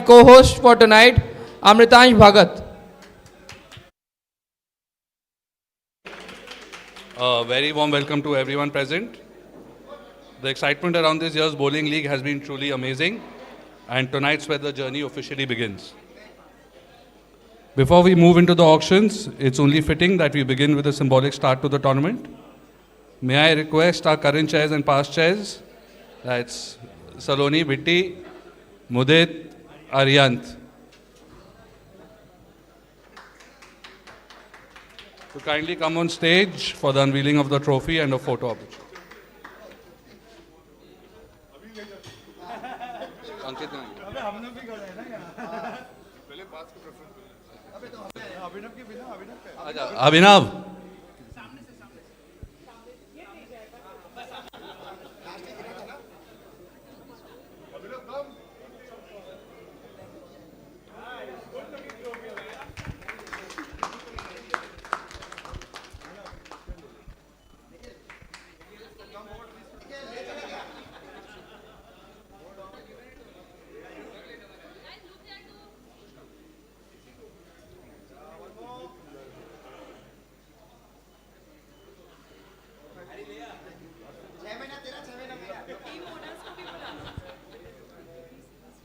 Co-host for tonight, Amritansh Bhagat. A very warm welcome to everyone present. The excitement around this year's bowling league has been truly amazing, and tonight's where the journey officially begins. Before we move into the auctions, it's only fitting that we begin with a symbolic start to the tournament. May I request our current chairs and past chairs, that's Saloni, Bitti, Mudit, Aryant, to kindly come on stage for the unveiling of the trophy and a photo opportunity. Abhinav.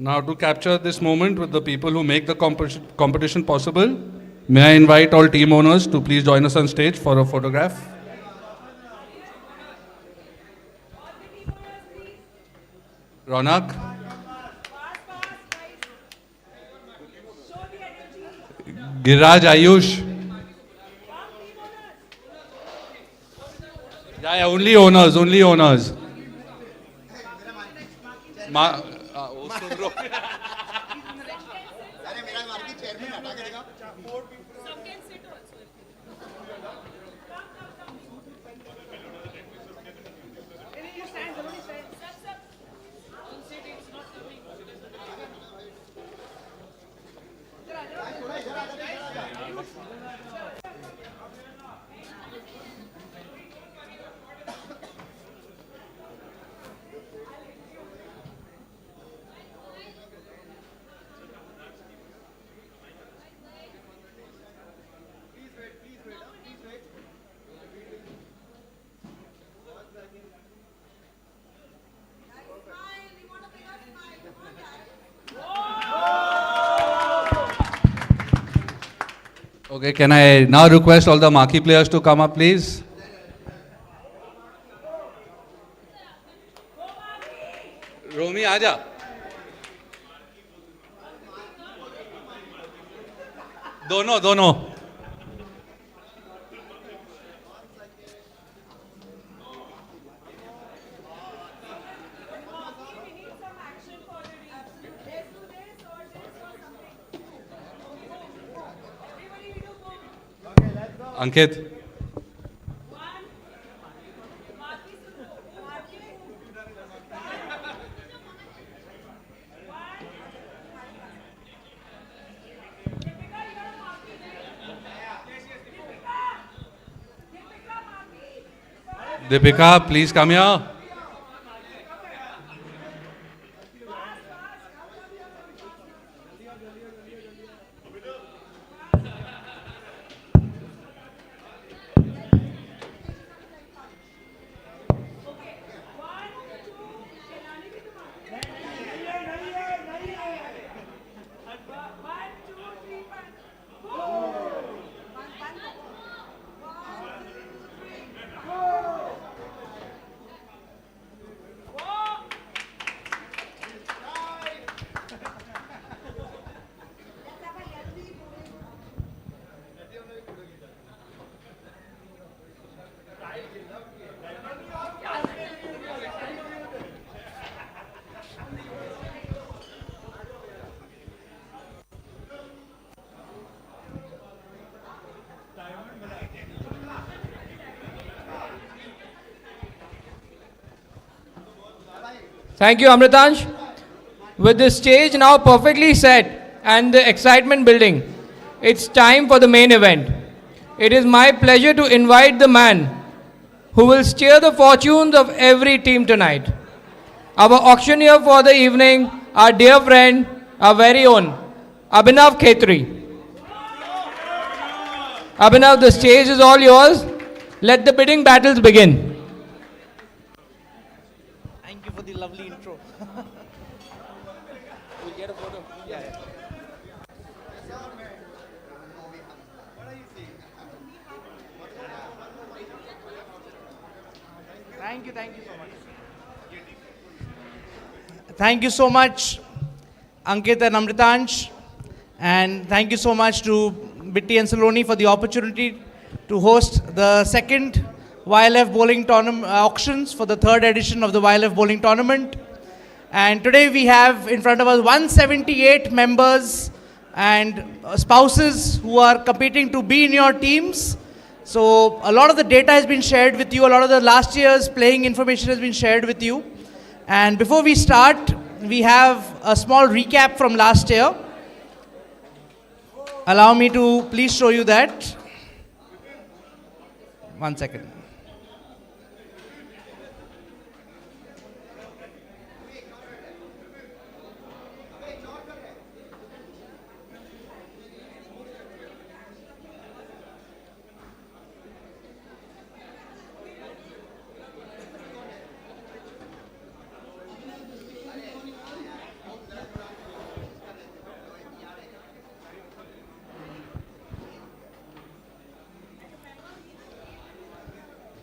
Now, to capture this moment with the people who make the competition possible, may I invite all team owners to please join us on stage for a photograph. Ronak, Giraj, Ayush. Yeah, only owners, only owners. Okay, can I now request all the marquee players to come up, please? Romi, aja. Dono, dono. Ankit. Deepika, please come here. Thank you, Amritansh. With the stage now perfectly set and the excitement building, it's time for the main event. It is my pleasure to invite the man who will steer the fortunes of every team tonight. Our auctioneer for the evening, our dear friend, our very own Abhinav Khetri. Abhinav, the stage is all yours. Let the bidding battles begin. Thank you for the lovely intro. We'll get a photo. Yeah. Thank you so much. Thank you so much, Ankit and Amritansh. And thank you so much to Bitty and Saloni for the opportunity to host the second YLF bowling tournament auctions for the third edition of the YLF bowling tournament. And today we have in front of us 178 members and spouses who are competing to be in your teams. So a lot of the data has been shared with you. A lot of the last year's playing information has been shared with you. And before we start, we have a small recap from last year. Allow me to please show you that. 1 second.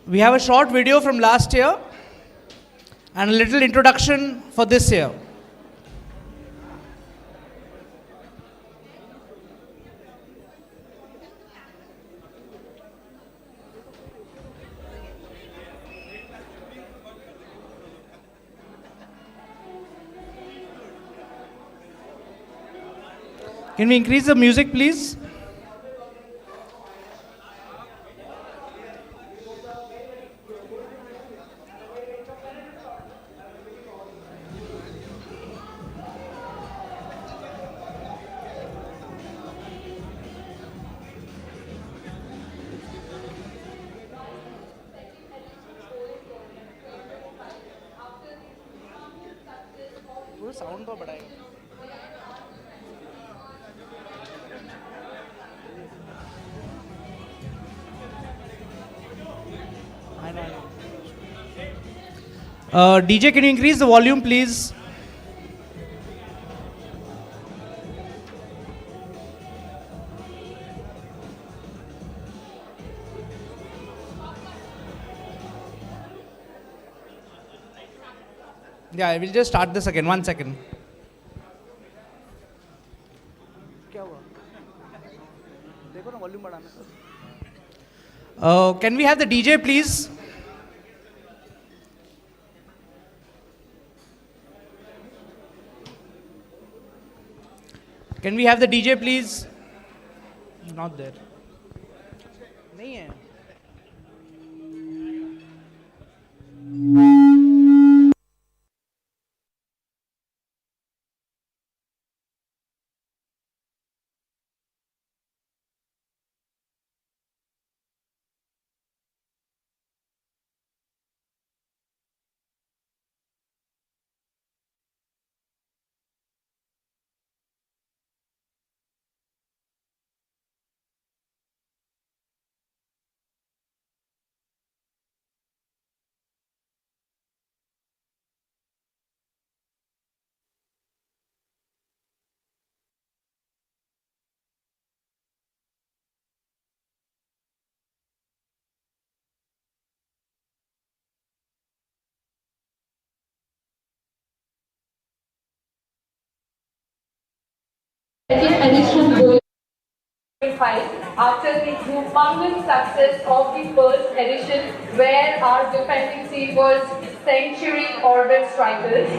We have a short video from last year and a little introduction for this year. Can we increase the music, please? Sound तो बढ़ाएगा DJ, can you increase the volume, please? Yeah, I will just start this again. 1 second. क्या हुआ? देखो ना volume बढ़ाना. Can we have the DJ, please? Can we have the DJ, please? Not there. नहीं है. Edition going after the humongous success of the first edition, where our defending team was Century Orbit Strikers.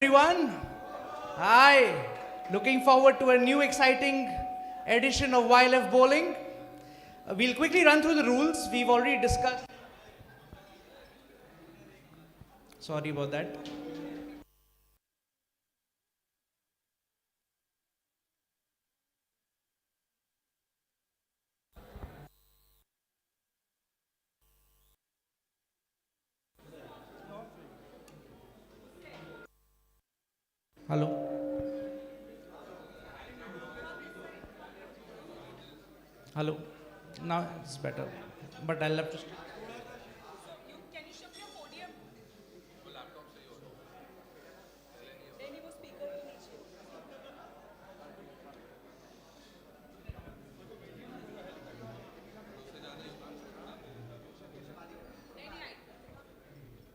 Everyone, hi. Looking forward to a new exciting edition of YLF Bowling. We'll quickly run through the rules. We've already discussed. Sorry about that. Hello. Hello. Now it's better. But I'll have to.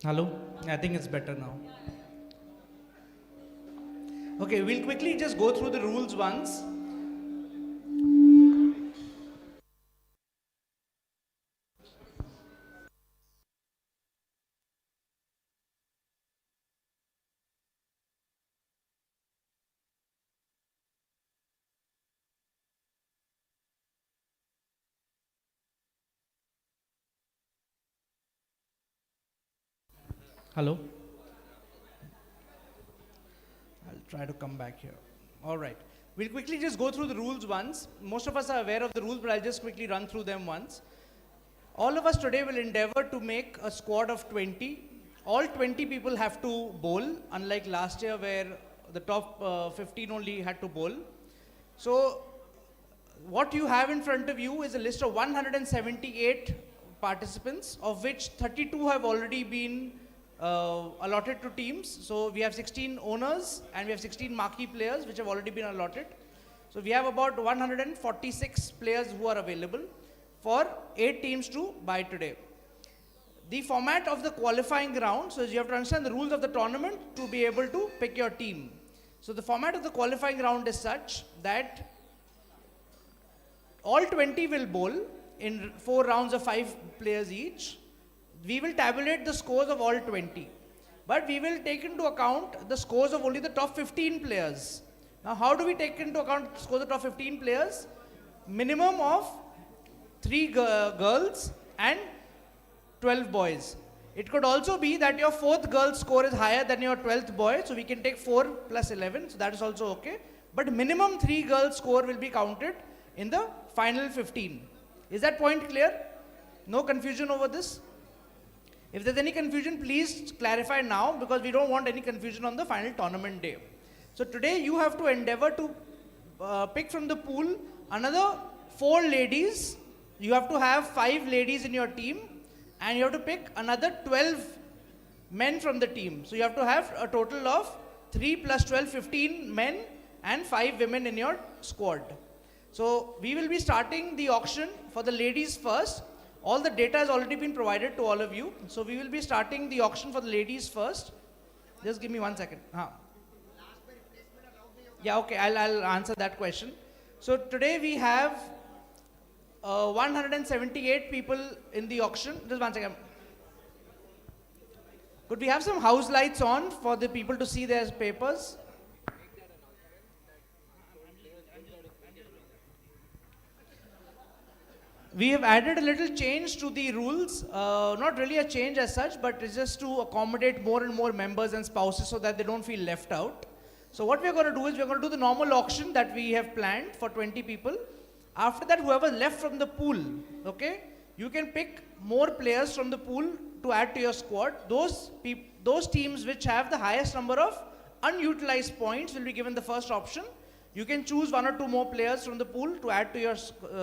Hello? I think it's better now. Okay, we'll quickly just go through the rules once. Hello? I'll try to come back here. All right. We'll quickly just go through the rules once. Most of us are aware of the rules, but I'll just quickly run through them once. All of us today will endeavor to make a squad of 20. All 20 people have to bowl, unlike last year where the top 15 only had to bowl. So, what you have in front of you is a list of 178 participants, of which 32 have already been allotted to teams. So we have 16 owners and we have 16 marquee players which have already been allotted. So we have about 146 players who are available for 8 teams to buy today. The format of the qualifying round, so you have to understand the rules of the tournament to be able to pick your team. So the format of the qualifying round is such that all 20 will bowl in 4 rounds of 5 players each. We will tabulate the scores of all 20. But we will take into account the scores of only the top 15 players. Now, how do we take into account the scores of the top 15 players? Minimum of 3 girls and 12 boys. It could also be that your 4th girl score is higher than your 12th boy, so we can take 4 plus 11, so that is also okay. But minimum 3 girls score will be counted in the final 15. Is that point clear? No confusion over this? If there's any confusion, please clarify now, because we don't want any confusion on the final tournament day. So today you have to endeavor to pick from the pool another 4 ladies. You have to have 5 ladies in your team, and you have to pick another 12 men from the team. So you have to have a total of 3 plus 12, 15 men and 5 women in your squad. So we will be starting the auction for the ladies first. All the data has already been provided to all of you. So we will be starting the auction for the ladies first. Just give me 1 second. Yeah, okay, I'll answer that question. So today we have 178 people in the auction. Just 1 second. Could we have some house lights on for the people to see their papers? We have added a little change to the rules, not really a change as such, but it's just to accommodate more and more members and spouses so that they don't feel left out. So what we're going to do is we're going to do the normal auction that we have planned for 20 people. After that, whoever left from the pool, okay, you can pick more players from the pool to add to your squad. Those teams which have the highest number of unutilized points will be given the first option. You can choose 1 or 2 more players from the pool to add to your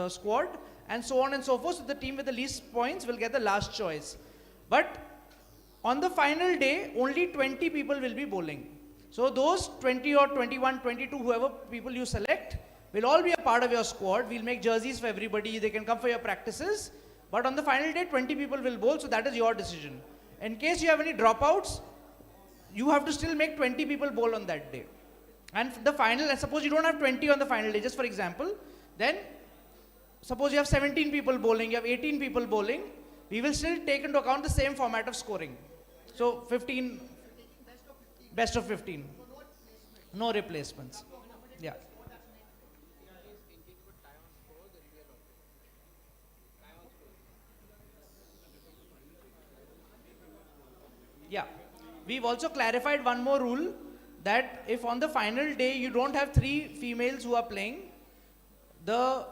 squad, and so on and so forth. So the team with the least points will get the last choice. But on the final day, only 20 people will be bowling. So those 20 or 21, 22, whoever people you select, will all be a part of your squad. We'll make jerseys for everybody. They can come for your practices. But on the final day, 20 people will bowl, so that is your decision. In case you have any dropouts, you have to still make 20 people bowl on that day. And the final, suppose you don't have 20 on the final day, just for example, then suppose you have 17 people bowling, you have 18 people bowling, we will still take into account the same format of scoring. So 15, Best of 15. No replacements. Yeah. Yeah. We've also clarified one more rule that if on the final day you don't have 3 females who are playing, the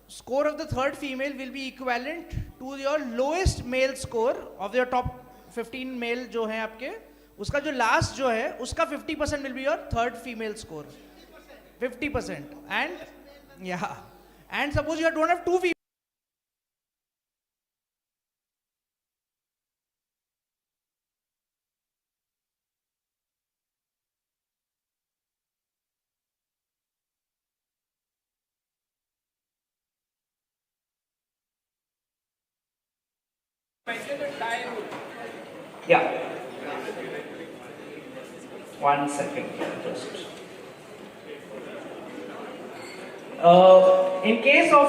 score of the third female will be equivalent to your lowest male score of your top 15 male जो हैं आपके, उसका जो last जो है, उसका 50% will be your third female score. 50%. And, yeah. And suppose you don't have 2 females. Yeah. 1 second. Just. In case of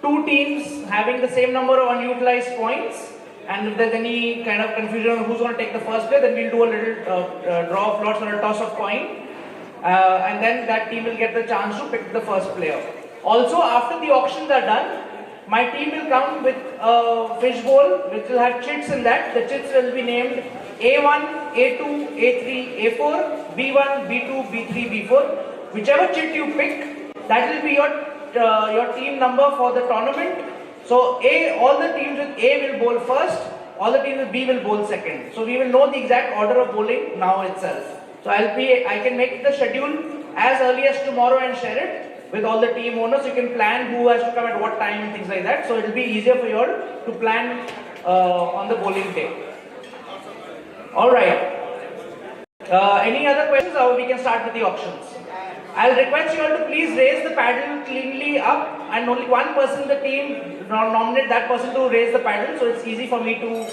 2 teams having the same number of unutilized points, and if there's any kind of confusion on who's going to take the first play, then we'll do a little draw of lots or a toss of coin, and then that team will get the chance to pick the first player. Also, after the auctions are done, my team will come with a fish bowl which will have chits in that. The chits will be named A1, A2, A3, A4, B1, B2, B3, B4. Whichever chit you pick, that will be your team number for the tournament. So all the teams with A will bowl first, all the teams with B will bowl second. So we will know the exact order of bowling now itself. So I can make the schedule as early as tomorrow and share it with all the team owners. You can plan who has to come at what time and things like that. So it will be easier for you all to plan on the bowling day. Alright. Any other questions, or we can start with the auctions? I'll request you all to please raise the paddle cleanly up, and only one person in the team nominate that person to raise the paddle, so it's easy for me to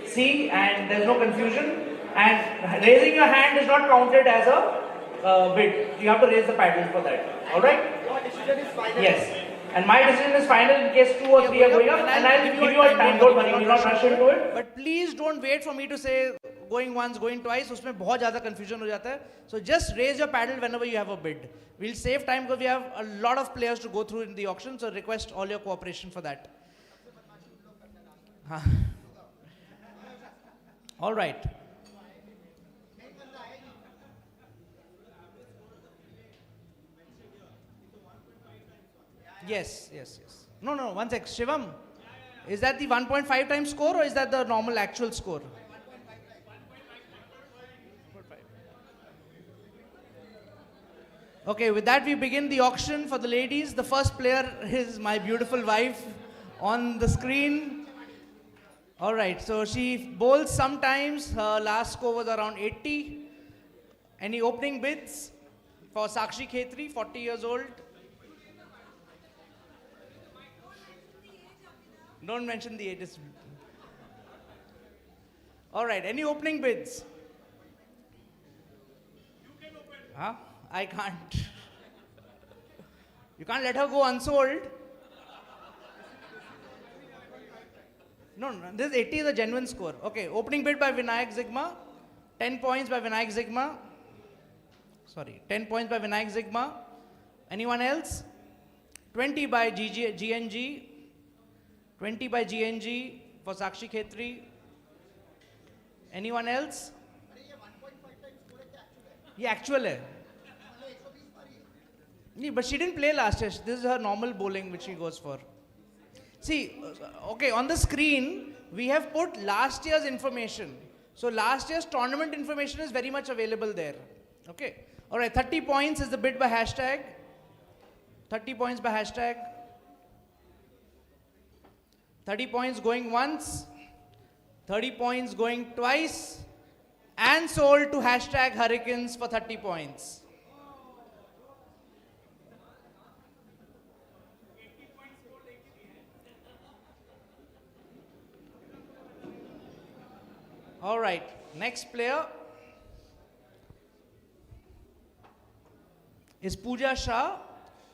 see and there's no confusion. And raising your hand is not counted as a bid. You have to raise the paddle for that. Alright? Your decision is final. Yes. And my decision is final in case 2 or 3 are going up, and I'll give you a time. Don't worry, you will not rush into it. But please don't wait for me to say going once, going twice. उसमें बहुत ज़्यादा confusion हो जाता है. So just raise your paddle whenever you have a bid. We'll save time because we have a lot of players to go through in the auction. So request all your cooperation for that. All right. Yes. No, 1 sec. Shivam, is that the 1.5 times score or is that the normal actual score? Okay, with that we begin the auction for the ladies. The first player is my beautiful wife on the screen. Alright, so she bowls sometimes. Her last score was around 80. Any opening bids for Sakshi Khetri, 40 years old? Don't mention the age. Alright, any opening bids? You can open. Huh? I can't. You can't let her go unsold. No, this 80 is a genuine score. Okay, opening bid by Vinayak Zigma. 10 points by Vinayak Zigma. Sorry, 10 points by Vinayak Zigma. Anyone else? 20 by GNG. 20 by GNG for Sakshi Khetri. Anyone else? Yeah, actual hai. Yeah, but she didn't play last year. This is her normal bowling which she goes for. See, okay, on the screen, we have put last year's information. So last year's tournament information is very much available there. Okay. All right, 30 points is the bid by hashtag. 30 points by hashtag. 30 points going once. 30 points going twice. And sold to hashtag Hurricanes for 30 points. All right, next player is Pooja Shah,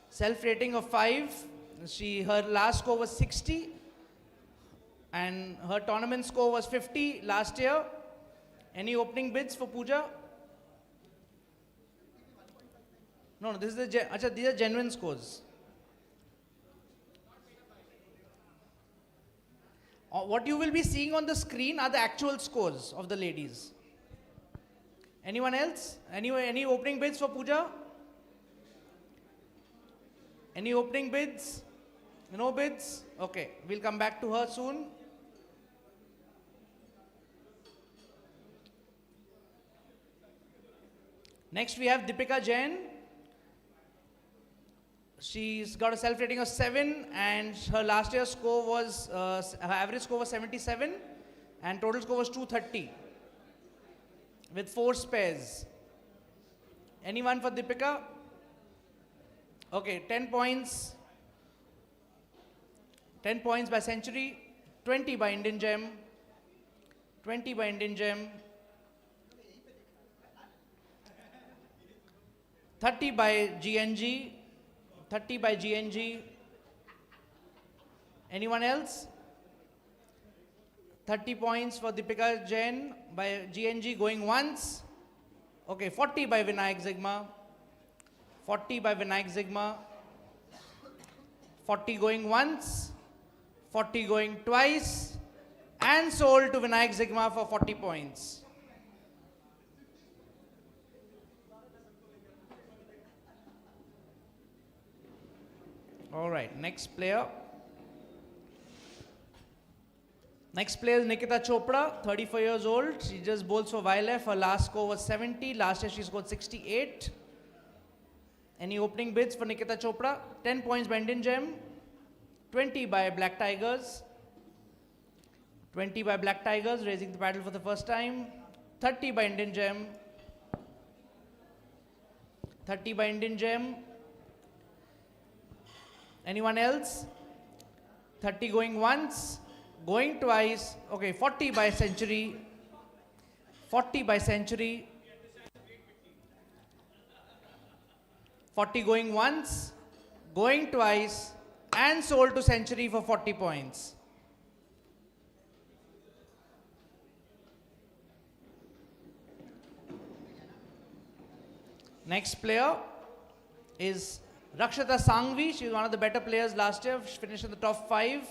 self-rating of 5. Her last score was 60 and her tournament score was 50 last year. Any opening bids for Pooja? No, no, this is the, acha, these are genuine scores. What you will be seeing on the screen are the actual scores of the ladies. Anyone else? Any opening bids for Pooja? Any opening bids? No bids? Okay, we'll come back to her soon. Next we have Deepika Jain. She's got a self rating of 7 and her last year's score was, her average score was 77 and total score was 230 with 4 spares. Anyone for Deepika? Okay, 10 points. 10 points by Century, 20 by Indian Gem, 20 by Indian Gem, 30 by GNG, 30 by GNG. Anyone else? 30 points for Deepika Jain by GNG going once. Okay, 40 by Vinayak Zigma, 40 by Vinayak Zigma, 40 going once, 40 going twice, and sold to Vinayak Zigma for 40 points. All right, next player. Next player is Nikita Chopra, 34 years old. She just bowls for YLF. Her last score was 70. Last year she scored 68. Any opening bids for Nikita Chopra? 10 points by Indian Gem, 20 by Black Tigers, 20 by Black Tigers, raising the paddle for the first time, 30 by Indian Gem, 30 by Indian Gem. Anyone else? 30 going once, going twice. Okay, 40 by Century, 40 by Century, 40 going once, going twice, and sold to Century for 40 points. Next player is Rakshita Sangvi. She was one of the better players last year. She finished in the top 5,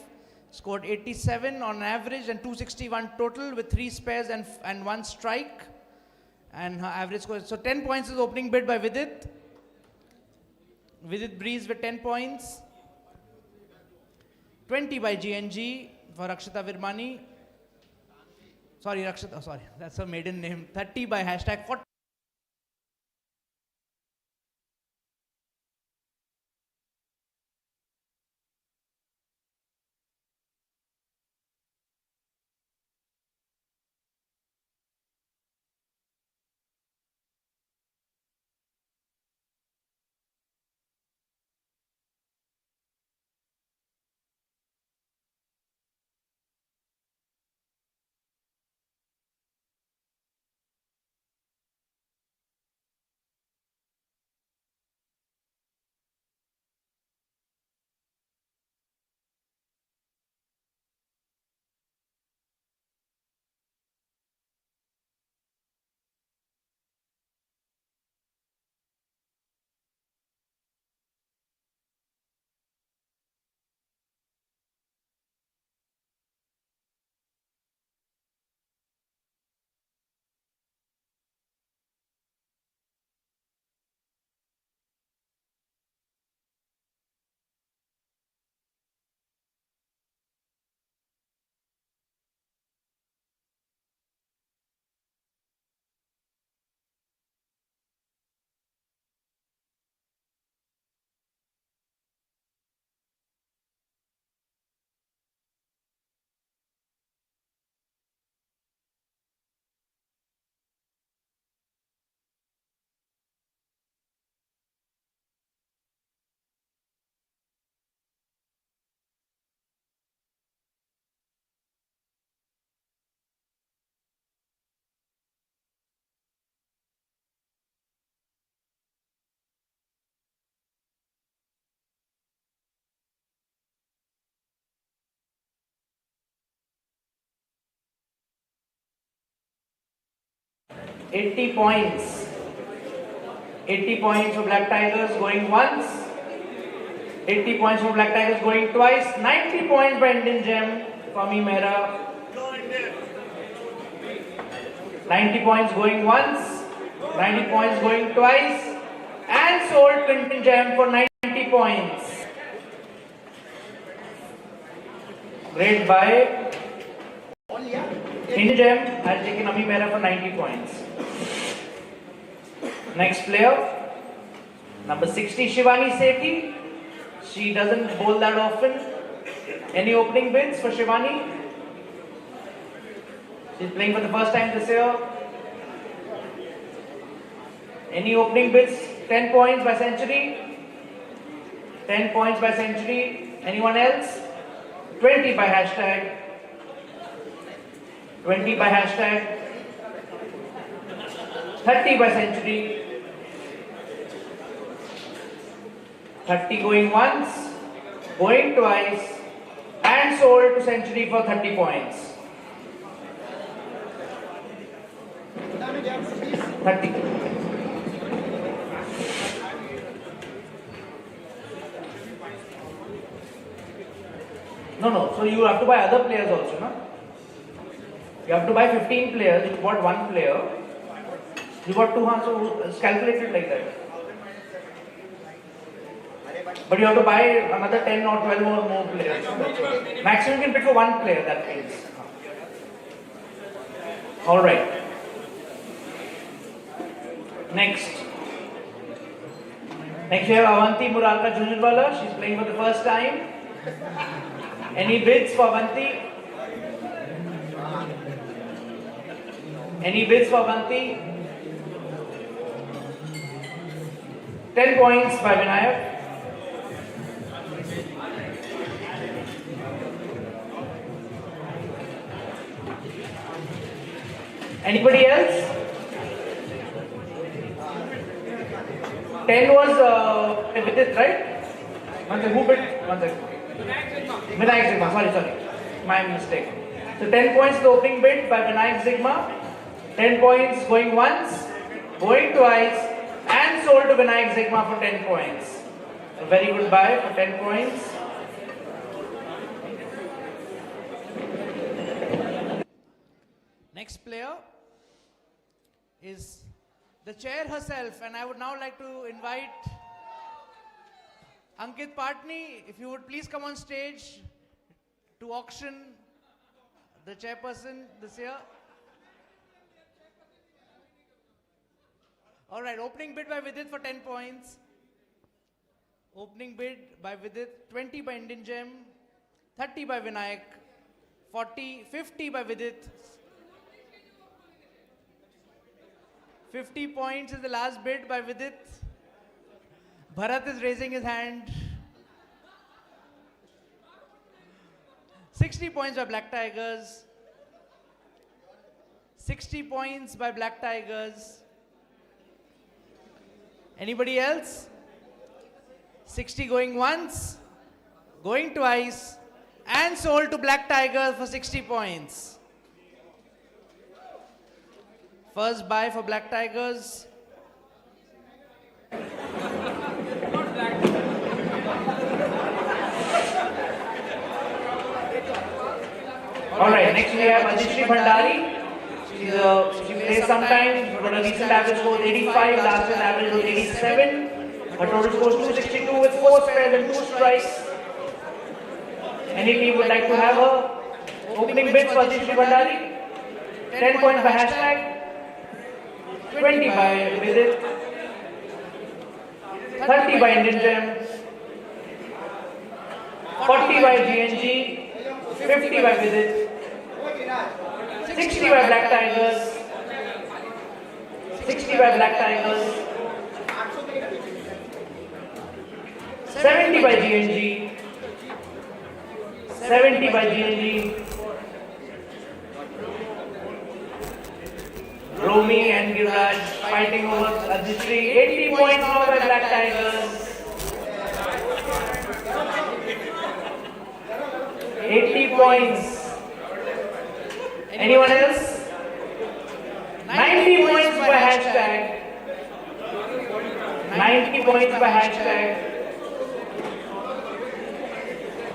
scored 87 on average and 261 total with 3 spares and 1 strike. And her average score, so 10 points is opening bid by Vidit. Vidit Breeze with 10 points. 20 by GNG for Rakshita Virmani. Sorry, Rakshita, sorry, that's her maiden name. 30 by hashtag 40. $80 points. 80 points for Black Tigers going once. 80 points for Black Tigers going twice. 90 points by Indian Gem, Fami Mehra. 90 points going once. 90 points going twice. And sold to Indian Gem for 90 points. Great buy. Indian Gem has taken Ami Mehra for 90 points. Next player, number 60, Shivani Sethi. She doesn't bowl that often. Any opening bids for Shivani? She's playing for the first time this year. Any opening bids? 10 points by century. 10 points by century. Anyone else? 20 by hashtag. 20 by hashtag. 30 by century. 30 going once, going twice, and sold to century for 30 points. 30. No. So you have to buy other players also, no? You have to buy 15 players. You bought one player. You got two hands, so it's calculated like that. But you have to buy another 10 or 12 or more players. Maximum you can bid for one player, that means. Alright. Next we have Avanti Muralka Junjunwala. She's playing for the first time. Any bids for Avanti? Any bids for Avanti? 10 points by Vinayak. Anybody else? 10 was Vidit, right? One second, who bid? One second. Vinayak Sigma, sorry. My mistake. So 10 points the opening bid by Vinayak Sigma. 10 points going once, going twice, and sold to Vinayak Sigma for 10 points. A very good buy for 10 points. Next player is the chair herself, and I would now like to invite Ankit Patni, if you would please come on stage to auction the chairperson this year. Alright, opening bid by Vidit for 10 points. Opening bid by Vidit, 20 by Indian Gem, 30 by Vinayak, 50 by Vidit. 50 points is the last bid by Vidit. Bharat is raising his hand. 60 points by Black Tigers. 60 points by Black Tigers. Anybody else? 60 going once, going twice, and sold to Black Tigers for 60 points. First buy for Black Tigers. Alright, next we have Ajishri Bhandari. She plays sometimes, but her recent average was 85, last year's average was 87. Her total score is 262 with 4 spares and 2 strikes. Any team would like to have her? Opening bids for Ajishri Bhandari. 10 points by hashtag. 20 by Vidit. 30 by Indian Gem. 40 by GNG. 50 by Vidit. 60 by Black Tigers. 60 by Black Tigers. 70 by GNG. 70 by GNG. Romy and Giriraj fighting over Ajishri. 80 points now by Black Tigers. 80 points. Anyone else? 90 points by hashtag. 90 points by hashtag.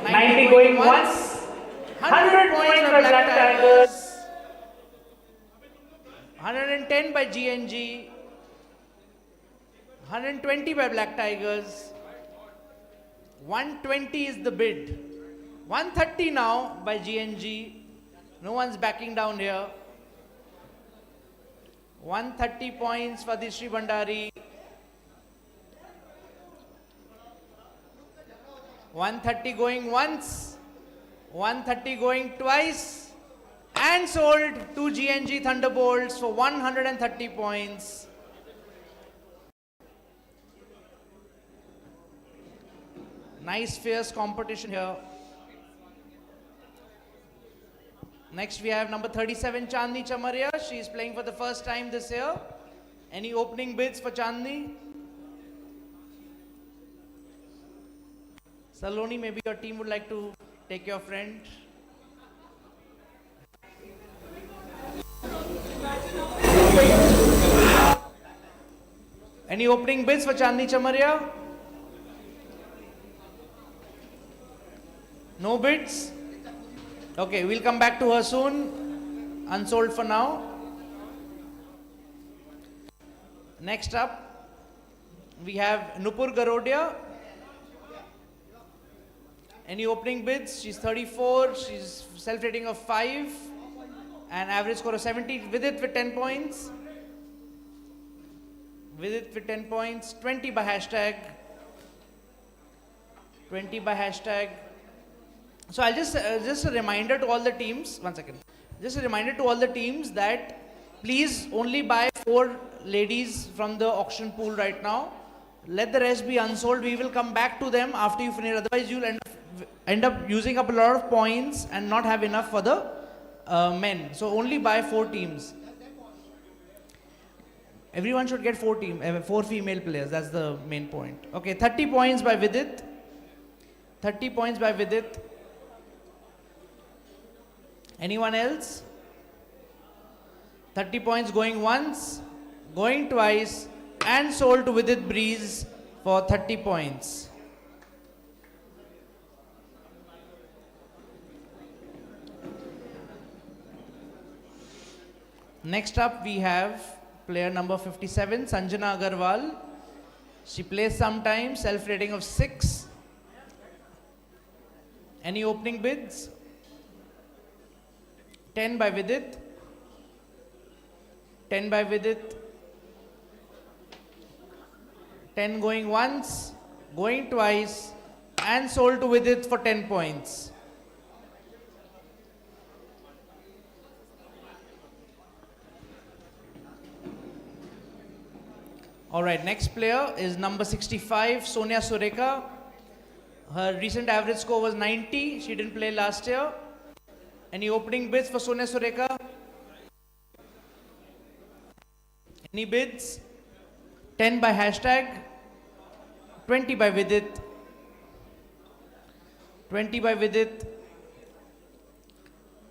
90 going once. 100 points by Black Tigers. 110 by GNG. 120 by Black Tigers. 120 is the bid. 130 now by GNG. No one's backing down here. 130 points for the Sri Bhandari. 130 going once. 130 going twice. And sold to GNG Thunderbolts for 130 points. Nice fierce competition here. Next we have number 37 Chandni Chamaria. She is playing for the first time this year. Any opening bids for Chandni? Saloni, maybe your team would like to take your friend. Any opening bids for Chandni Chamaria? No bids? Okay, we'll come back to her soon. Unsold for now. Next up, we have Nupur Garodia. Any opening bids? She's 34, she's self-rating of 5 and average score of 70. With it with 10 points. With it with 10 points. 20 by hashtag. 20 by hashtag. So I'll just a reminder to all the teams, one second. Just a reminder to all the teams that please only buy 4 ladies from the auction pool right now. Let the rest be unsold. We will come back to them after you finish. Otherwise you'll end up using up a lot of points and not have enough for the men. So only buy 4 teams. Everyone should get 4 female players. That's the main point. Okay, 30 points by Vidit. 30 points by Vidit. Anyone else? 30 points going once, going twice, and sold to Vidit Breeze for 30 points. Next up we have player number 57, Sanjana Agarwal. She plays sometimes, self-rating of 6. Any opening bids? 10 by Vidit. 10 by Vidit. 10 going once, going twice, and sold to Vidit for 10 points. Alright, next player is number 65, Sonia Sureka. Her recent average score was 90. She didn't play last year. Any opening bids for Sonia Sureka? Any bids? 10 by hashtag. 20 by Vidit. 20 by Vidit.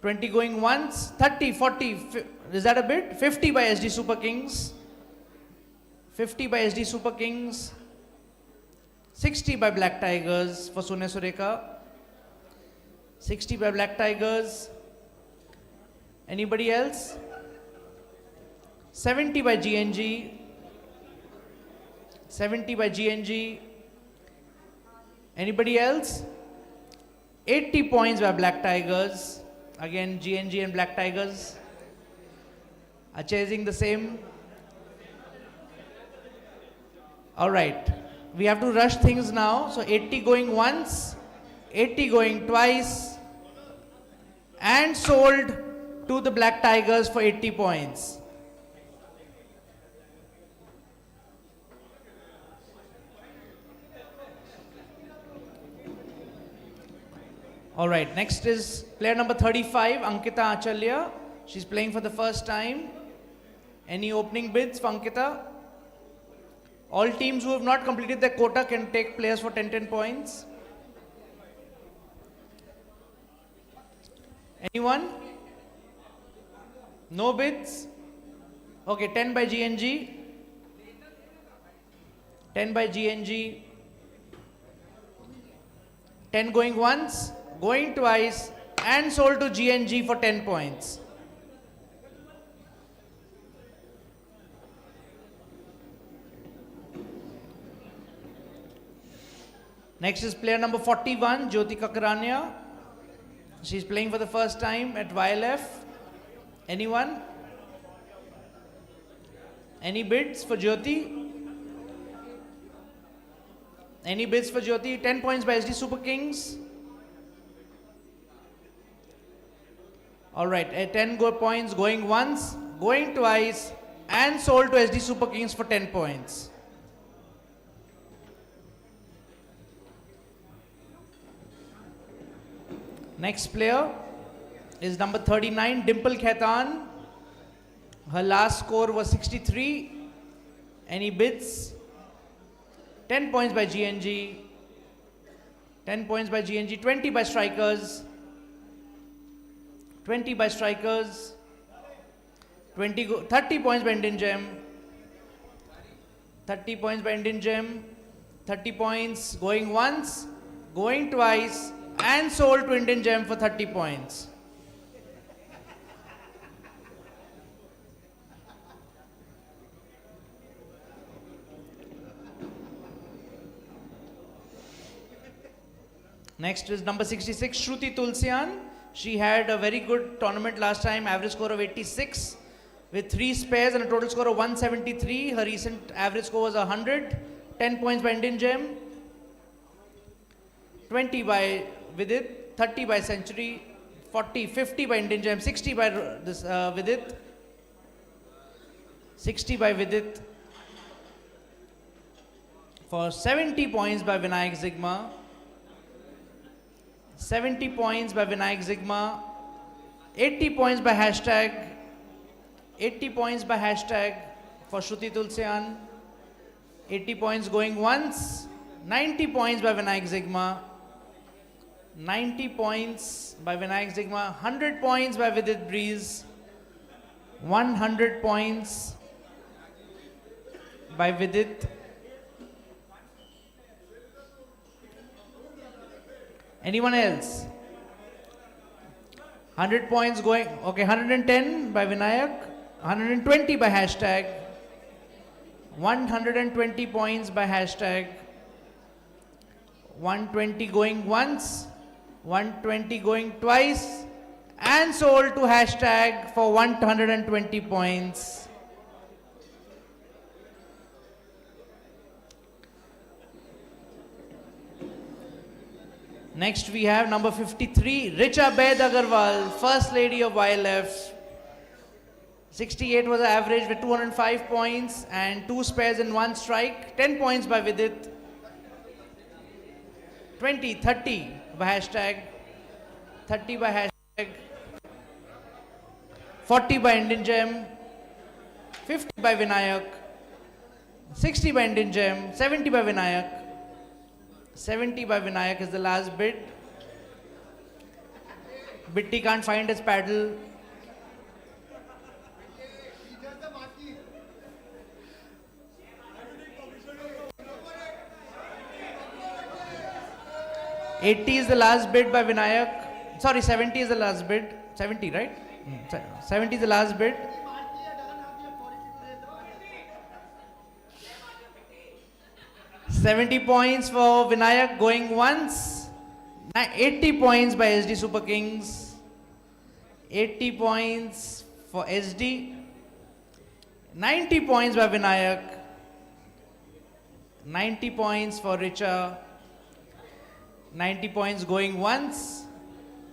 20 going once. 30, 40. Is that a bid? 50 by SD Super Kings. 50 by SD Super Kings. 60 by Black Tigers for Sonia Sureka. 60 by Black Tigers. Anybody else? 70 by GNG. 70 by GNG. Anybody else? 80 points by Black Tigers. Again, GNG and Black Tigers are chasing the same. Alright, we have to rush things now. So 80 going once, 80 going twice, and sold to the Black Tigers for 80 points. Alright, next is player number 35, Ankita Achalya. She's playing for the first time. Any opening bids for Ankita? All teams who have not completed their quota can take players for 10 points. Anyone? No bids? Okay, 10 by GNG. 10 by GNG, 10 going once, going twice, and sold to GNG for 10 points. Next is player number 41, Jyoti Kakarania. She's playing for the first time at YLF. Anyone? Any bids for Jyoti? Any bids for Jyoti? 10 points by SD Super Kings. Alright, 10 points going once, going twice, and sold to SD Super Kings for 10 points. Next player is number 39, Dimple Khaitan. Her last score was 63. Any bids? 10 points by GNG. 10 points by GNG, 20 by strikers. 20 by strikers. 30 points by Indian Gem. 30 points by Indian Gem. 30 points going once, going twice, and sold to Indian Gem for 30 points. Next is number 66, Shruti Tulsian. She had a very good tournament last time, average score of 86 with 3 spares and a total score of 173. Her recent average score was 100. 10 points by Indian Gem, 20 by Vidit, 30 by Century, 40, 50 by Indian Gem, 60 by this Vidit, 60 by Vidit, for 70 points by Vinayak Zigma, 70 points by Vinayak Zigma, 80 points by hashtag, 80 points by hashtag for Shruti Tulsian, 80 points going once, 90 points by Vinayak Zigma, 90 points by Vinayak Zigma, 100 points by Vidit Breeze, 100 points by Vidit. Anyone else? 100 points going, okay, 110 by Vinayak, 120 by hashtag, 120 points by hashtag, 120 going once, 120 going twice, and sold to hashtag for 120 points. Next we have number 53, Richa Bed Agarwal, First Lady of YLF. 68 was the average with 205 points and 2 spares and 1 strike. 10 points by Vidit. 20, 30 by hashtag. 30 by hashtag. 40 by Indian Gem. 50 by Vinayak. 60 by Indian Gem. 70 by Vinayak. 70 by Vinayak is the last bid. Bitty can't find his paddle. $80 is the last bid by Vinayak. Sorry, 70 is the last bid. 70, right? 70 is the last bid. $70 points for Vinayak going once. 80 points by SD Super Kings. 80 points for SD. 90 points by Vinayak. 90 points for Richa. 90 points going once.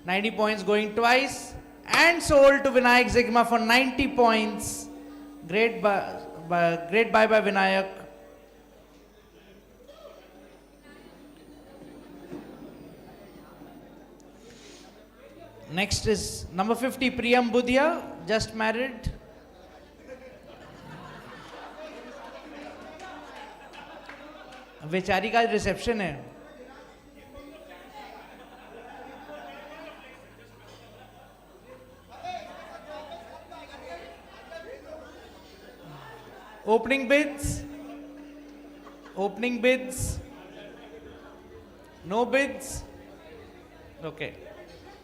90 points going twice. And sold to Vinayak Zigma for 90 points. Great buy by Vinayak. Next is number 50, Priyam Budhia, just married. बेचारी का reception है. Opening bids. Opening bids? No bids? Okay.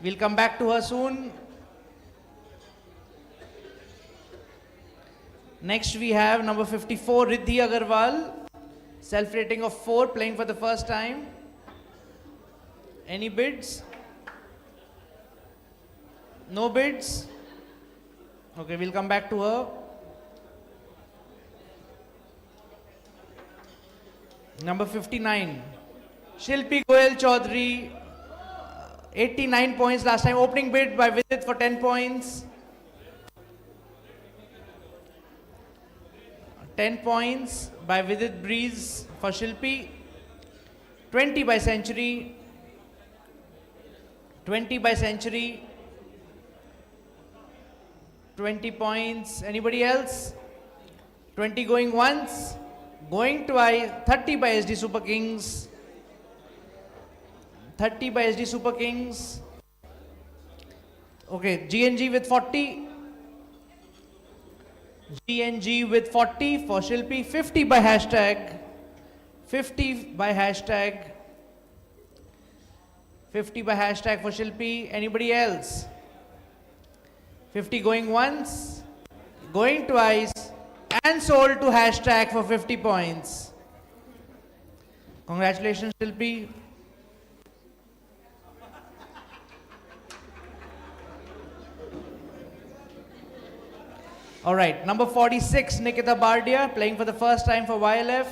We'll come back to her soon. Next we have number 54, Riddhi Agarwal. Self-rating of 4, playing for the first time. Any bids? No bids? Okay, we'll come back to her. Number 59, Shilpi Goyal Chaudhary, 89 points last time. Opening bid by Vidit for 10 points. 10 points by Vidit Breeze for Shilpi. 20 by Century. 20 by Century. 20 points. Anybody else? 20 going once. Going twice. 30 by SD Super Kings. 30 by SD Super Kings. Okay, GNG with 40. GNG with 40 for Shilpi. 50 by hashtag. 50 by hashtag. 50 by hashtag for Shilpi. Anybody else? 50 going once, going twice, and sold to hashtag for 50 points. Congratulations, Shilpi. All right, number 46, Nikita Bardia, playing for the first time for YLF.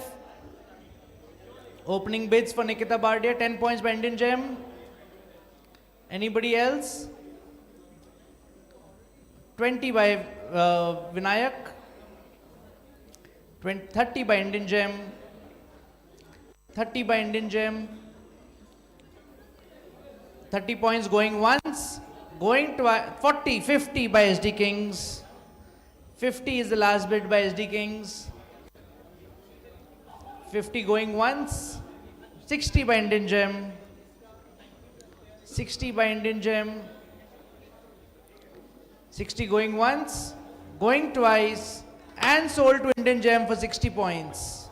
Opening bids for Nikita Bardia, 10 points by Indian Gem. Anybody else? 20 by Vinayak. 30 by Indian Gem. 30 by Indian Gem. 30 points going once, going twice. 40, 50 by SD Kings. 50 is the last bid by SD Kings. 50 going once. 60 by Indian Gem. 60 by Indian Gem. 60 going once, going twice, and sold to Indian Gem for 60 points.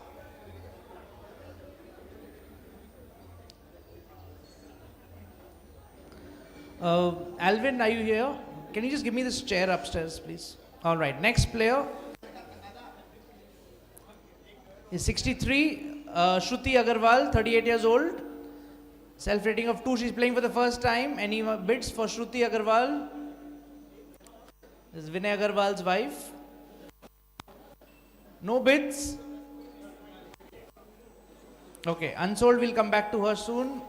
Alvin, are you here? Can you just give me this chair upstairs, please? All right, next player is 63, Shruti Agarwal, 38 years old. Self-rating of 2, she's playing for the first time. Any bids for Shruti Agarwal? This is Vinay Agarwal's wife. No bids? Okay, unsold, we'll come back to her soon.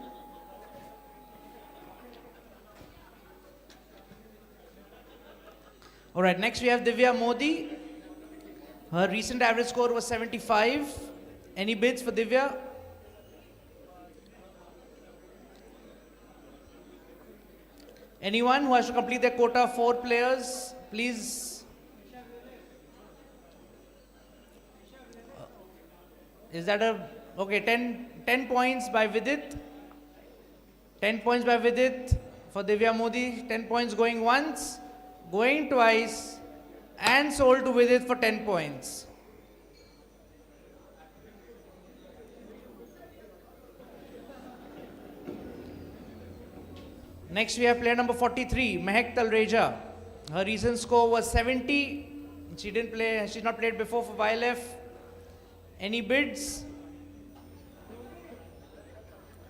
Alright, next we have Divya Modi. Her recent average score was 75. Any bids for Divya? Anyone who has to complete their quota of 4 players, please. Is that a, okay, 10 points by Vidit. 10 points by Vidit for Divya Modi. 10 points going once, going twice, and sold to Vidit for 10 points. Next we have player number 43, Mehak Talreja. Her recent score was 70. She didn't play, she's not played before for YLF. Any bids?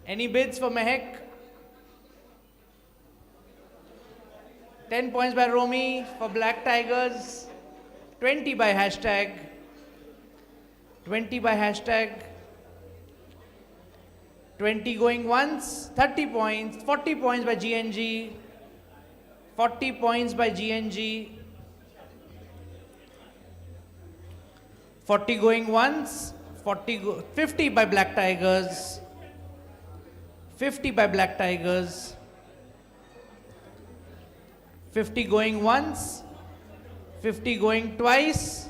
Any bids for Mehak? 10 points by Romy for Black Tigers. 20 by hashtag. 20 by hashtag. 20 going once, 30 points, 40 points by GNG, 40 points by GNG, 40 going once, 50 by Black Tigers, 50 by Black Tigers, 50 going once, 50 going twice,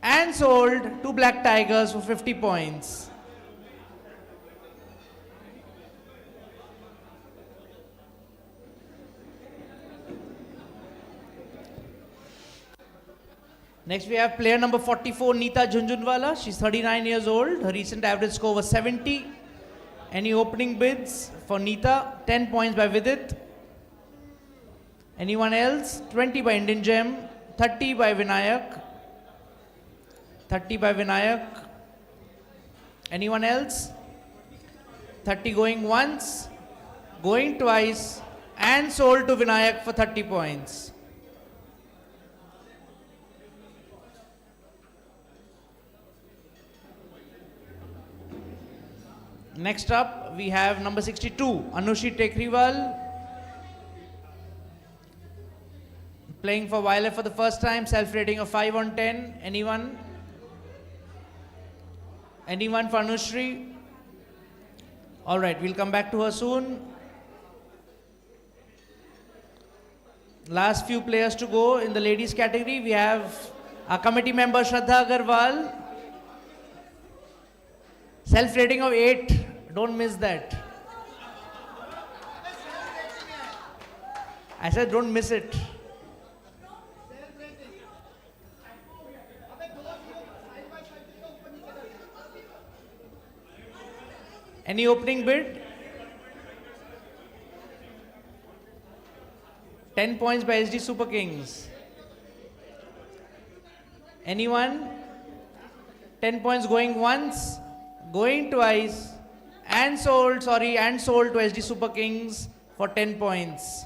and sold to Black Tigers for 50 points. Next we have player number 44, Neeta Jhunjhunwala. She's 39 years old. Her recent average score was 70. Any opening bids for Neeta? 10 points by Vidit. Anyone else? 20 by Indian Gem. 30 by Vinayak. 30 by Vinayak. Anyone else? 30 going once, going twice, and sold to Vinayak for 30 points. Next up, we have number 62, Anushi Tekriwal, playing for YLF for the first time, self-rating of 5 on 10. Anyone? Anyone for Anushri? All right, we'll come back to her soon. Last few players to go in the ladies category. We have our committee member Shraddha Agarwal. Self-rating of 8. Don't miss that. I said don't miss it. Any opening bid? 10 points by SD Super Kings. Anyone? 10 points going once, going twice, and sold to SD Super Kings for 10 points.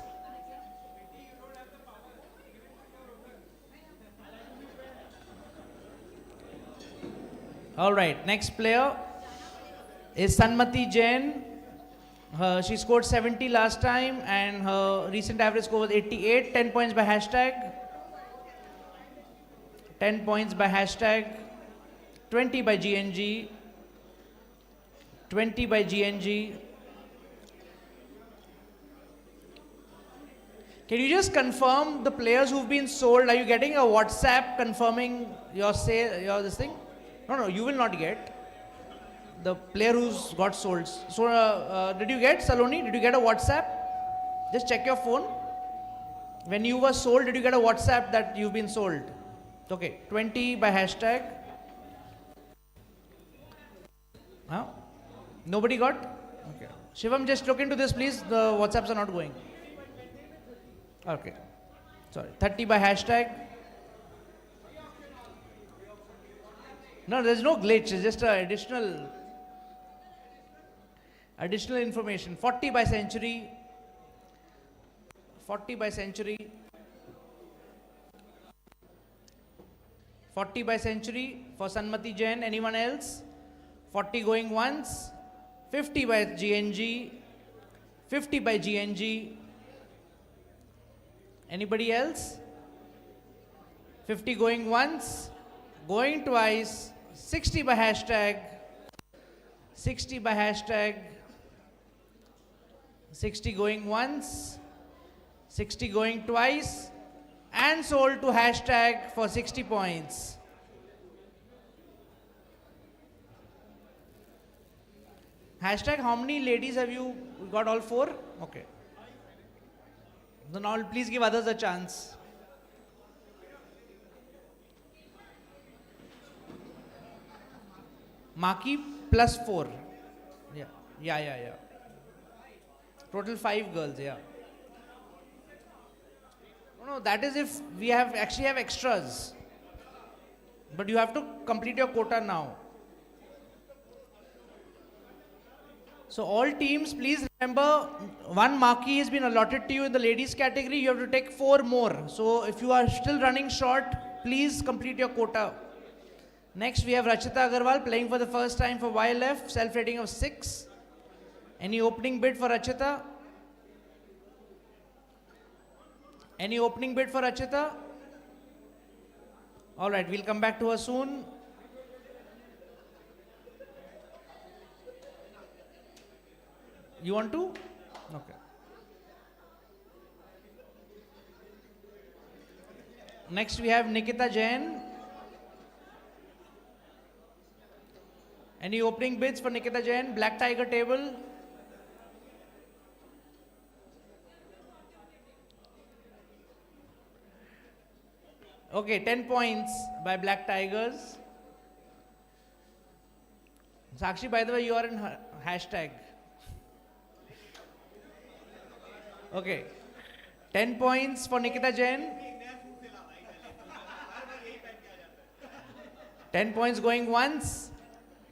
All right, next player is Sanmati Jain. She scored 70 last time and her recent average score was 88. 10 points by hashtag. 10 points by hashtag. 20 by GNG. 20 by GNG. Can you just confirm the players who've been sold? Are you getting a WhatsApp confirming your this thing? No, you will not get. The player who's got sold. So, did you get, Saloni? Did you get a WhatsApp? Just check your phone. When you were sold, did you get a WhatsApp that you've been sold? Okay, 20 by hashtag. Huh? Nobody got? Okay. Shivam, just look into this, please. The WhatsApps are not going. Okay. Sorry. 30 by hashtag. No, there's no glitch. It's just additional information. 40 by century. 40 by century. 40 by century for Sanmati Jain. Anyone else? 40 going once. 50 by GNG. 50 by GNG. Anybody else? 50 going once. Going twice. 60 by hashtag. 60 by hashtag. 60 going once. 60 going twice. And sold to hashtag for 60 points. Hashtag, how many ladies have you got? All 4? Okay. So now please give others a chance. Maki plus 4. Yeah. Total 5 girls, yeah. No, that is if we actually have extras. But you have to complete your quota now. So all teams, please remember, 1 marquee has been allotted to you in the ladies category. You have to take 4 more. So if you are still running short, please complete your quota. Next we have Rachita Agarwal playing for the first time for YLF, self-rating of 6. Any opening bid for Rachita? Any opening bid for Rachita? Alright, we'll come back to her soon. You want to? Okay. Next we have Nikita Jain. Any opening bids for Nikita Jain? Black Tiger table. Okay, 10 points by Black Tigers. Sakshi, by the way, you are in hashtag. Okay. 10 points for Nikita Jain. 10 points going once.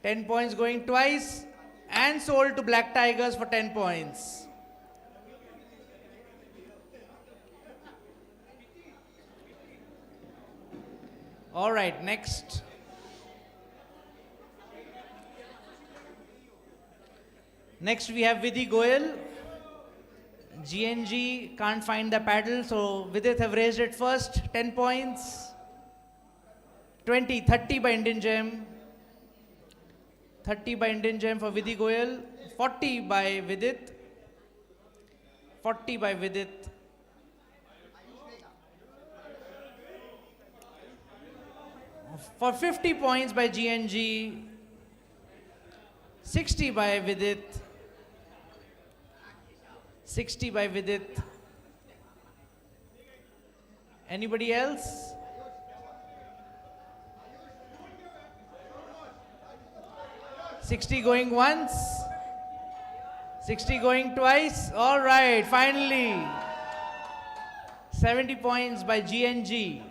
10 points going twice. And sold to Black Tigers for 10 points. All right, next. Next we have Vidhi Goyal. GNG can't find the paddle, so Vidit have raised it first. 10 points. 30 by Indian Gem. 30 by Indian Gem for Vidhi Goyal. 40 by Vidit. 40 by Vidit. For 50 points by GNG. 60 by Vidit. 60 by Vidit. Anybody else? $60 going once. 60 going twice. All right, finally. 70 points by GNG.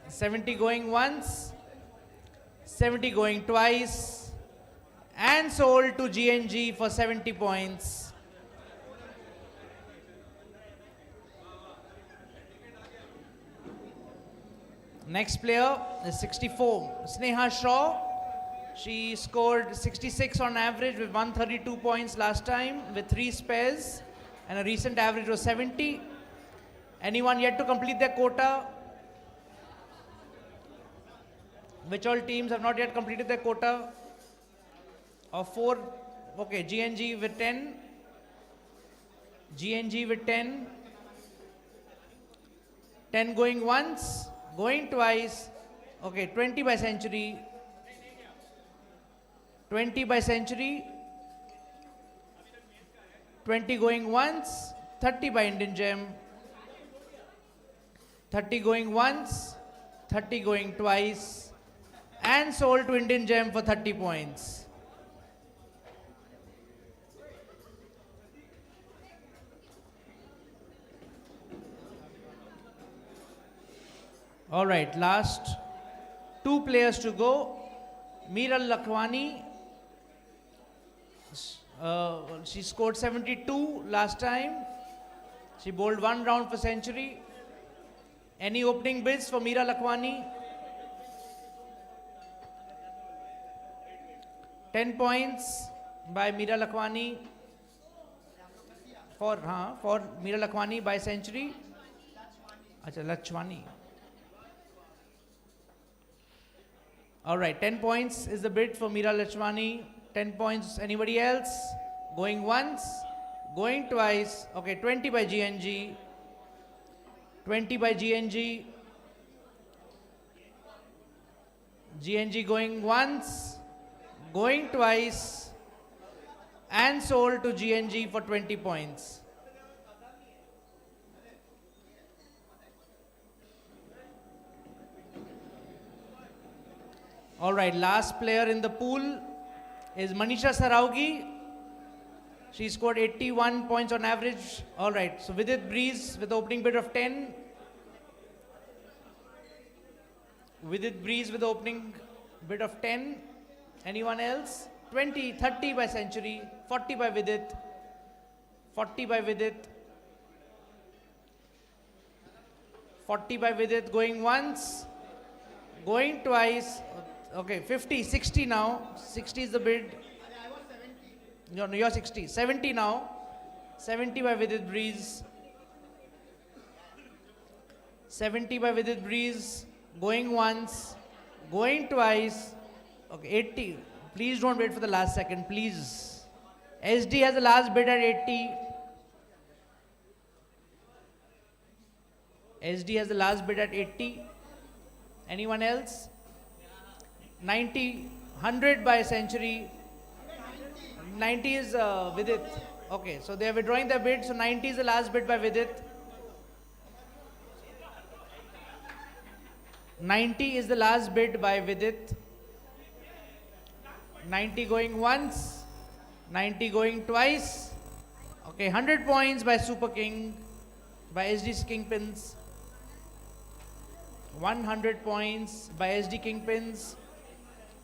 70 going once. 70 going twice. And sold to GNG for 70 points. Next player is 64, Sneha Shaw. She scored 66 on average with 132 points last time with 3 spares, and a recent average was 70. Anyone yet to complete their quota? Which all teams have not yet completed their quota? Of 4, okay, GNG with 10, GNG with 10, 10 going once, going twice, okay, 20 by Century, 20 by Century, 20 going once, 30 by Indian Gem, 30 going once, 30 going twice, and sold to Indian Gem for 30 points. All right, last 2 players to go. Meera Lakhwani, she scored 72 last time. She bowled 1 round for century. Any opening bids for Meera Lakhwani? 10 points by Meera Lakhwani for Meera Lakhwani by century. Acha, Lachwani. All right, 10 points is the bid for Meera Lachwani. 10 points, anybody else? Going once, going twice. Okay, 20 by GNG. 20 by GNG. GNG going once, going twice, and sold to GNG for 20 points. All right, last player in the pool is Manisha Saraugi. She scored 81 points on average. All right, so Vidit Breeze with the opening bid of 10. Vidit Breeze with the opening bid of 10. Anyone else? 20, 30 by Century, 40 by Vidit, 40 by Vidit, 40 by Vidit going once, going twice. Okay, 50, 60 now. 60 is the bid. No, you're 60. 70 now. 70 by Vidit Breeze. 70 by Vidit Breeze. Going once. Going twice. Okay, 80. Please don't wait for the last second, please. SD has the last bid at 80. SD has the last bid at 80. Anyone else? 90, 100 by Century. 90 is Vidit. Okay, so they are withdrawing their bid. So 90 is the last bid by Vidit. 90 is the last bid by Vidit. 90 going once. 90 going twice. Okay, 100 points by Super King, by SD's Kingpins. 100 points by SD Kingpins.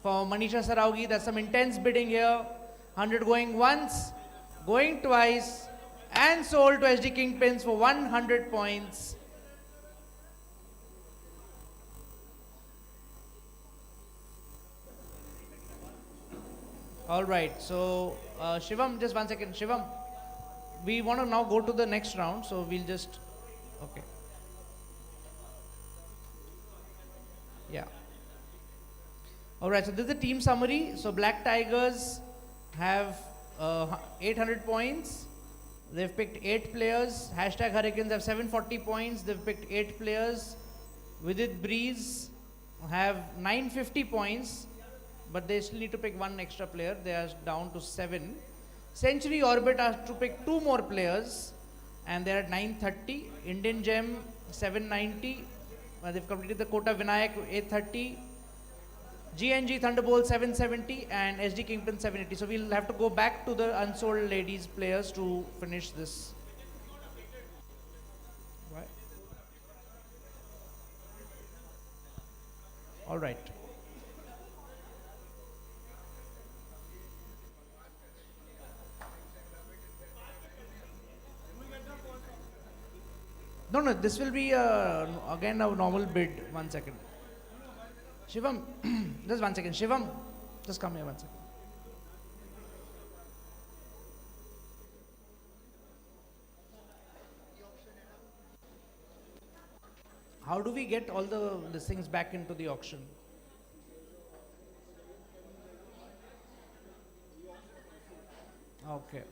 For Manisha Saraugi, there's some intense bidding here. 100 going once, going twice, and sold to SD Kingpins for 100 points. All right, so Shivam, just 1 second. Shivam, we want to now go to the next round, so we'll just, okay. Yeah. All right, so this is the team summary. So Black Tigers have 800 points. They've picked 8 players. Hashtag Hurricanes have 740 points. They've picked 8 players. Vidit Breeze have 950 points, but they still need to pick 1 extra player. They are down to 7. Century Orbit has to pick 2 more players, and they're at 930. Indian Gem 790. They've completed the quota. Vinayak 830. GNG Thunderbolt 770 and SD Kingpin 780. So we'll have to go back to the unsold ladies players to finish this. Right. All right. No, this will be again a normal bid. 1 second. Shivam, just 1 second. Shivam, just come here 1 second. How do we get all the things back into the auction? Okay.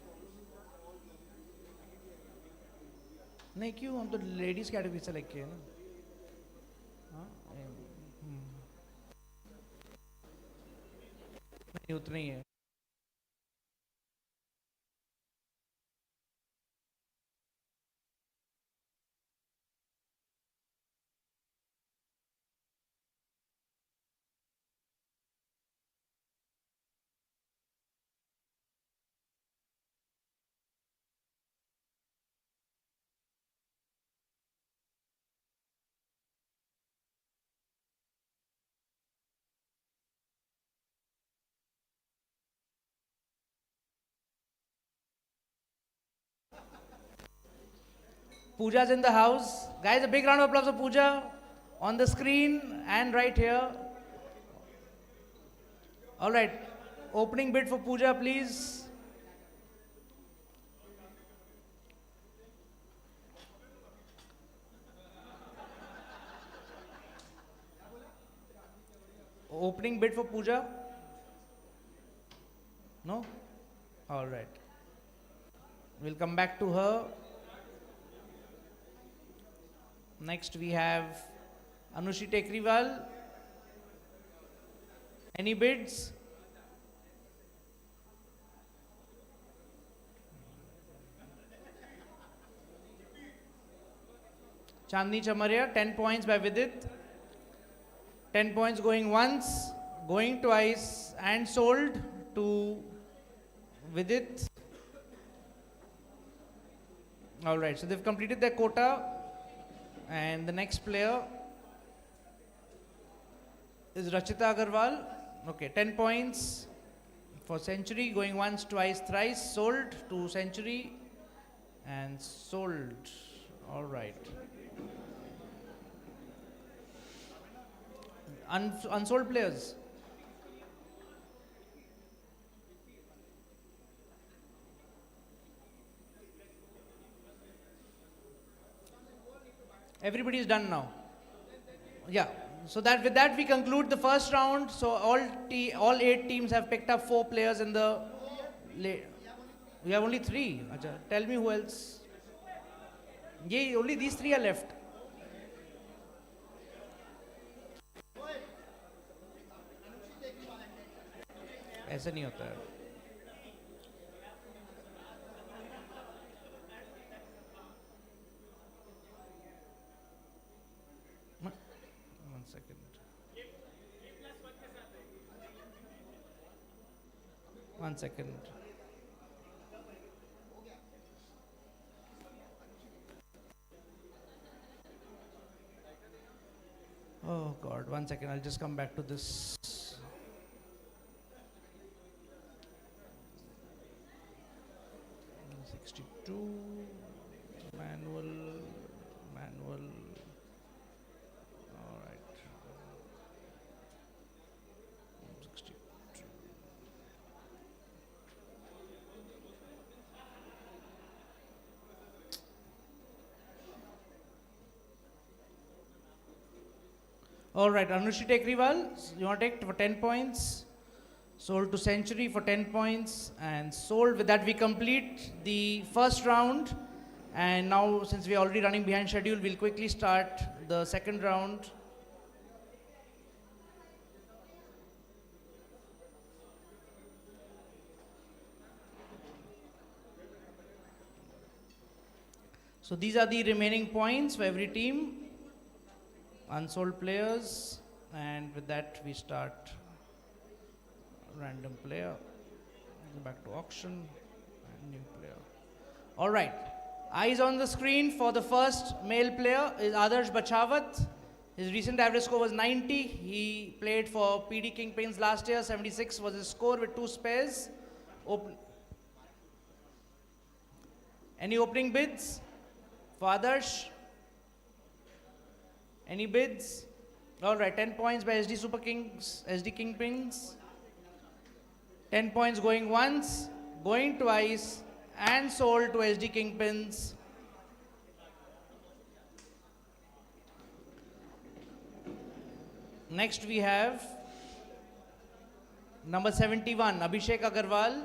नहीं क्यों हम तो ladies category से लेके है ना हाँ नहीं उतना ही है Pooja's in the house. Guys, a big round of applause for Pooja on the screen and right here. All right. Opening bid for Pooja, please. Opening bid for Pooja? No? All right. We'll come back to her. Next we have Anushi Tekriwal. Any bids? Chandni Chamaria, 10 points by Vidit. 10 points going once, going twice, and sold to Vidit. All right, so they've completed their quota. And the next player is Rachita Agarwal. Okay, 10 points for Century, going once, twice, thrice, sold to Century and sold. All right. Unsold players. Everybody is done now. Yeah. So that with that we conclude the first round. So all 8 teams have picked up 4 players in the. We have only 3. Achha. Tell me who else. Yeah, only these 3 are left. ऐसा नहीं होता है 1 second. Oh God, 1 second. I'll just come back to this. '62 manual. All right. 62. All right, Anushi Tekriwal, you want to take for 10 points. Sold to Century for 10 points and sold. With that, we complete the first round. And now, since we are already running behind schedule, we'll quickly start the second round. So these are the remaining points for every team. Unsold players, and with that we start random player, go back to auction and new player. All right, eyes on the screen for the first male player is Adarsh Bachawat. His recent average score was 90. He played for PD Kingpins last year. 76 was his score with 2 spares. Any opening bids for Adarsh? Any bids? All right, 10 points by SD Super Kings, SD Kingpins. 10 points going once, going twice, and sold to SD Kingpins. Next we have number 71, Abhishek Agarwal.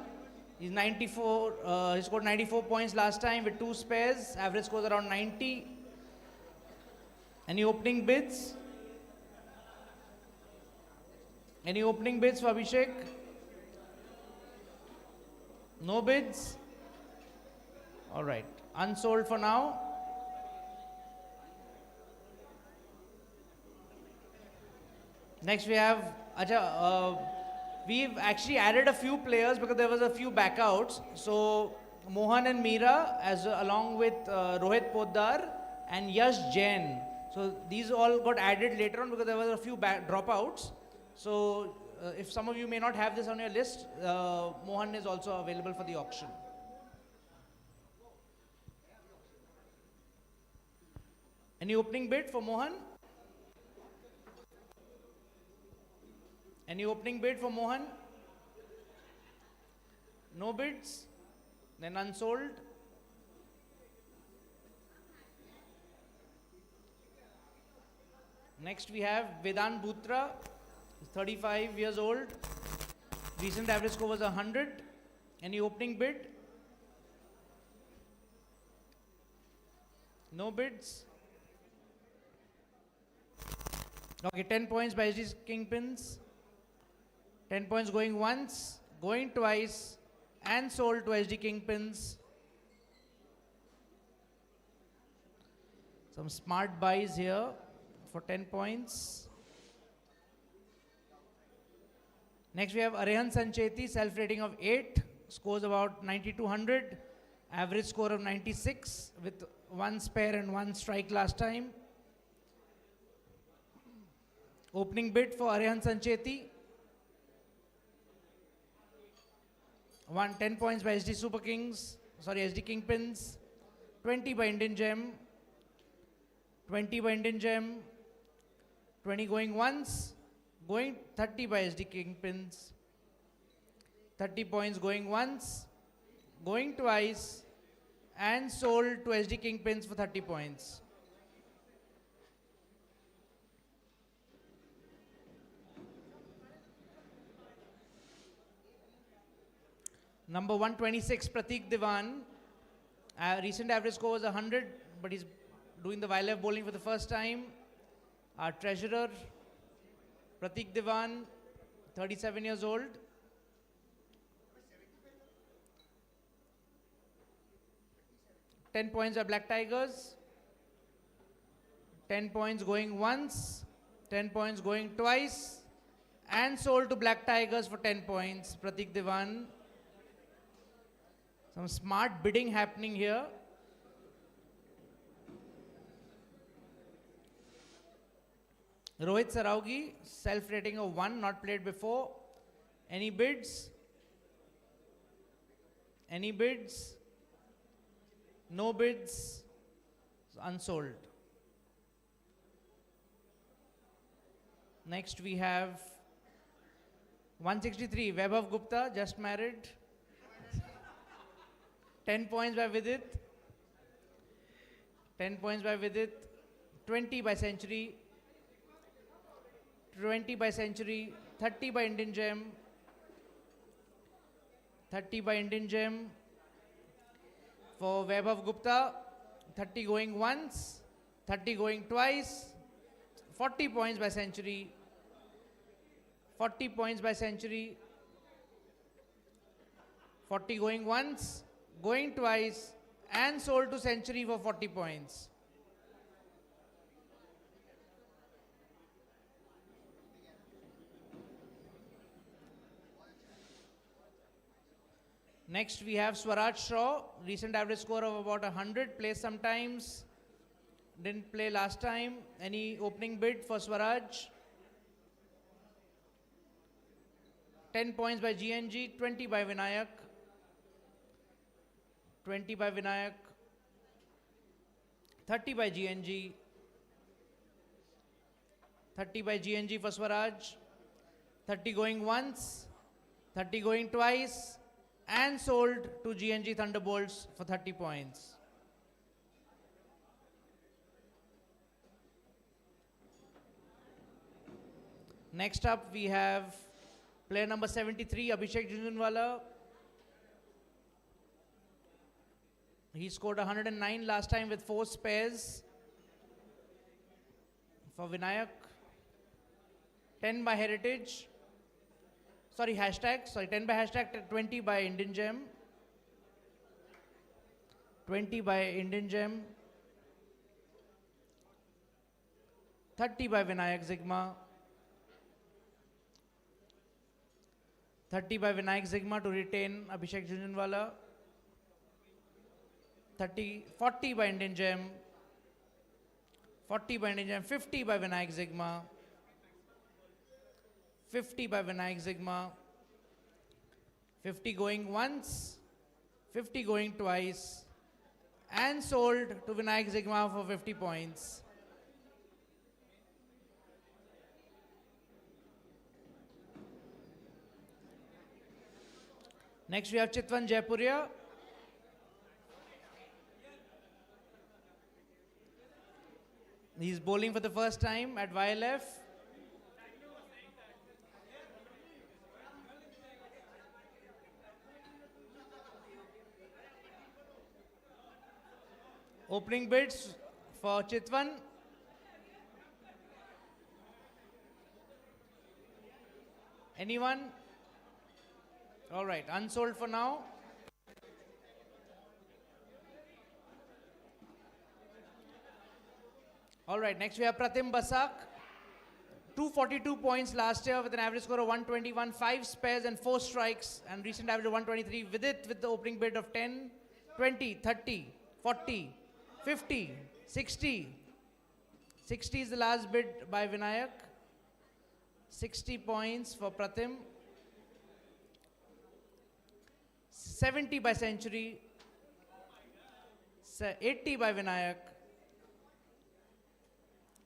He's 94. He scored 94 points last time with 2 spares. Average scores around 90. Any opening bids? Any opening bids for Abhishek? No bids? All right. Unsold for now. Next we have we've actually added a few players because there was a few backouts. So Mohan and Meera along with Rohit Poddar and Yash Jain. So these all got added later on because there were a few dropouts. So if some of you may not have this on your list, Mohan is also available for the auction. Any opening bid for Mohan? Any opening bid for Mohan? No bids? Then unsold. Next we have Vedant Bhutra, 35 years old. Recent average score was 100. Any opening bid? No bids. Okay, 10 points by SD Kingpins. 10 points going once, going twice, and sold to SD Kingpins. Some smart buys here for 10 points. Next we have Aryan Sancheti, self-rating of 8, scores about 9200, average score of 96 with 1 spare and 1 strike last time. Opening bid for Aryan Sancheti. 10 points by SD Kingpins. 20 by Indian Gem. 20 by Indian Gem. 20 going once, going 30 by SD Kingpins. 30 points going once, going twice, and sold to SD Kingpins for 30 points. Number 126, Pratik Diwan. Recent average score was 100, but he's doing the YLF bowling for the first time. Our treasurer, Pratik Diwan, 37 years old. $10 points are Black Tigers. 10 points going once, 10 points going twice, and sold to Black Tigers for 10 points, Pratik Diwan. Some smart bidding happening here. Rohit Saraugi, self-rating of 1, not played before. Any bids? Any bids? No bids. Unsold. Next we have 163, Vaibhav Gupta, just married. 10 points by Vidit. 10 points by Vidit. 20 by Century. 20 by Century. 30 by Indian Gem. 30 by Indian Gem. For Vaibhav Gupta. 30 going once. 30 going twice. 40 points by Century. 40 points by Century. 40 going once, going twice, and sold to Century for 40 points. Next we have Swaraj Shaw, recent average score of about 100, plays sometimes, didn't play last time. Any opening bid for Swaraj? 10 points by GNG, 20 by Vinayak. 20 by Vinayak. 30 by GNG. 30 by GNG for Swaraj. 30 going once. 30 going twice. And sold to GNG Thunderbolts for 30 points. Next up we have player number 73, Abhishek Jhunjhunwala. He scored 109 last time with 4 spares. For Vinayak. 10 by Heritage. Sorry, hashtag. Sorry, 10 by hashtag, 20 by Indian Gem. 20 by Indian Gem. 30 by Vinayak Zigma. 30 by Vinayak Zigma to retain Abhishek Jhunjhunwala. 40 by Indian Gem. 40 by Indian Gem. 50 by Vinayak Zigma. 50 by Vinayak Zigma. 50 going once. 50 going twice. And sold to Vinayak Zigma for 50 points. Next we have Chitwan Jaipuria. He's bowling for the first time at YLF. Opening bids for Chitwan. Anyone? All right, unsold for now. All right, next we have Pratim Basak. 242 points last year with an average score of 121, 5 spares and 4 strikes, and recent average of 123 with it, with the opening bid of 10, 20, 30, 40, 50, 60. 60 is the last bid by Vinayak. 60 points for Pratim. 70 by Century. 80 by Vinayak.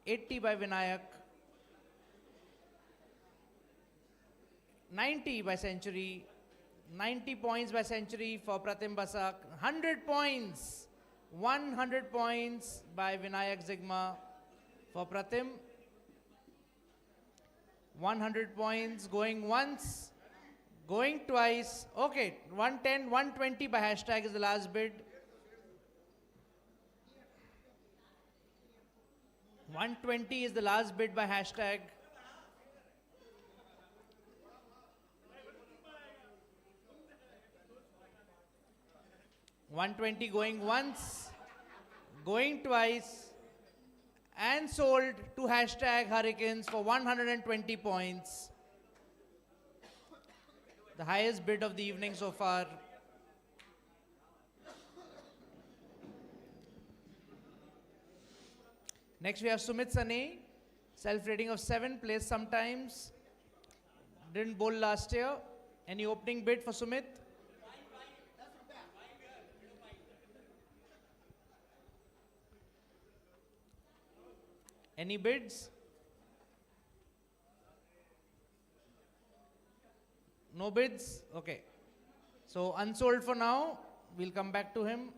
80 by Vinayak. 90 by Century. 90 points by Century for Pratim Basak. 100 points. 100 points by Vinayak Zigma for Pratim. 100 points going once, going twice. Okay, 110, 120 by hashtag is the last bid. 120 is the last bid by hashtag. $120 going once, going twice, and sold to hashtag Hurricanes for 120 points. The highest bid of the evening so far. Next we have Sumit Sane, self-rating of 7, plays sometimes. Didn't bowl last year. Any opening bid for Sumit? Any bids? No bids? Okay. So unsold for now. We'll come back to him.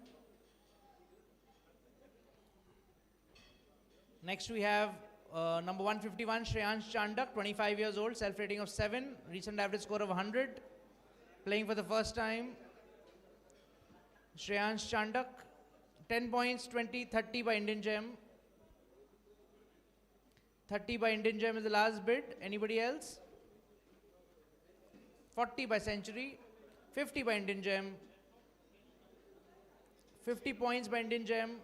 Next we have number 151, Shreyansh Chandak, 25 years old, self-rating of 7, recent average score of 100, playing for the first time. Shreyansh Chandak, 10 points, 20, 30 by Indian Gem. 30 by Indian Gem is the last bid. Anybody else? 40 by Century, 50 by Indian Gem, 50 points by Indian Gem,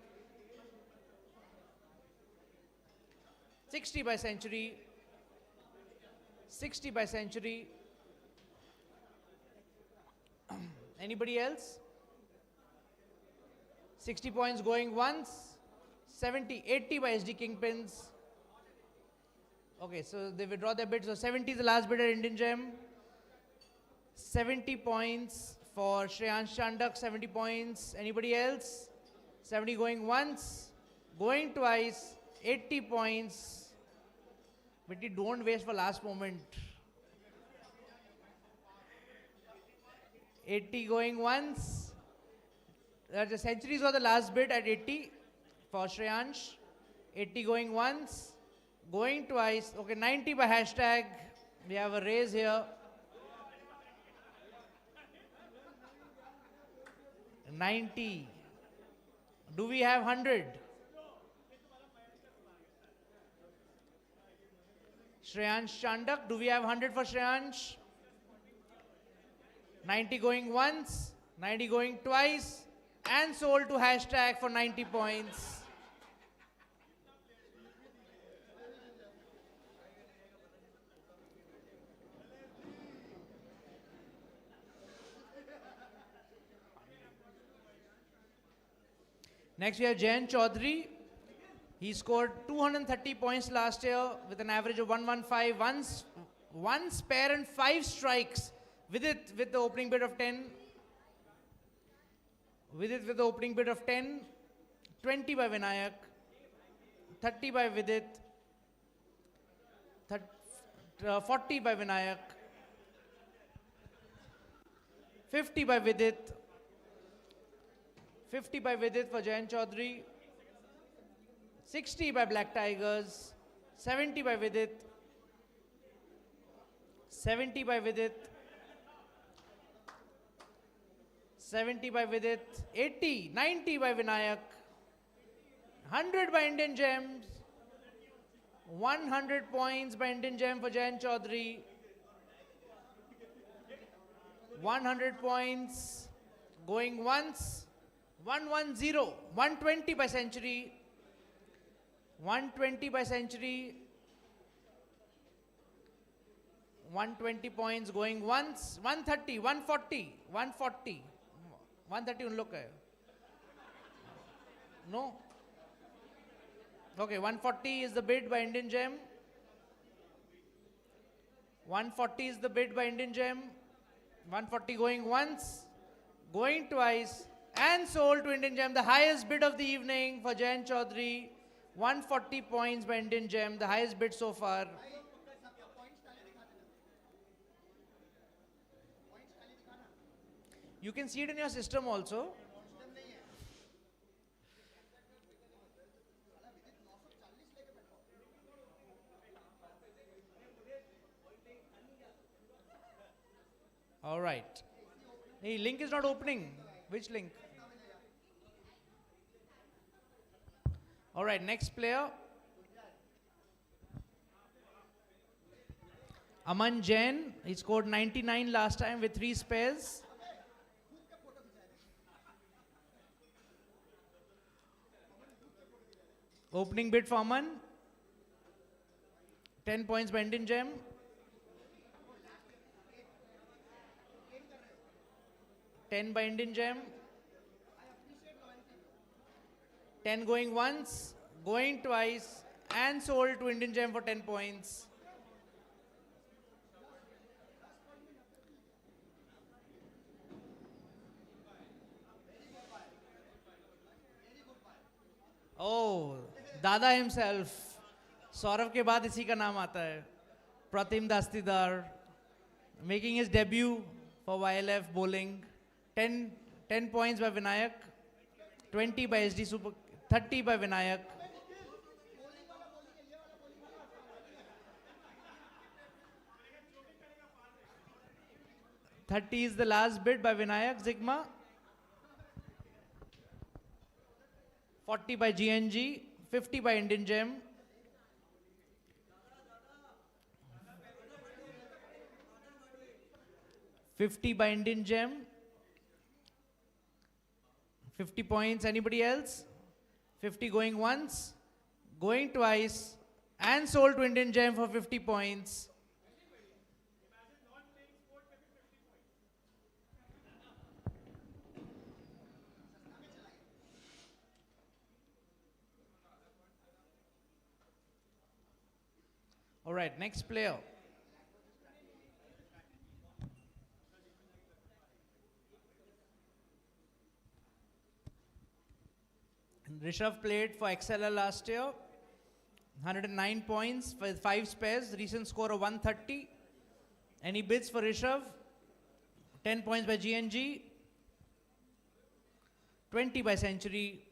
60 by Century, 60 by Century. Anybody else? 60 points going once, 70, 80 by SD Kingpins. Okay, so they withdraw their bid. So 70 is the last bid at Indian Gem. 70 points for Shreyansh Chandak, 70 points. Anybody else? 70 going once, going twice, 80 points. But you don't waste for last moment. 80 going once. The Centuries were the last bid at 80 for Shreyansh. 80 going once, going twice. Okay, 90 by hashtag. We have a raise here. 90. Do we have 100? Shreyansh Chandak, do we have 100 for Shreyansh? 90 going once, 90 going twice, and sold to hashtag for 90 points. Next we have Jayan Chaudhary. He scored 230 points last year with an average of 115, one spare and 5 strikes with the opening bid of 10. With the opening bid of 10, 20 by Vinayak, 30 by Vidit, 40 by Vinayak, 50 by Vidit, 50 by Vidit for Jayan Chaudhary, 60 by Black Tigers, 70 by Vidit, 70 by Vidit, 70 by Vidit, 80, 90 by Vinayak, 100 by Indian Gems, 100 points by Indian Gem for Jayan Chaudhary, 100 points, going once, 110, 120 by Century, 120 by Century, 120 points going once, 130, 140, 140, 130 उन लोग का है, no, okay, 140 is the bid by Indian Gem, 140 is the bid by Indian Gem, 140 going once, going twice, and sold to Indian Gem, the highest bid of the evening for Jayan Chaudhary, 140 points by Indian Gem, the highest bid so far. You can see it in your system also. All right. Hey, link is not opening. Which link? All right, next player. Aman Jain. He scored 99 last time with 3 spares. Opening bid for Aman. 10 points by Indian Gem. 10 by Indian Gem. 10 going once, going twice, and sold to Indian Gem for 10 points. Oh, Dada himself. Saurabh के बाद इसी का नाम आता है. Pratim Dastidar, making his debut for YLF bowling. 10 points by Vinayak, 20 by SD Super, 30 by Vinayak. $30 is the last bid by Vinayak Zigma. 40 by GNG, 50 by Indian Gem. $50 by Indian Gem. 50 points. Anybody else? 50 going once, going twice, and sold to Indian Gem for 50 points. All right, next player. Rishabh played for XLR last year. 109 points with 5 spares. Recent score of 130. Any bids for Rishabh? 10 points by GNG. 20 by Century.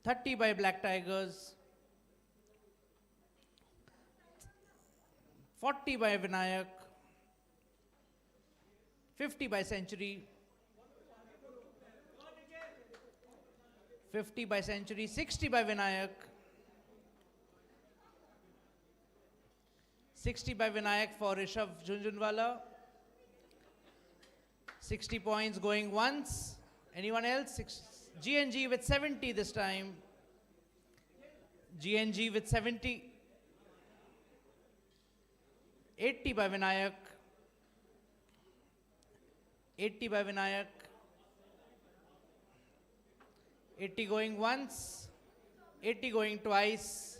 30 by Black Tigers. 40 by Vinayak. 50 by Century. 50 by Century, 60 by Vinayak. 60 by Vinayak for Rishabh Junjunwala. 60 points going once. Anyone else? GNG with 70 this time. GNG with 70. 80 by Vinayak. 80 by Vinayak. 80 going once, 80 going twice,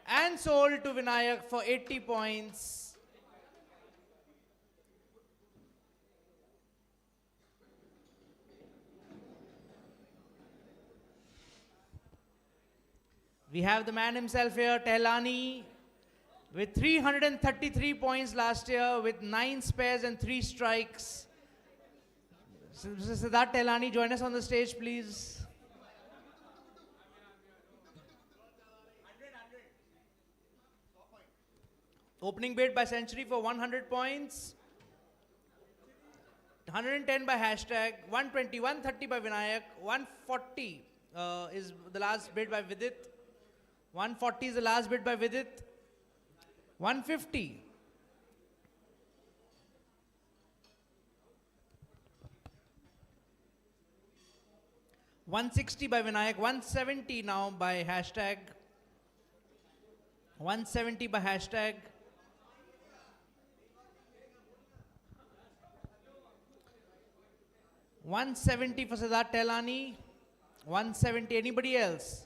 and sold to Vinayak for 80 points. We have the man himself here, Tehlani, with 333 points last year, with 9 spares and 3 strikes. Siddharth Tehlani, join us on the stage, please. Opening bid by Century for 100 points. 110 by Hashtag. 120, 130 by Vinayak. 140 is the last bid by Vidit. 140 is the last bid by Vidit. 150. $160 by Vinayak. 170 now by Hashtag. 170 by Hashtag. 170 for Siddharth Tehlani. 170. Anybody else?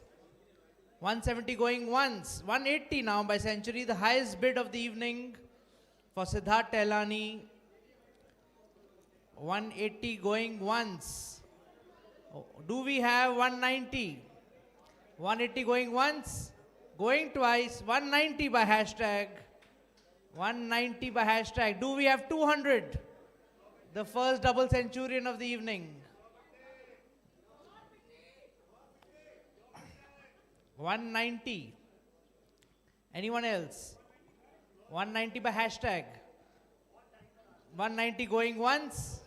170 going once. 180 now by Century. The highest bid of the evening for Siddharth Tehlani. 180 going once. Oh, do we have 190? 180 going once. Going twice. 190 by Hashtag. 190 by Hashtag. Do we have 200? The first double centurion of the evening. 190. Anyone else? 190 by Hashtag. 190 going once.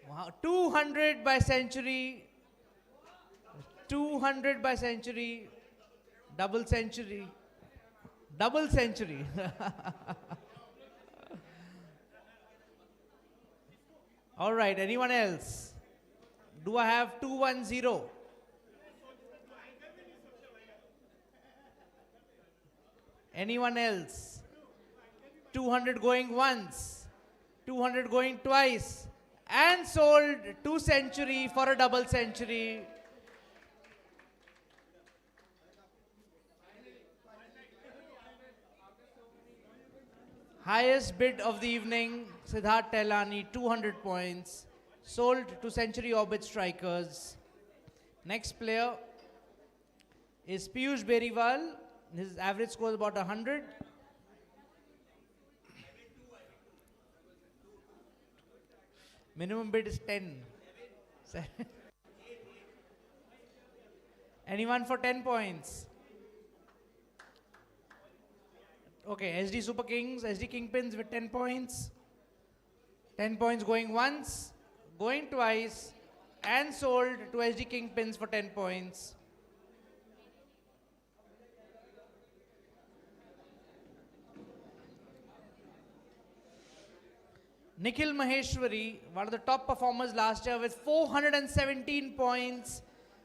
Wow. 200 by Century. 200 by Century. Double century. Double century. All right, anyone else? Do I have 210? Anyone else? 200 going once, 200 going twice, and sold to Century for a double century. Highest bid of the evening, Siddharth Tehlani, 200 points. Sold to Century Orbit Strikers. Next player is Piyush Beriwal. His average score is about 100. Minimum bid is 10. Anyone for 10 points? Okay, SD Super Kings, SD Kingpins with 10 points. 10 points going once, going twice, and sold to SD Kingpins for 10 points. Nikhil Maheshwari, one of the top performers last year with 417 points,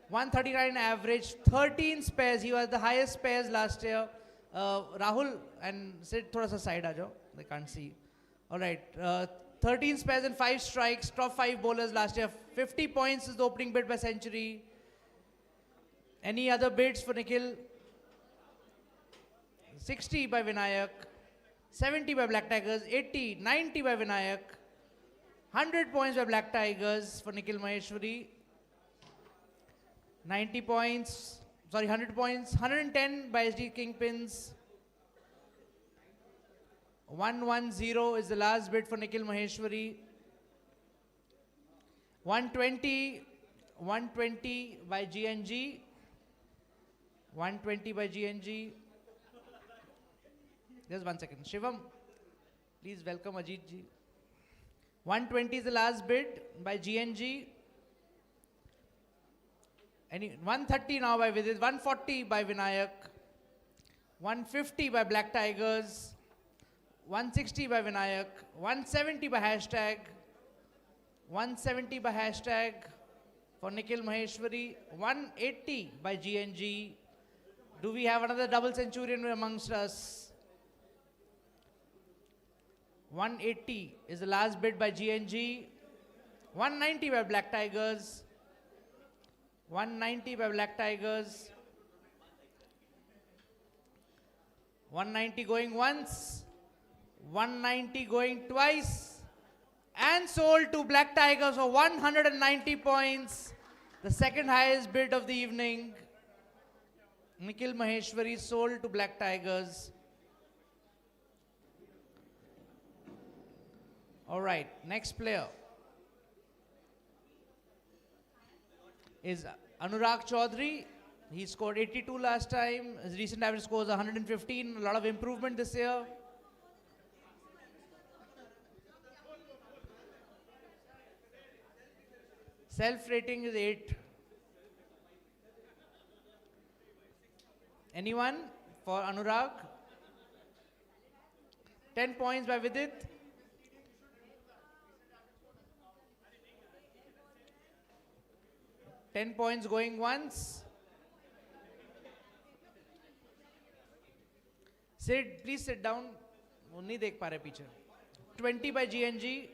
139 average, 13 spares. He was the highest spares last year. Rahul and Sid, thoda sa side aa jao. They can't see. All right. 13 spares and 5 strikes. Top 5 bowlers last year. 50 points is the opening bid by Century. Any other bids for Nikhil? 60 by Vinayak. 70 by Black Tigers. 80, 90 by Vinayak. 100 points by Black Tigers for Nikhil Maheshwari. 90 points. Sorry, 100 points. 110 by SD Kingpins. 110 is the last bid for Nikhil Maheshwari. 120 by GNG. 120 by GNG. Just 1 second. Shivam, please welcome Ajit ji. 120 is the last bid by GNG. 130 now by Vidit. 140 by Vinayak. 150 by Black Tigers. 160 by Vinayak. 170 by hashtag. 170 by hashtag for Nikhil Maheshwari. 180 by GNG. Do we have another double centurion amongst us? 180 is the last bid by GNG. 190 by Black Tigers. 190 by Black Tigers. 190 going once. 190 going twice. And sold to Black Tigers for 190 points. The second highest bid of the evening. Nikhil Maheshwari sold to Black Tigers. All right, next player is Anurag Chaudhary. He scored 82 last time. His recent average score is 115. A lot of improvement this year. Self-rating is 8. Anyone for Anurag? 10 points by Vidit. 10 points going once. Sid, please sit down. वो नहीं देख पा रहे पीछे. 20 by GNG.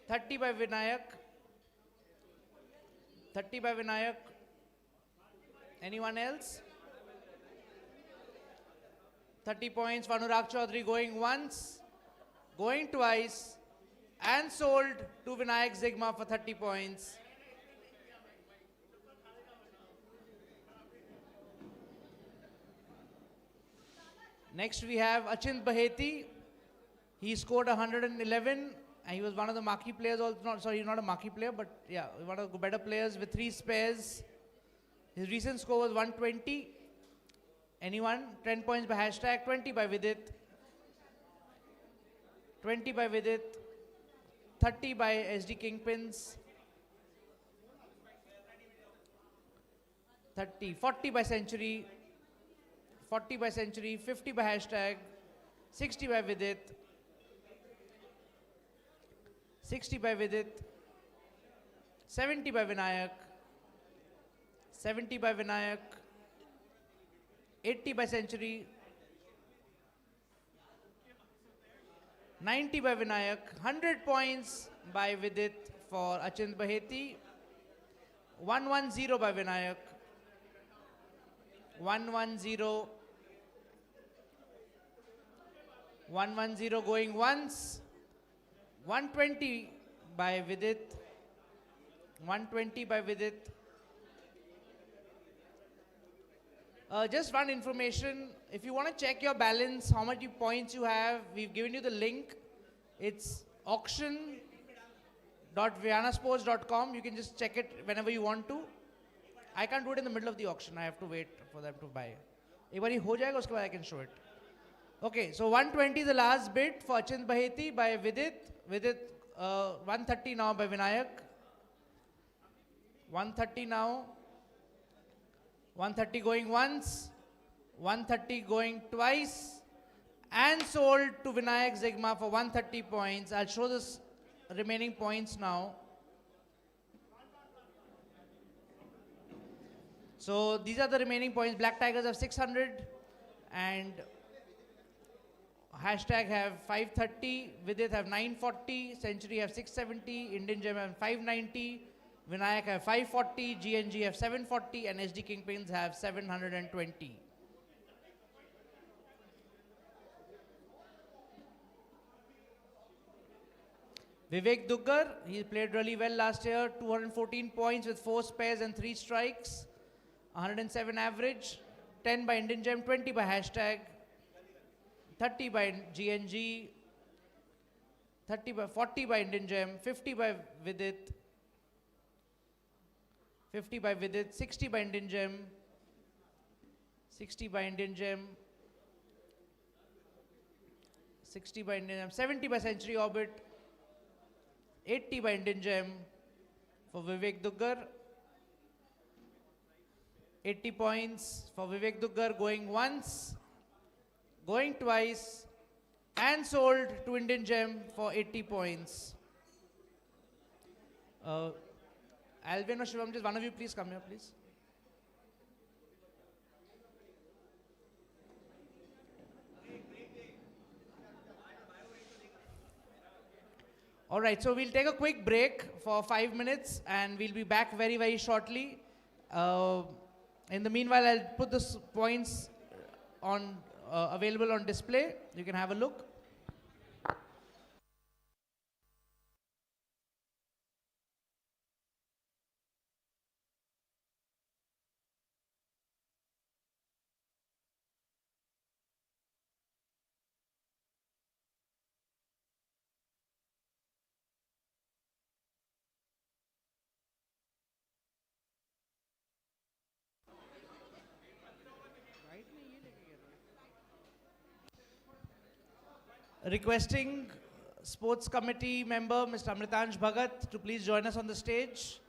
30 by Vinayak. 30 by Vinayak. Anyone else? 30 points for Anurag Chaudhary going once, going twice, and sold to Vinayak Zigma for 30 points. Next we have Achint Baheti. He scored 111 and he was one of the marquee players also. Not a marquee player, but yeah, one of the better players with 3 spares. His recent score was 120. Anyone? 10 points by hashtag, 20 by Vidit. 20 by Vidit. 30 by SD Kingpins. 30. 40 by Century. 40 by Century. 50 by hashtag. 60 by Vidit. 60 by Vidit. 70 by Vinayak. 70 by Vinayak. 80 by Century. 90 by Vinayak. 100 points by Vidit for Achint Baheti. 110 by Vinayak. 110. 110 going once. 120 by Vidit. 120 by Vidit. Just one information. If you want to check your balance, how much points you have, we've given you the link. It's auction.vyanasports.com. You can just check it whenever you want to. I can't do it in the middle of the auction. I have to wait for them to buy. एक बार ये हो जाएगा उसके बाद I can show it. Okay, so 120 is the last bid for Achint Baheti by Vidit. Vidit, 130 now by Vinayak. 130 now. 130 going once. 130 going twice. And sold to Vinayak Zigma for 130 points. I'll show this remaining points now. So these are the remaining points. Black Tigers have 600 and Hashtag have 530, Vidit have 940, Century have 670, Indian Gem have 590, Vinayak have 540, GNG have 740 and SD Kingpins have 720. Vivek Duggar, he played really well last year, 214 points with 4 spares and 3 strikes, 107 average, 10 by Indian Gem, 20 by Hashtag, 30 by GNG, 40 by Indian Gem, 50 by Vidit, 50 by Vidit, 60 by Indian Gem, 60 by Indian Gem, 60 by Indian Gem, 70 by Century Orbit, 80 by Indian Gem for Vivek Duggar, 80 points for Vivek Duggar going once, going twice and sold to Indian Gem for 80 points. Alvin or Shivam, just one of you please come here, please. All right, so we'll take a quick break for 5 minutes and we'll be back very, very shortly. In the meanwhile, I'll put the points on available on display. You can have a look. Requesting Sports Committee member Mr. Amritansh Bhagat to please join us on the stage.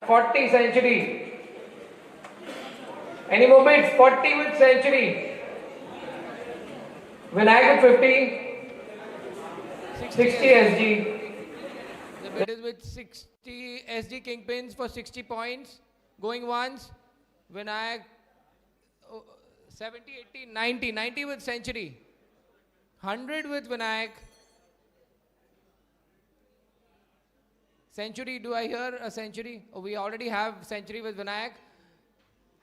40 century. Any more bids? 40 with century. Vinayak with 50. 60 SG. The bid is with 60 SG kingpins for 60 points. Going once. Vinayak 70, 80, 90. 90 with century. 100 with Vinayak. Century, do I hear a century? Oh, we already have century with Vinayak.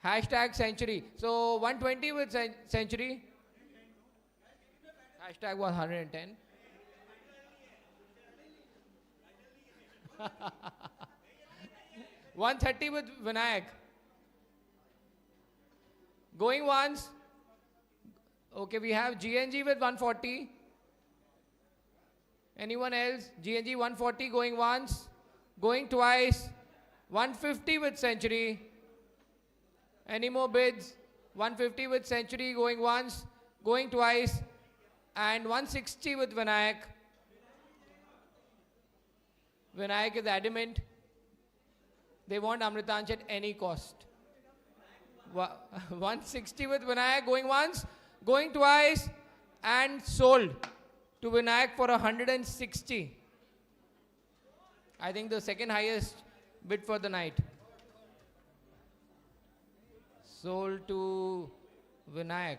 Hashtag century. So 120 with century. Hashtag 110. $130 with Vinayak. Going once. Okay, we have GNG with 140. Anyone else? GNG 140 going once. Going twice. 150 with century. Any more bids? 150 with century going once. Going twice. And 160 with Vinayak. Vinayak is adamant. They want Amritansh at any cost. 160 with Vinayak going once, going twice, and sold to Vinayak for 160. I think the second highest bid for the night. Sold to Vinayak.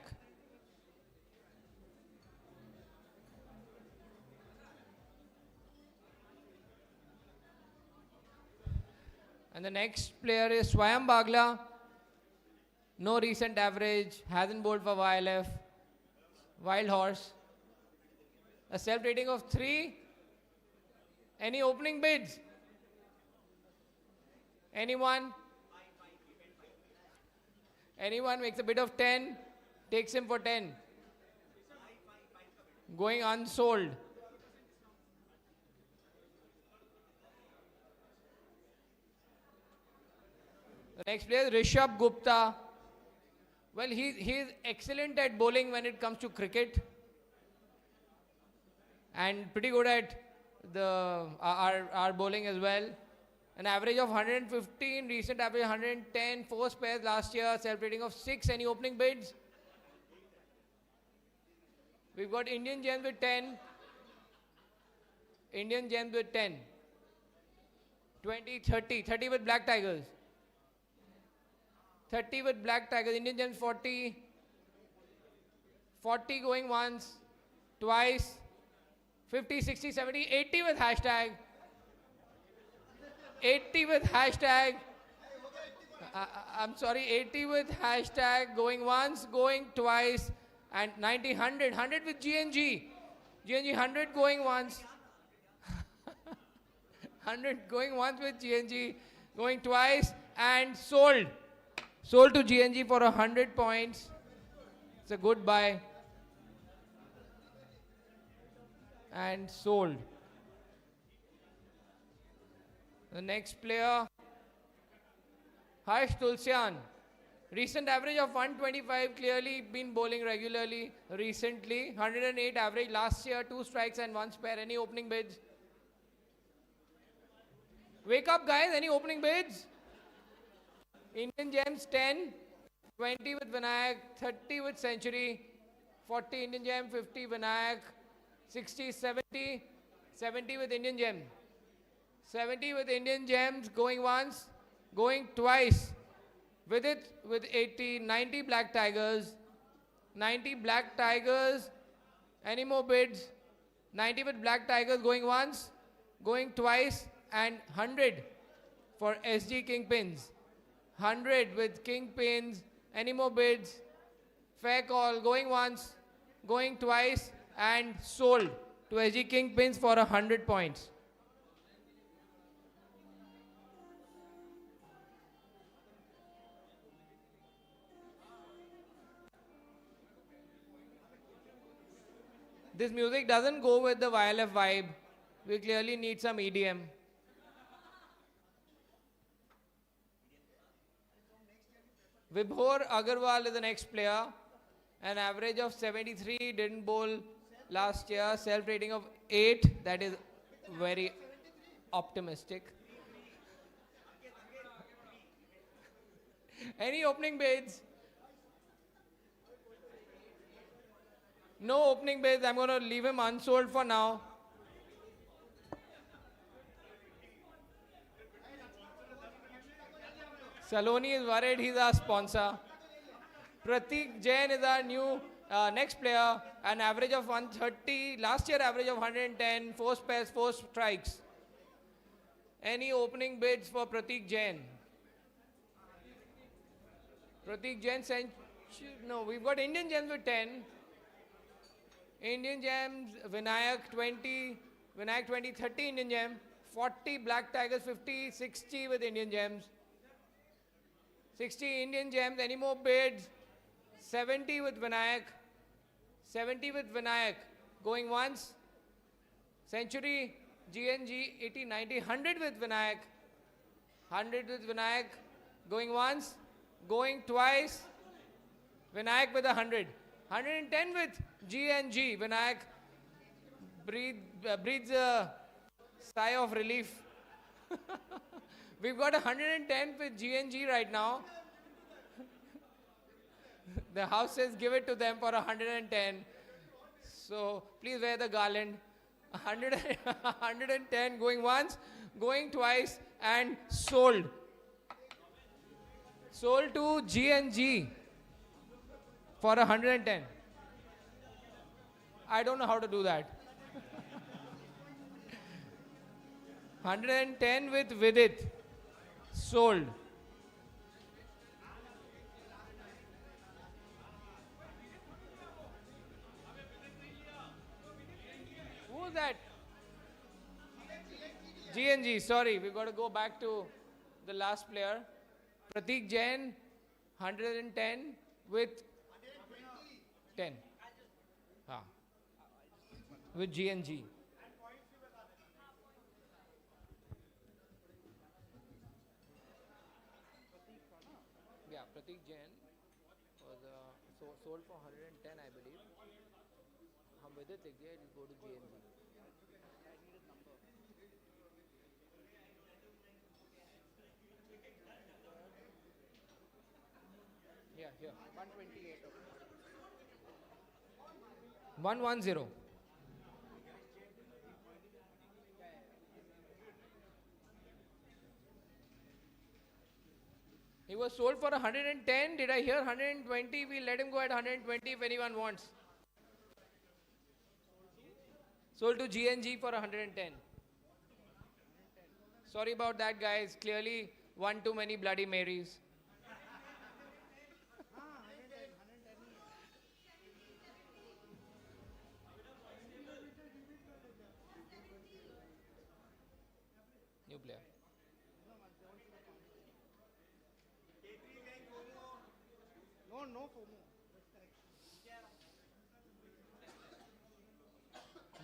And the next player is Swayam Bagla. No recent average, hasn't bowled for YLF. Wild horse. A self-rating of 3. Any opening bids? Anyone? Anyone makes a bid of 10, takes him for 10. Going unsold. The next player is Rishabh Gupta. Well, he is excellent at bowling when it comes to cricket. And pretty good at our bowling as well. An average of 115, recent average 110, 4 spares last year, self-rating of 6. Any opening bids? We've got Indian Gems with 10. Indian Gems with 10. 20, 30. 30 with Black Tigers. 30 with Black Tigers. Indian Gems 40. 40 going once, twice. 50, 60, 70, 80 with hashtag. 80 with hashtag. I'm sorry, 80 with hashtag. Going once, going twice. And 90, 100. 100 with GNG. GNG 100 going once. 100 going once with GNG. Going twice and sold. Sold to GNG for 100 points. It's a good buy. And sold. The next player, Harsh Tulsian. Recent average of 125, clearly been bowling regularly recently. 108 average last year, 2 strikes and 1 spare. Any opening bids? Wake up guys, any opening bids? Indian Gems 10, 20 with Vinayak, 30 with Century, 40 Indian Gem, 50 Vinayak, 60, 70, 70 with Indian Gem. 70 with Indian Gems, going once, going twice. With it, with 80, 90 Black Tigers. 90 Black Tigers. Any more bids? 90 with Black Tigers, going once, going twice, and 100 for SG Kingpins. 100 with Kingpins. Any more bids? Fair call, going once, going twice, and sold to SG Kingpins for 100 points. This music doesn't go with the YLF vibe. We clearly need some EDM. Vibhor Agarwal is the next player. An average of 73, didn't bowl last year. Self-rating of 8, that is very optimistic. Any opening bids? No opening bids. I'm going to leave him unsold for now. Saloni is worried. He's our sponsor. Pratik Jain is our new next player. An average of 130. Last year average of 110. 4 spares, 4 strikes. Any opening bids for Pratik Jain? Pratik Jain, no, we've got Indian Gems with 10. Indian Gems, Vinayak 20, Vinayak 20, 30 Indian Gem, 40 Black Tigers, 50, 60 with Indian Gems. 60 Indian Gems, any more bids? 70 with Vinayak, 70 with Vinayak, going once. Century, GNG, 80, 90, 100 with Vinayak, 100 with Vinayak, going once, going twice. Vinayak with 100. 110 with GNG. Vinayak breathes a sigh of relief. We've got 110 with GNG right now. The house says give it to them for 110. So please wear the garland. 110 going once, going twice, and sold. Sold to GNG for 110. I don't know how to do that. 110 with Vidit. Sold. Who's that? GNG, sorry, we've got to go back to the last player. Pratik Jain, 110 with 10. With GNG. Yeah, Pratik Jain was sold for 110, I believe. हम with it लिख दिया, it will go to GNG. Yeah, here. 128. 110. He was sold for 110. Did I hear 120? We'll let him go at 120 if anyone wants. Sold to GNG for 110. Sorry about that, guys. Clearly, one too many Bloody Marys. New player. No FOMO.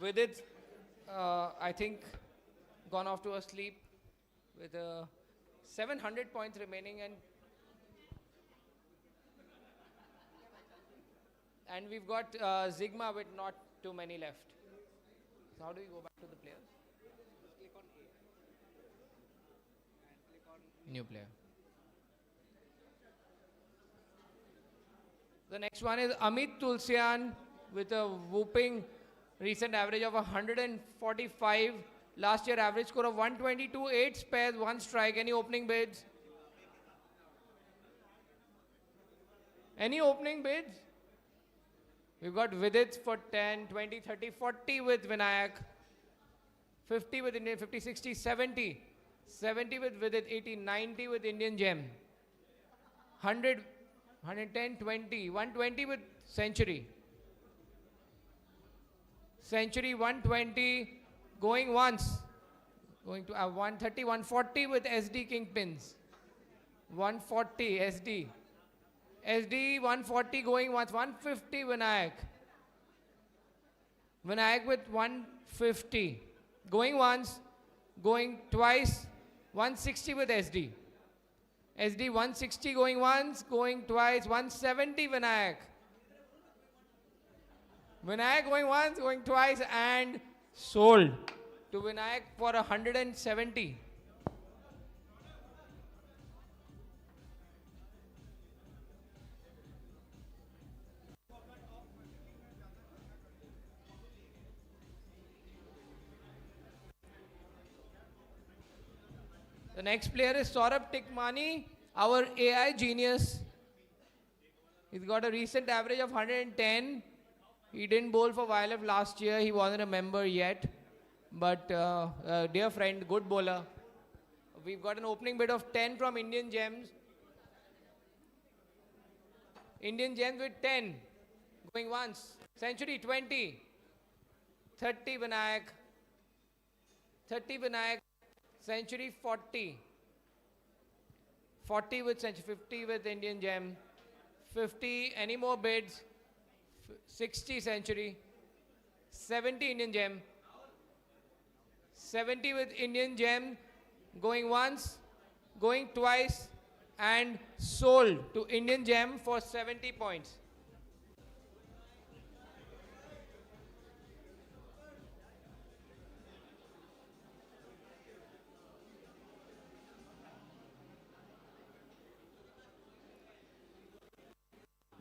With it, I think, gone off to a sleep with 700 points remaining, and we've got Zigma with not too many left. So how do we go back to the players? Click on A. And click on New player. The next one is Amit Tulsian with a whooping recent average of 145. Last year average score of 122, 8 spares, 1 strike. Any opening bids? Any opening bids? We've got Vidit for 10, 20, 30, 40 with Vinayak. 50 with Indian, 50, 60, 70. 70 with Vidit, 80, 90 with Indian Gem. 100, 110, 20, 120 with Century. Century 120, going once. Going to 130, 140 with SD Kingpins. 140 SD. SD 140 going once. 150 Vinayak. Vinayak with 150. Going once. Going twice. 160 with SD. SD 160 going once. Going twice. 170 Vinayak. Vinayak going once, going twice, and sold to Vinayak for 170. The next player is Saurabh Tikmani, our AI genius. He's got a recent average of 110. He didn't bowl for YLF last year. He wasn't a member yet. But dear friend, good bowler. We've got an opening bid of 10 from Indian Gems. Indian Gems with 10. Going once. Century 20. 30 Vinayak. 30 Vinayak. Century 40. 40 with century. 50 with Indian Gem. 50. Any more bids? 60 Century. 70 Indian Gem. 70 with Indian Gem. Going once. Going twice. And sold to Indian Gem for 70 points.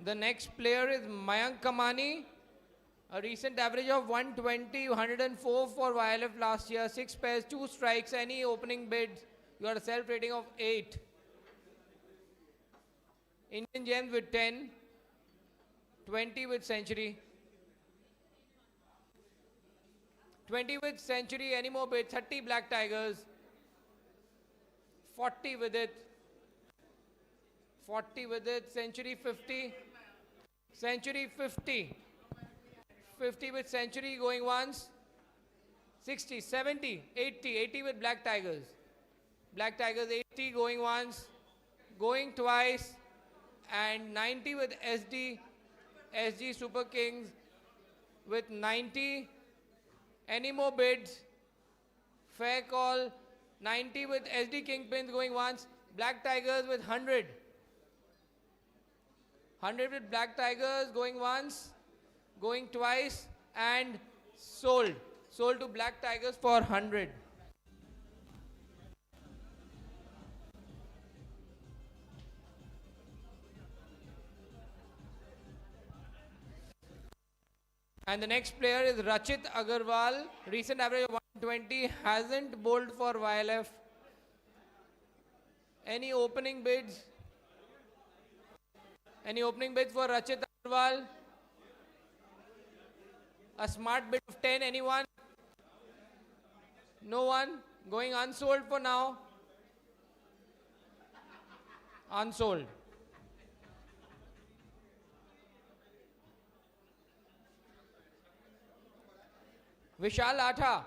The next player is Mayank Kamani. A recent average of 120, 104 for YLF last year. 6 pairs, 2 strikes, any opening bids. You got a self-rating of 8. Indian Gems with 10. 20 with Century. 20 with Century, any more bids? 30 Black Tigers. 40 with it. 40 with it. Century 50. Century 50. 50 with Century going once. 60, 70, 80. 80 with Black Tigers. Black Tigers 80 going once. Going twice. And 90 with SD. SG Super Kings with 90. Any more bids? Fair call. 90 with SD Kingpins going once. Black Tigers with 100. 100 with Black Tigers going once, going twice, and sold. Sold to Black Tigers for 100. And the next player is Rachit Agarwal. Recent average of 120. Hasn't bowled for YLF. Any opening bids? Any opening bids for Rachit Agarwal? A smart bid of 10. Anyone? No one? Going unsold for now. Unsold. Vishal Atha.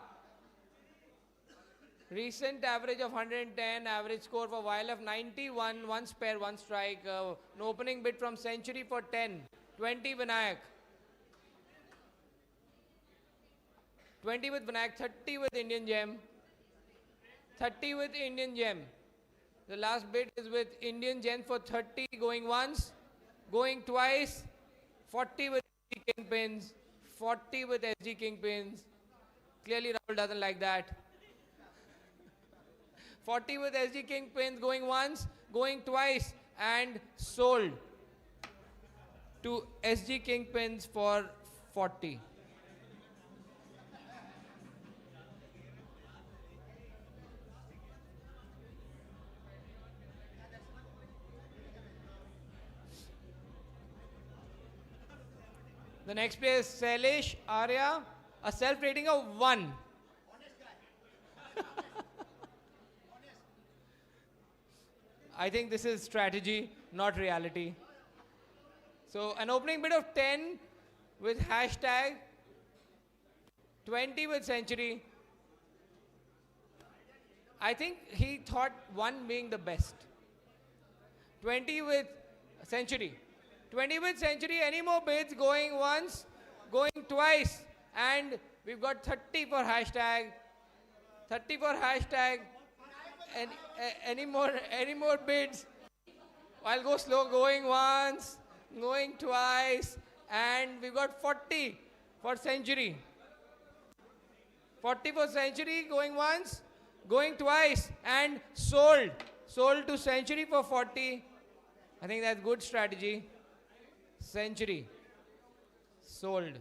Recent average of 110, average score for YLF 91, 1 spare, 1 strike. An opening bid from Century for 10. 20 Vinayak. 20 with Vinayak, 30 with Indian Gem. 30 with Indian Gem. The last bid is with Indian Gem for 30, going once, going twice. 40 with SG Kingpins. 40 with SG Kingpins. Clearly Rahul doesn't like that. 40 with SG Kingpins going once, going twice, and sold to SG Kingpins for 40. The next player is Sailesh Arya, a self-rating of 1. I think this is strategy, not reality. So an opening bid of 10 with hashtag, 20 with Century. I think he thought 1 being the best. 20 with Century. 20 with Century, any more bids? Going once, going twice. And we've got 30 for hashtag. 30 for hashtag. And any more bids? I'll go slow. Going once, going twice, and we've got 40 for Century. 40 for Century, going once, going twice, and sold. Sold to Century for 40. I think that's good strategy. Century. Sold.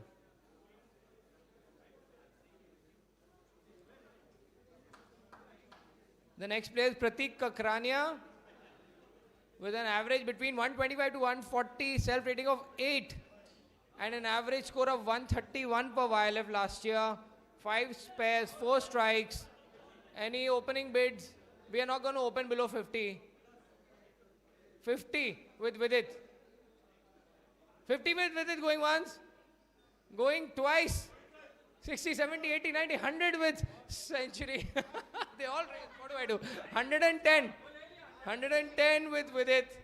The next player is Pratik Kakrania with an average between 125 to 140, self-rating of 8 and an average score of 131 per YLF last year. 5 spares, 4 strikes. Any opening bids? We are not going to open below 50. 50 with it. 50 with it going once. Going twice. 60, 70, 80, 90, 100 with century. They all raise. What do I do? 110. 110 with it.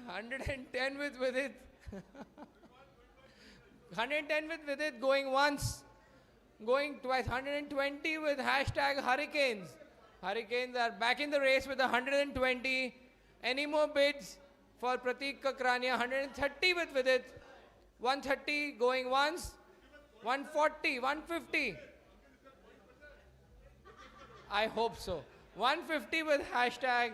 110 with it. 110 with it going once. Going twice. 120 with hashtag Hurricanes. Hurricanes are back in the race with 120. Any more bids for Pratik Kakrania? 130 with it. 130 going once. 140, 150. I hope so. 150 with hashtag.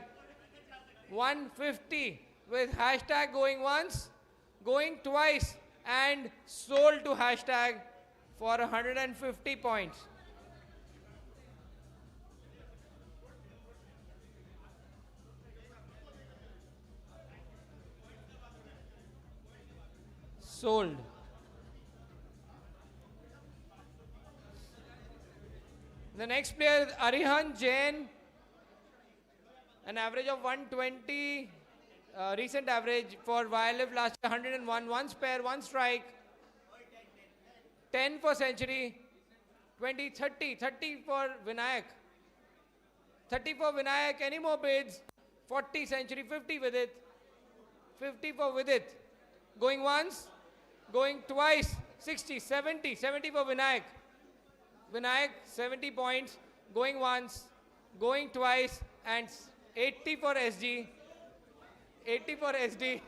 150 with hashtag going once, going twice, and sold to hashtag for 150 points. Sold. The next player is Arihan Jain, an average of 120, recent average for YLF last year 101, 1 spare, 1 strike, 10 for century, 20, 30, 30 for Vinayak, 30 for Vinayak, any more bids, 40 century, 50 with it, 50 for with it, going once, going twice, 60, 70, 70 for Vinayak. Vinayak 70 points, going once, going twice, and 80 for SG. 80 for SD.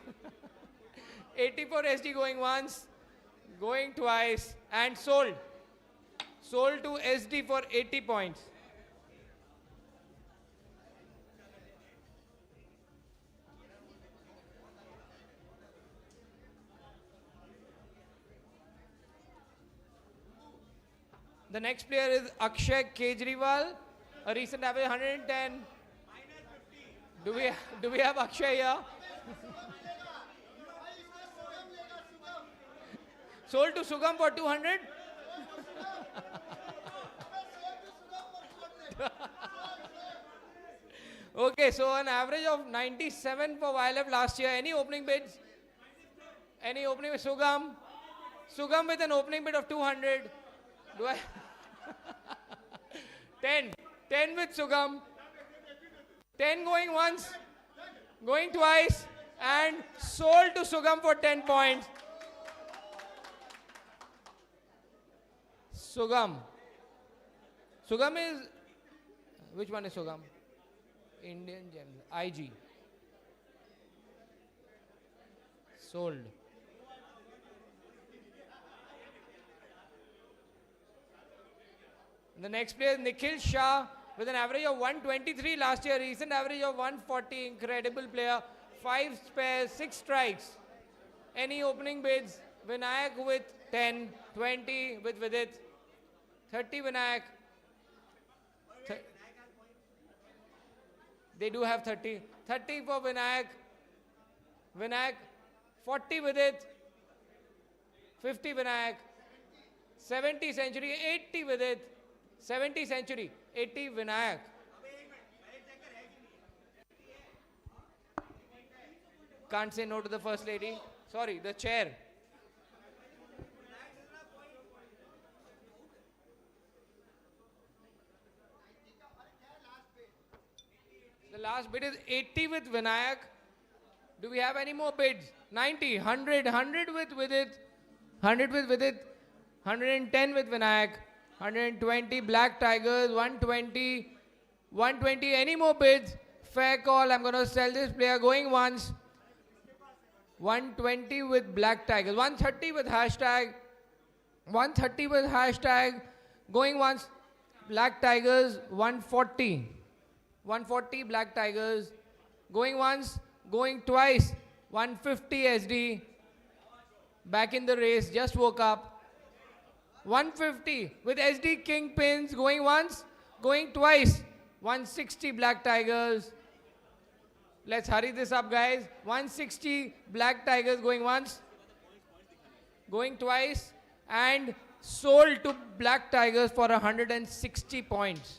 80 for SD going once, going twice, and sold. Sold to SD for 80 points. The next player is Akshay Kejriwal, a recent average 110. Do we have Akshay here? Sold to Sugam for 200? Okay, so an average of 97 for YLF last year. Any opening bids? Any opening with Sugam? Sugam with an opening bid of 200. Do I? 10. 10 with Sugam. 10 going once, going twice, and sold to Sugam for 10 points. Sugam. Sugam is, which one is Sugam? Indian Gems, IG. Sold. The next player is Nikhil Shah with an average of 123 last year, recent average of 140, incredible player, 5 spares, 6 strikes. Any opening bids? Vinayak with 10, 20 with it, 30 Vinayak. They do have 30. 30 for Vinayak. Vinayak, 40 with it, 50 Vinayak, 70 century, 80 with it, 70 century, 80 Vinayak. Can't say no to the first lady. Sorry, the chair. The last bid is 80 with Vinayak. Do we have any more bids? 90, 100, 100 with it, 100 with it, 110 with Vinayak, 120 Black Tigers, 120, 120. Any more bids? Fair call. I'm going to sell this player going once. 120 with Black Tigers, 130 with hashtag, 130 with hashtag, going once. Black Tigers, 140. 140 Black Tigers, going once, going twice, 150 SD, back in the race, just woke up. 150 with SD Kingpins, going once, going twice, 160 Black Tigers. Let's hurry this up, guys. 160 Black Tigers going once, going twice, and sold to Black Tigers for 160 points.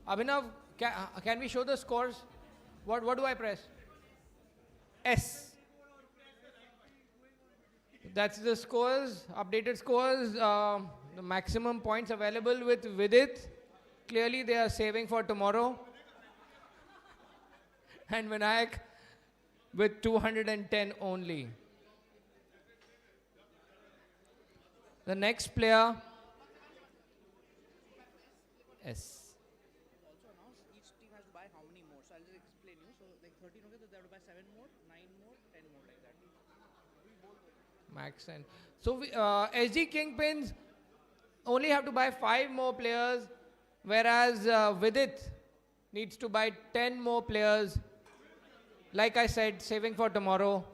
Abhinav, can we show the scores? What do I press? S. That's the scores, updated scores, the maximum points available with Vidit. Clearly they are saving for tomorrow. And Vinayak with 210 only. The next player, S. Also announced each team has to buy how many more. So I'll just explain you. So like 13, okay, so they have to buy 7 more, 9 more, 10 more, like that. Max and so SG Kingpins only have to buy 5 more players, whereas Vidit needs to buy 10 more players. Like I said, saving for tomorrow.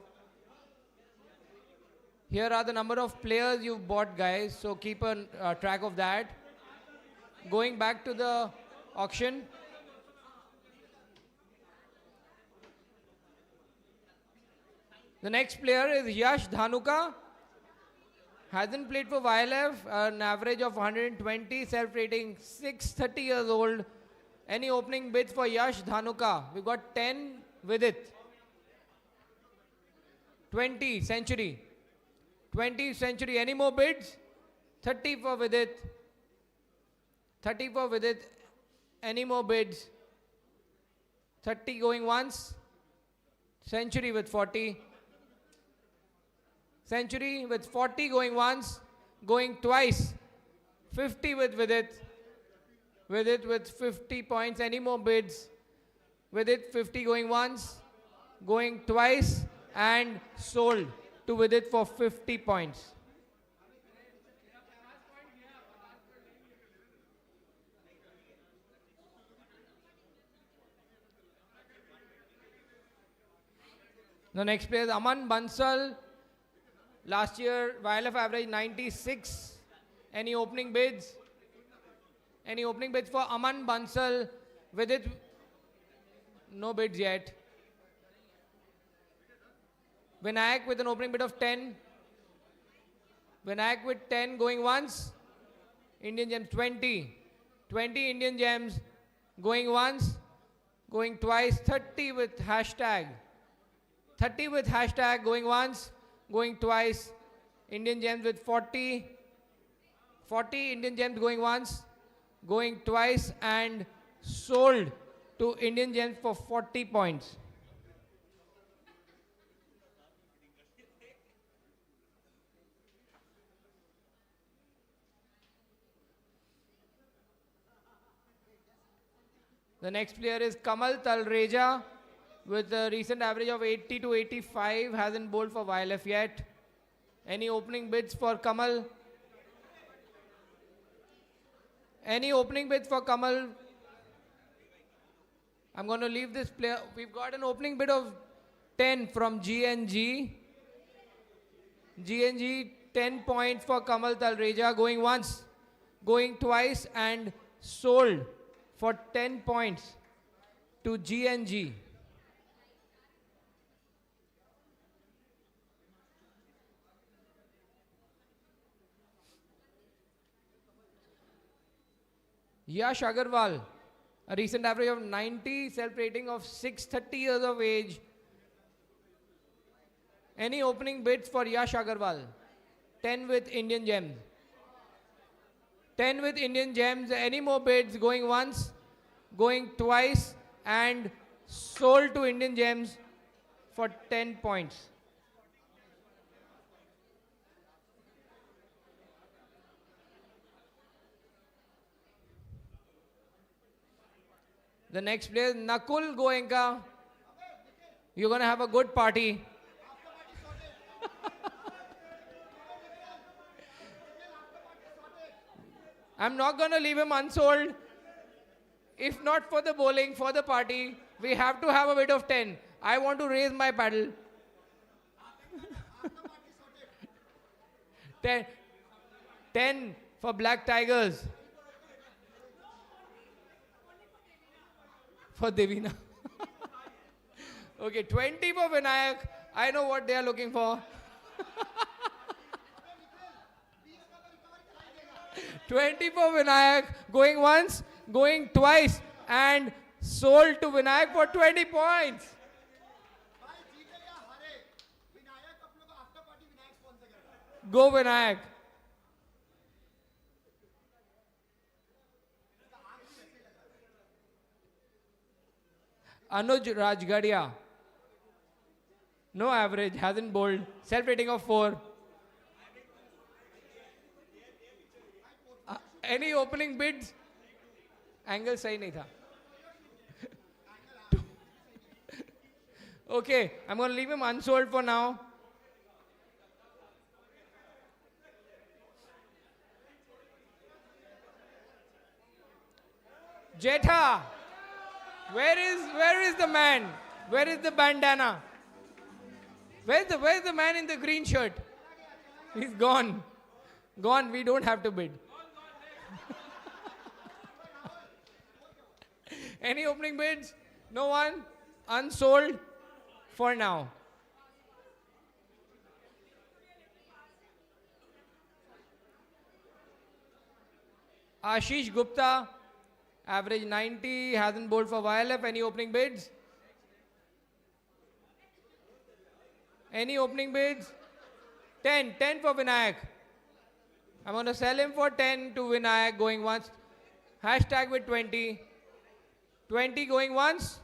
Here are the number of players you've bought, guys. So keep a track of that. Going back to the auction. The next player is Yash Dhanuka. Hasn't played for YLF, an average of 120, self-rating 630 years old. Any opening bids for Yash Dhanuka? We got 10 with it. 20 century. 20 century. Any more bids? 30 for Vidit. 30 for Vidit. Any more bids? 30 going once. Century with 40. Century with 40 going once, going twice. 50 with Vidit. Vidit with 50 points. Any more bids? Vidit 50 going once, going twice, and sold to Vidit for 50 points. The next player is Aman Bansal. Last year, YLF average 96. Any opening bids? Any opening bids for Aman Bansal? With it, no bids yet. Vinayak with an opening bid of 10. Vinayak with 10 going once. Indian Gems 20. 20 Indian Gems going once, going twice. 30 with hashtag. 30 with hashtag going once, going twice. Indian Gems with 40. 40 Indian Gems going once, going twice, and sold to Indian Gems for 40 points. The next player is Kamal Talreja with a recent average of 80 to 85. Hasn't bowled for YLF yet. Any opening bids for Kamal? Any opening bids for Kamal? I'm going to leave this player. We've got an opening bid of 10 from GNG. GNG 10 points for Kamal Talreja, going once, going twice, and sold for 10 points to GNG. Yash Agarwal, a recent average of 90, self-rating of 630 years of age. Any opening bids for Yash Agarwal? 10 with Indian Gems. 10 with Indian Gems. Any more bids? Going once, going twice, and sold to Indian Gems for 10 points. The next player is Nakul Goenka. You're going to have a good party. I'm not going to leave him unsold. If not for the bowling, for the party, we have to have a bid of 10. I want to raise my paddle. 10, 10 for Black Tigers. For Devina. Okay, 20 for Vinayak. I know what they are looking for. 20 for Vinayak. Going once, going twice. And sold to Vinayak for 20 points. Go Vinayak. Anuj Rajgadia. No average, hasn't bowled. Self rating of 4. Any opening bids? Angle sahi nahi tha. Okay, I'm going to leave him unsold for now. Jetha, where is the man? Where is the bandana? Where's the man in the green shirt? He's gone. Gone. We don't have to bid. Any opening bids? No one? Unsold for now. Ashish Gupta, average 90, hasn't bowled for YLF. Any opening bids? Any opening bids? 10 for Vinayak. I'm going to sell him for 10 to Vinayak, going once. Hashtag with 20. 20 going once,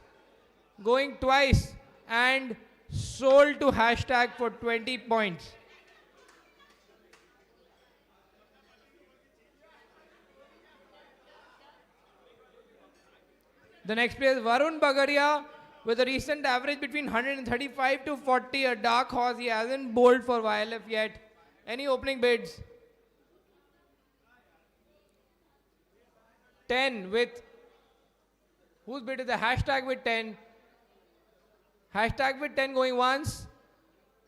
going twice, and sold to hashtag for 20 points. The next player is Varun Bagaria with a recent average between 135 to 40, a dark horse. He hasn't bowled for YLF yet. Any opening bids? 10 with, whose bid is the hashtag with 10? Hashtag with 10 going once.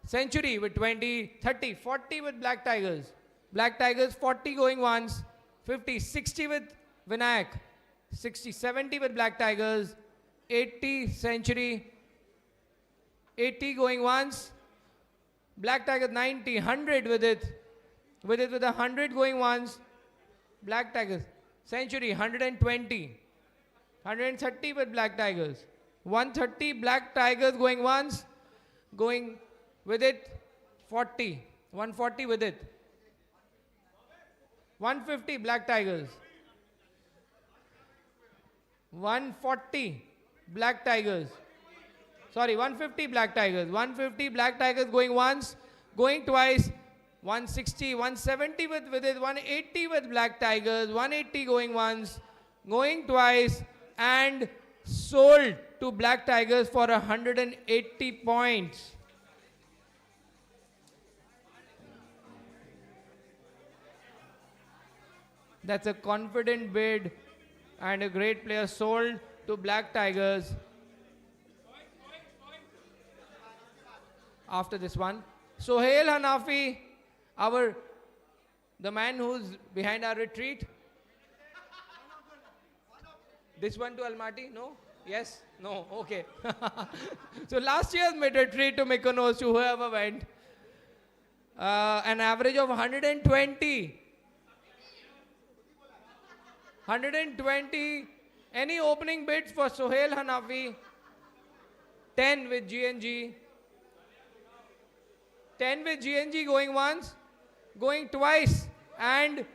Century with 20, 30, 40 with Black Tigers. Black Tigers 40 going once. 50, 60 with Vinayak. 60, 70 with Black Tigers. 80 Century. 80 going once. Black Tigers 90, 100 with it. With 100 going once. Black Tigers. Century 120. 130 with Black Tigers. 130 Black Tigers going once. Going with it 40. 140 with it. 150 Black Tigers. 140 Black Tigers. Sorry, 150 Black Tigers. 150 Black Tigers going once, going twice. 160, 170 with it. 180 with Black Tigers. 180 going once, going twice, and sold to Black Tigers for 180 points. That's a confident bid and a great player sold to Black Tigers. After this one, Sohail Hanafi, the man who's behind our retreat. This one to Almaty? No? Yes? No? Okay. So last year's mid-retreat to Mykonos, to whoever went. An average of 120. 120. Any opening bids for Sohail Hanafi? 10 with GNG. 10 with GNG going once, going twice, and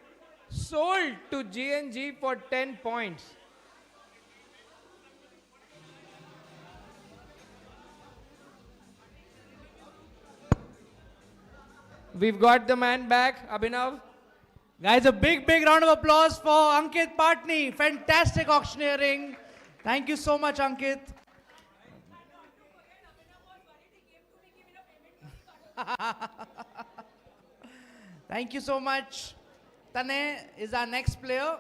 sold to GNG for 10 points. We've got the man back, Abhinav. Guys, a big round of applause for Ankit Patni. Fantastic auctioneering. Thank you so much, Ankit. Thank you so much. Tane is our next player.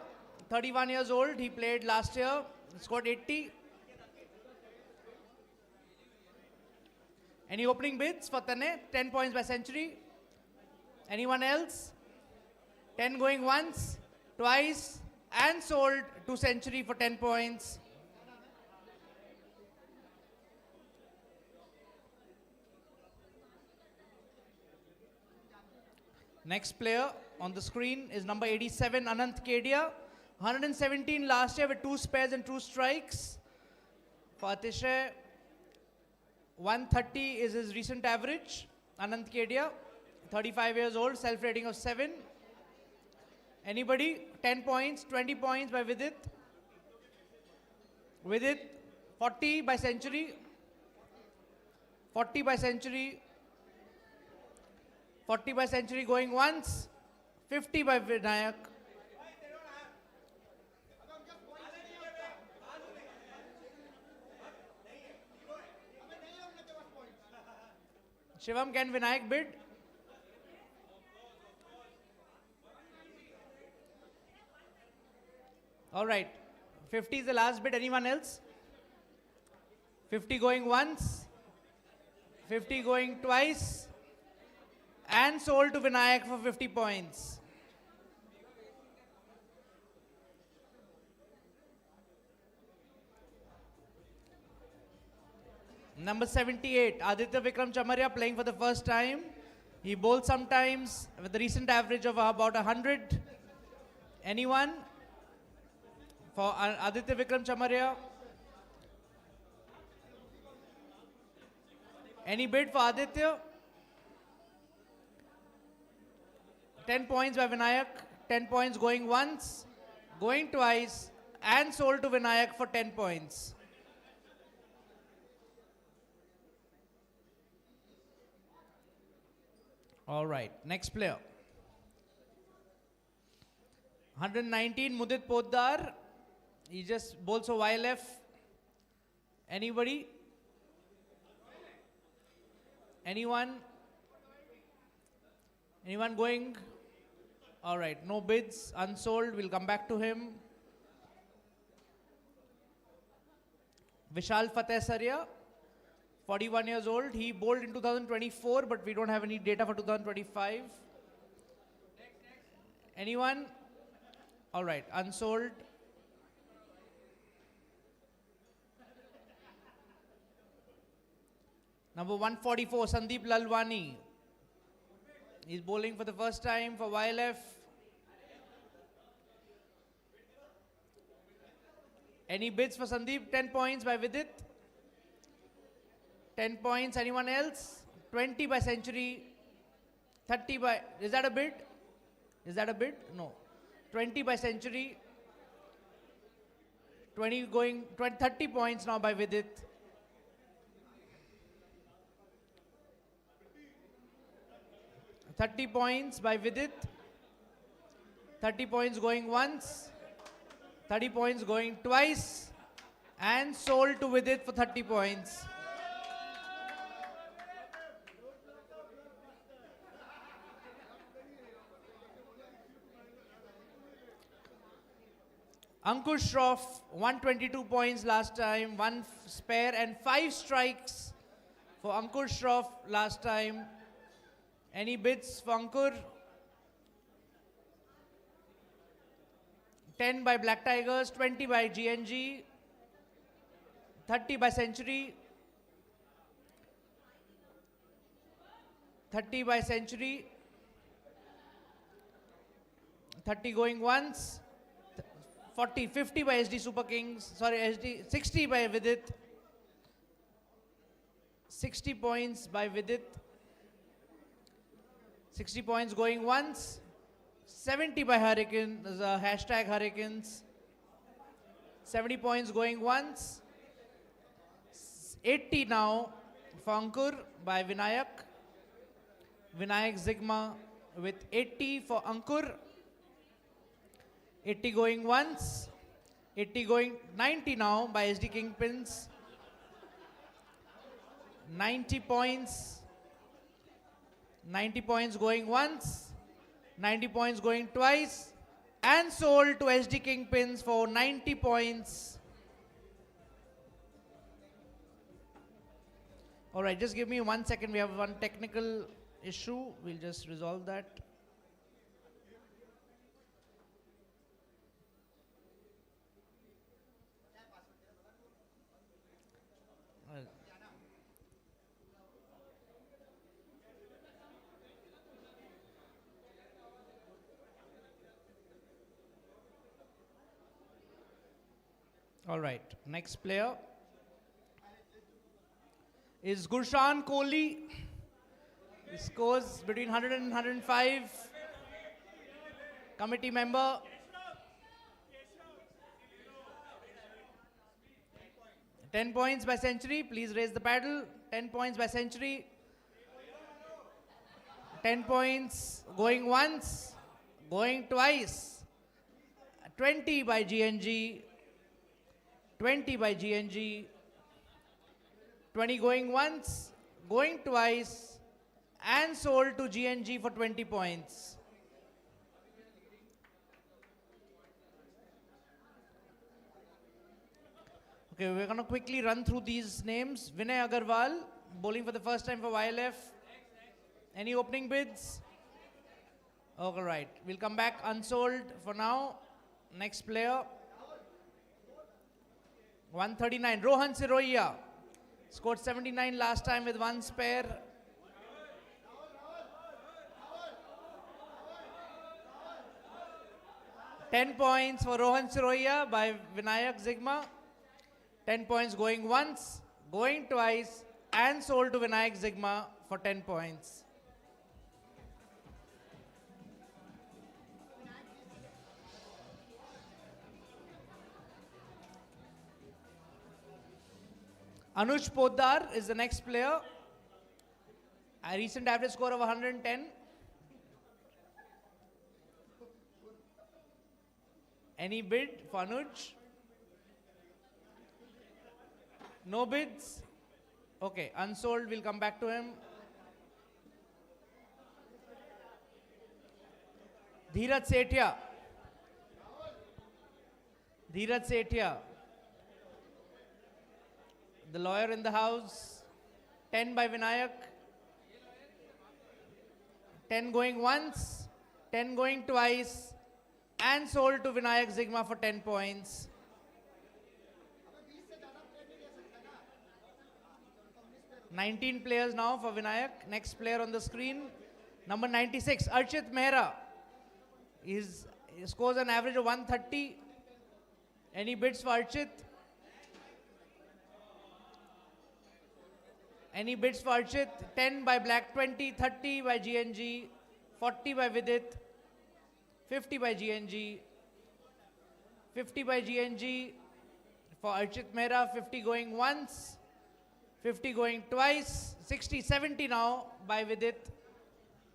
31 years old. He played last year. Scored 80. Any opening bids for Tane? 10 points by century. Anyone else? 10 going once, twice, and sold to century for 10 points. Next player on the screen is number 87, Anant Kedia. 117 last year with 2 spares and 2 strikes. For Atishay, 130 is his recent average. Anant Kedia, 35 years old, self-rating of 7. Anybody? 10 points, 20 points by Vidit. Vidit, 40 by century. 40 by century. 40 by century going once. 50 by Vinayak. Shivam, can Vinayak bid? All right. 50 is the last bid. Anyone else? 50 going once. 50 going twice. And sold to Vinayak for 50 points. Number 78, Aditya Vikram Chamaria, playing for the first time. He bowls sometimes with a recent average of about 100. Anyone? For Aditya Vikram Chamaria? Any bid for Aditya? 10 points by Vinayak. 10 points going once, going twice, and sold to Vinayak for 10 points. All right, next player. 119, Mudit Poddar. He just bowls for YLF. Anybody? Anyone? Anyone going? All right, no bids, unsold. We'll come back to him. Vishal Fateh Saria, 41 years old. He bowled in 2024, but we don't have any data for 2025. Anyone? All right, unsold. Number 144, Sandeep Lalwani. He's bowling for the first time for YLF. Any bids for Sandeep? 10 points by Vidit. 10 points. Anyone else? 20 by century. 30 by... Is that a bid? Is that a bid? No. 20 by century. 20 going... 30 points now by Vidit. $30 points by Vidit. 30 points going once. 30 points going twice. And sold to Vidit for 30 points. Ankush Shroff, 122 points last time. 1 spare and 5 strikes for Ankush Shroff last time. Any bids for Ankur? 10 by Black Tigers, 20 by GNG, 30 by Century, 30 by Century, 30 going once, 40, 50 by SD Super Kings, sorry, SD, 60 by Vidit, 60 points by Vidit, 60 points going once, 70 by Hurricane, hashtag Hurricanes, 70 points going once, 80 now for Ankur by Vinayak, Vinayak Zigma with 80 for Ankur, 80 going once, 80 going 90 now by SD Kingpins, 90 points, 90 points going once, 90 points going twice, and sold to SD Kingpins for 90 points. All right, just give me 1 second. We have one technical issue. We'll just resolve that. All right, next player is Gurshan Kohli. He scores between 100 and 105. Committee member. $10 points by century. Please raise the paddle. 10 points by century. 10 points going once, going twice. 20 by GNG. 20 by GNG. 20 going once, going twice, and sold to GNG for 20 points. Okay, we're going to quickly run through these names. Vinay Agarwal, bowling for the first time for YLF. Any opening bids? All right, we'll come back unsold for now. Next player. 139, Rohan Siroia. Scored 79 last time with one spare. $10 points for Rohan Siroia by Vinayak Zigma. 10 points going once, going twice, and sold to Vinayak Zigma for 10 points. Anuj Poddar is the next player. A recent average score of 110. Any bid for Anuj? No bids? Okay, unsold. We'll come back to him. Dheeraj Sethia. Dheeraj Sethia. The lawyer in the house. 10 by Vinayak. 10 going once, 10 going twice, and sold to Vinayak Zigma for 10 points. $19 players now for Vinayak. Next player on the screen, number 96, Archit Mehra. He scores an average of 130. Any bids for Archit? Any bids for Archit? 10 by Black 20, 30 by GNG, 40 by Vidit, 50 by GNG, 50 by GNG for Archit Mehra, 50 going once, 50 going twice, 60, 70 now by Vidit,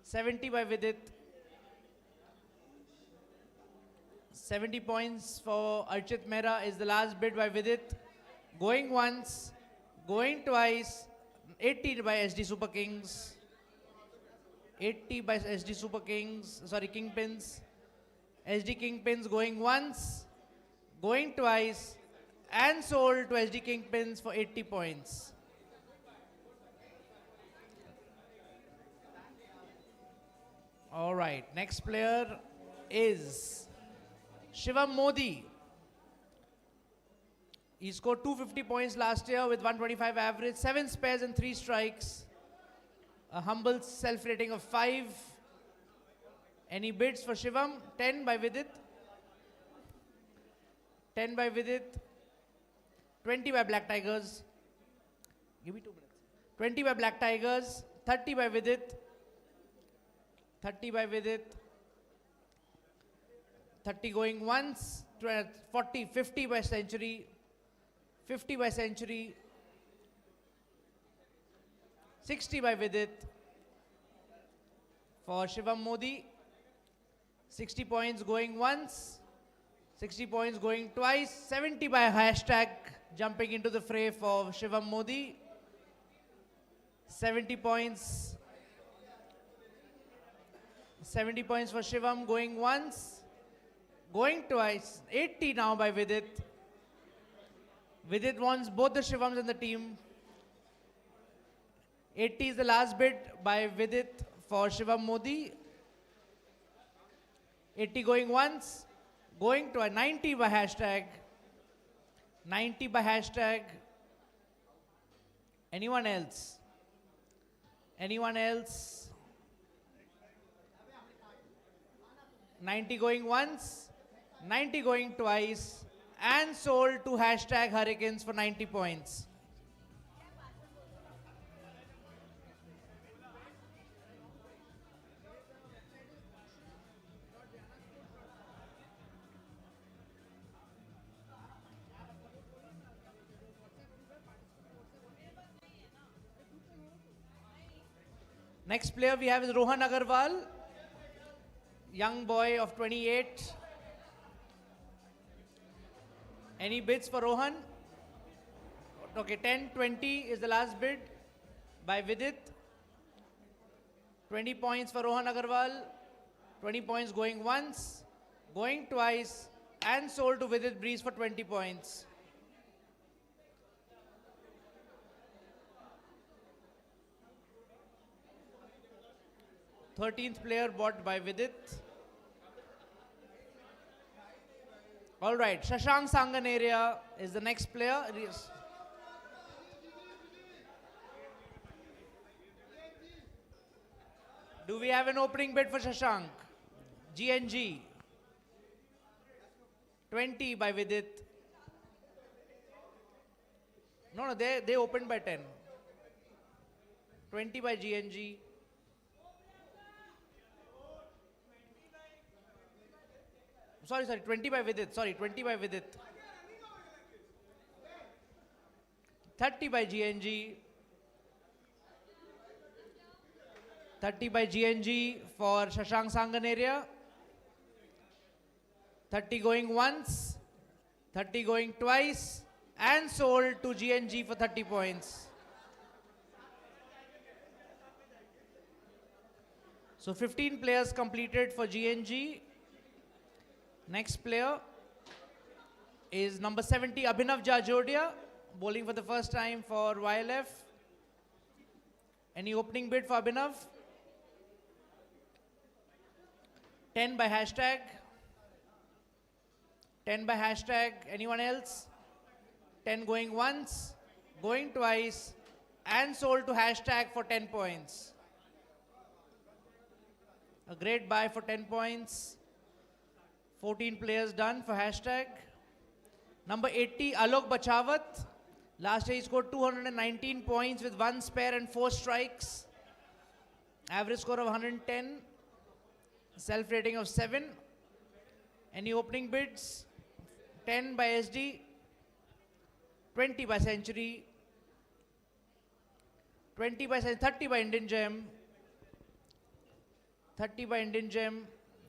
70 by Vidit, 70 points for Archit Mehra is the last bid by Vidit, going once, going twice, 80 by SD Super Kings. 80 by SD Super Kings. Sorry, Kingpins. SD Kingpins going once, going twice, and sold to SD Kingpins for 80 points. All right, next player is Shivam Modi. He scored 250 points last year with 125 average, 7 spares and 3 strikes. A humble self-rating of 5. Any bids for Shivam? 10 by Vidit. 10 by Vidit. 20 by Black Tigers. Give me 2 minutes. 20 by Black Tigers. 30 by Vidit. 30 by Vidit. 30 going once. 40, 50 by Century. 50 by Century, 60 by Vidit for Shivam Modi, 60 points going once, 60 points going twice, 70 by hashtag jumping into the fray for Shivam Modi, 70 points, 70 points for Shivam going once, going twice, 80 now by Vidit. Vidit wants both the Shivams in the team. 80 is the last bid by Vidit for Shivam Modi. 80 going once, going to a 90 by hashtag. 90 by hashtag. Anyone else? Anyone else? 90 going once, 90 going twice, and sold to hashtag Hurricanes for 90 points. Next player we have is Rohan Agarwal, young boy of 28. Any bids for Rohan? Okay, 10, 20 is the last bid by Vidit. 20 points for Rohan Agarwal. 20 points going once, going twice, and sold to Vidit Breeze for 20 points. Thirteenth player bought by Vidit. All right, Shashank Sanganeria is the next player. Do we have an opening bid for Shashank? GNG. 20 by Vidit. No, they opened by 10. 20 by GNG. Sorry, 20 by Vidit. Sorry, 20 by Vidit. 30 by GNG. 30 by GNG for Shashank Sanganeria. 30 going once, 30 going twice, and sold to GNG for 30 points. So 15 players completed for GNG. Next player is number 70, Abhinav Jajodia, bowling for the first time for YLF. Any opening bid for Abhinav? 10 by hashtag. 10 by hashtag. Anyone else? 10 going once, going twice, and sold to hashtag for 10 points. A great buy for 10 points. 14 players done for hashtag. Number 80, Alok Bachawat. Last year he scored 219 points with 1 spare and 4 strikes. Average score of 110. Self rating of 7. Any opening bids? 10 by SD. 20 by Century. 20 by 30 by Indian Gem. 30 by Indian Gem.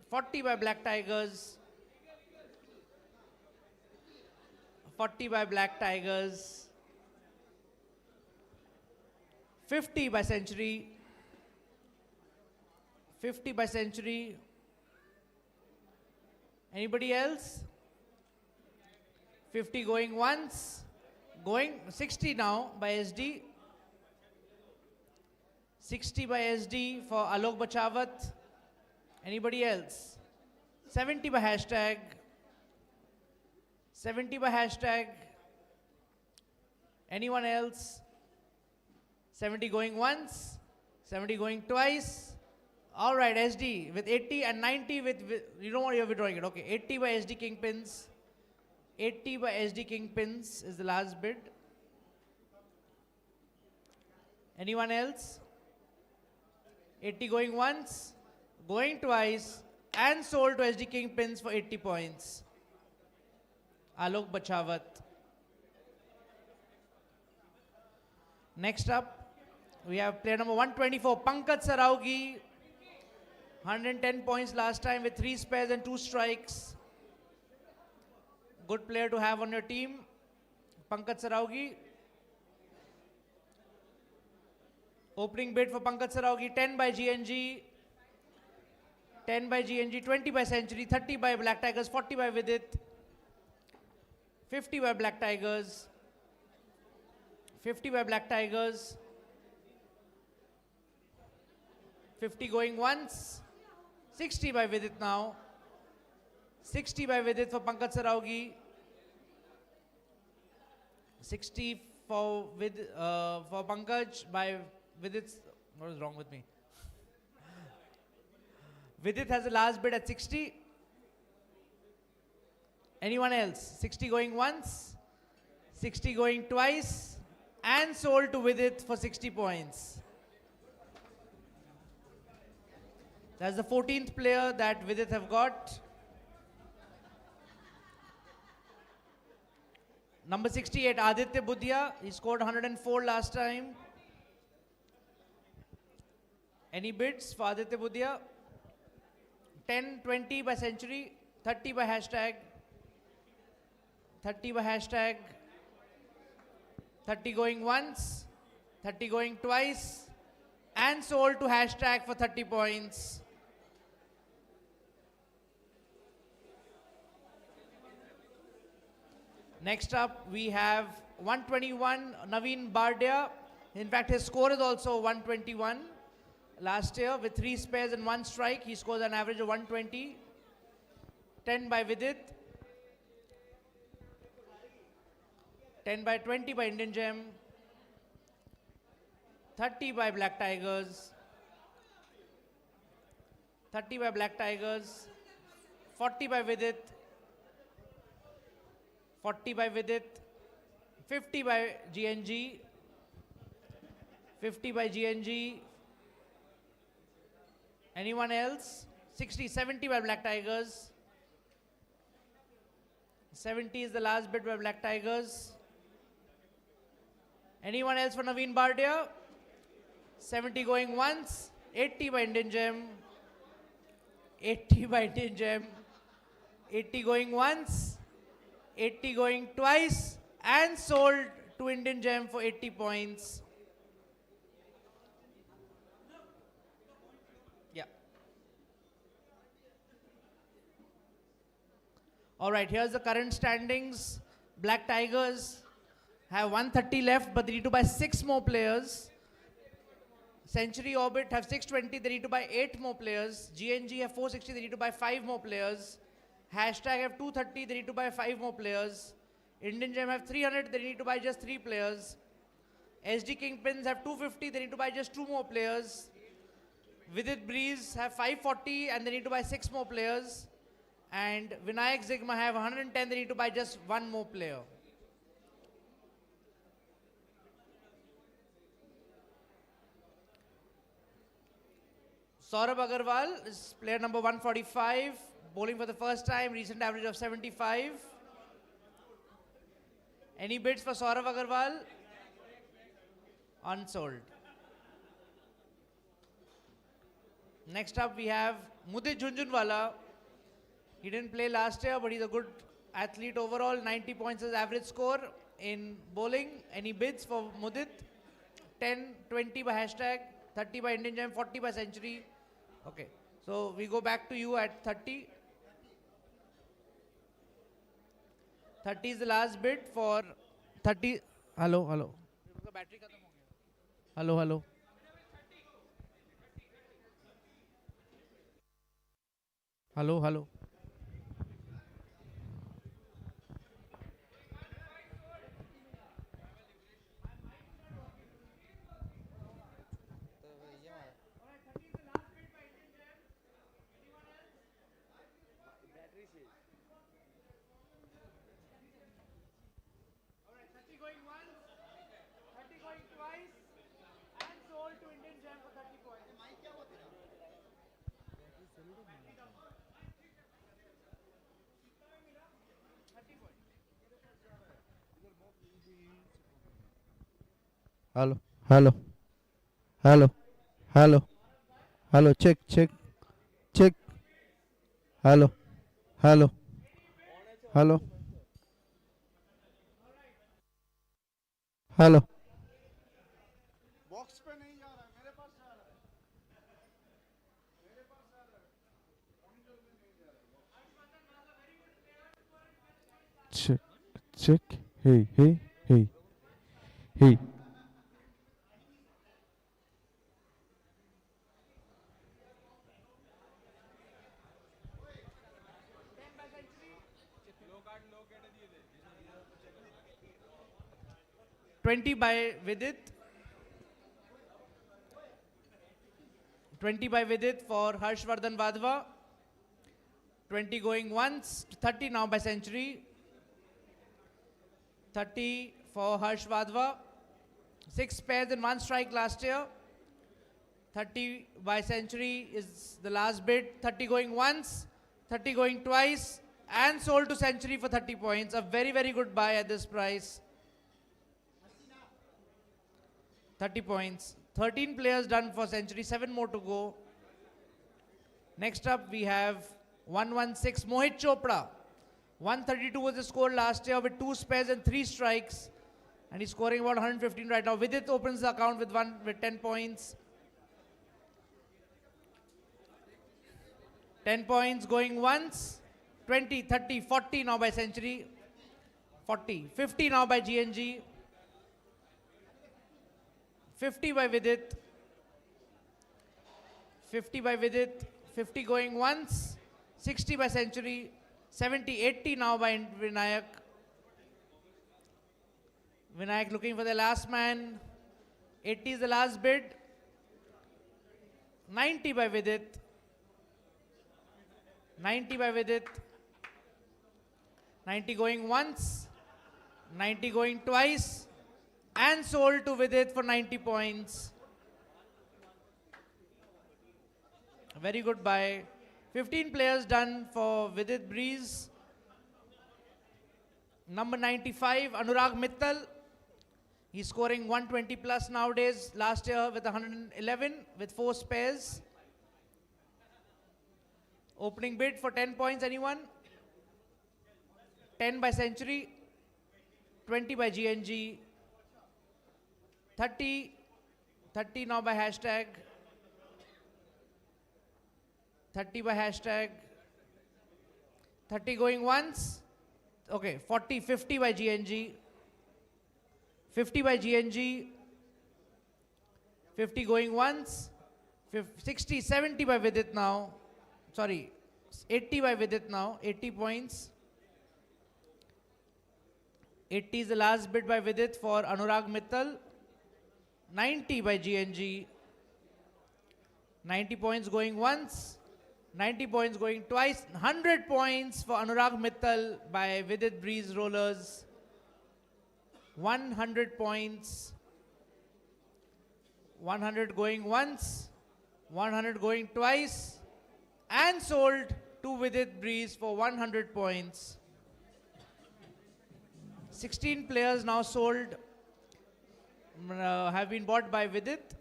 40 by Black Tigers. 40 by Black Tigers. 50 by Century. 50 by Century. Anybody else? 50 going once. Going 60 now by SD. 60 by SD for Alok Bachawat. Anybody else? 70 by hashtag. 70 by hashtag. Anyone else? 70 going once. 70 going twice. All right, SD with 80 and 90 with you don't want you're withdrawing it. Okay, 80 by SD Kingpins. 80 by SD Kingpins is the last bid. Anyone else? 80 going once, going twice, and sold to SD Kingpins for 80 points. Alok Bachawat. Next up, we have player number 124, Pankaj Saraugi. 110 points last time with 3 spares and 2 strikes. Good player to have on your team. Pankaj Saraugi. Opening bid for Pankaj Saraugi, 10 by GNG. 10 by GNG, 20 by Century, 30 by Black Tigers, 40 by Vidit. 50 by Black Tigers. 50 by Black Tigers. 50 going once. 60 by Vidit now. 60 by Vidit for Pankaj Saraugi. 60 for Pankaj by Vidit. What is wrong with me? Vidit has the last bid at 60. Anyone else? 60 going once, 60 going twice, and sold to Vidit for 60 points. That's the 14th player that Vidit have got. Number 68, Aditya Budhia. He scored 104 last time. Any bids for Aditya Budhia? 10, 20 by century, 30 by hashtag, 30 by hashtag, 30 going once, 30 going twice, and sold to hashtag for 30 points. Next up, we have 121, Naveen Bardia. In fact, his score is also 121. Last year, with 3 spares and 1 strike, he scores an average of 120. 10 by Vidit. 10 by 20 by Indian Gem. 30 by Black Tigers. 30 by Black Tigers. 40 by Vidit. 40 by Vidit. 50 by GNG. 50 by GNG. Anyone else? 60, 70 by Black Tigers. 70 is the last bid by Black Tigers. Anyone else for Naveen Bardia? 70 going once. 80 by Indian Gem. 80 by Indian Gem. 80 going once. 80 going twice. And sold to Indian Gem for 80 points. All right, here's the current standings. Black Tigers have 130 left, but they need to buy 6 more players. Century Orbit have 620, they need to buy 8 more players. GNG have 460, they need to buy 5 more players. Hashtag have 230, they need to buy 5 more players. Indian Gem have 300, they need to buy just 3 players. SD Kingpins have 250, they need to buy just 2 more players. Vidit Breeze have 540 and they need to buy 6 more players. And Vinayak Zigma have 110, they need to buy just 1 more player. Saurabh Agarwal is player number 145, bowling for the first time, recent average of 75. Any bids for Saurabh Agarwal? Unsold. Next up we have Mudit Jhunjhunwala. He didn't play last year, but he's a good athlete overall. 90 points is average score in bowling. Any bids for Mudit? 10, 20 by hashtag, 30 by Indian Gem, 40 by century. Okay, so we go back to you at 30. 30 is the last bid for 30. Hello, hello. Hello, hello. Hello, hello. Alright, 30 going once, 30 going twice, and sold to Indian Gem for 30 points. 30 points. Hello, hello, hello, hello, hello, check, check, check. Hello, hello, hello, hello. Box पे नहीं जा रहा है मेरे पास जा रहा है मेरे पास आ रहा है मॉनिटर में नहीं जा रहा है Check, check. Hey, hey, hey, hey. 20 by Vidit. 20 by Vidit for Harshvardhan Vadhva. 20 going once, 30 now by Century. 30 for Harsh Vadhva. 6 pairs and 1 strike last year. 30 by Century is the last bid. 30 going once, 30 going twice, and sold to Century for 30 points. A very, very good buy at this price. 30 points. 13 players done for Century, 7 more to go. Next up we have 116 Mohit Chopra. 132 was the score last year with 2 spares and 3 strikes. And he's scoring about 115 right now. Vidit opens the account with 10 points. 10 points going once. 20, 30, 40 now by Century. 40, 50 now by GNG. 50 by Vidit. 50 by Vidit. 50 going once. 60 by Century. 70, 80 now by Vinayak. Vinayak looking for the last man. 80 is the last bid. 90 by Vidit. 90 by Vidit. 90 going once. 90 going twice. And sold to Vidit for 90 points. A very good buy. 15 players done for Vidit Breeze. Number 95, Anurag Mittal. He's scoring 120 plus nowadays. Last year with 111 with 4 spares. Opening bid for 10 points, anyone? 10 by Century. 20 by GNG. 30. 30 now by hashtag. 30 by hashtag. 30 going once. Okay, 40, 50 by GNG. 50 by GNG. 50 going once. 60, 70 by Vidit now. Sorry, 80 by Vidit now. 80 points. 80 is the last bid by Vidit for Anurag Mittal. 90 by GNG. 90 points going once. 90 points going twice. 100 points for Anurag Mittal by Vidit Breeze Rollers. 100 points. 100 going once. 100 going twice. And sold to Vidit Breeze for 100 points. 16 players now sold. Have been bought by Vidit.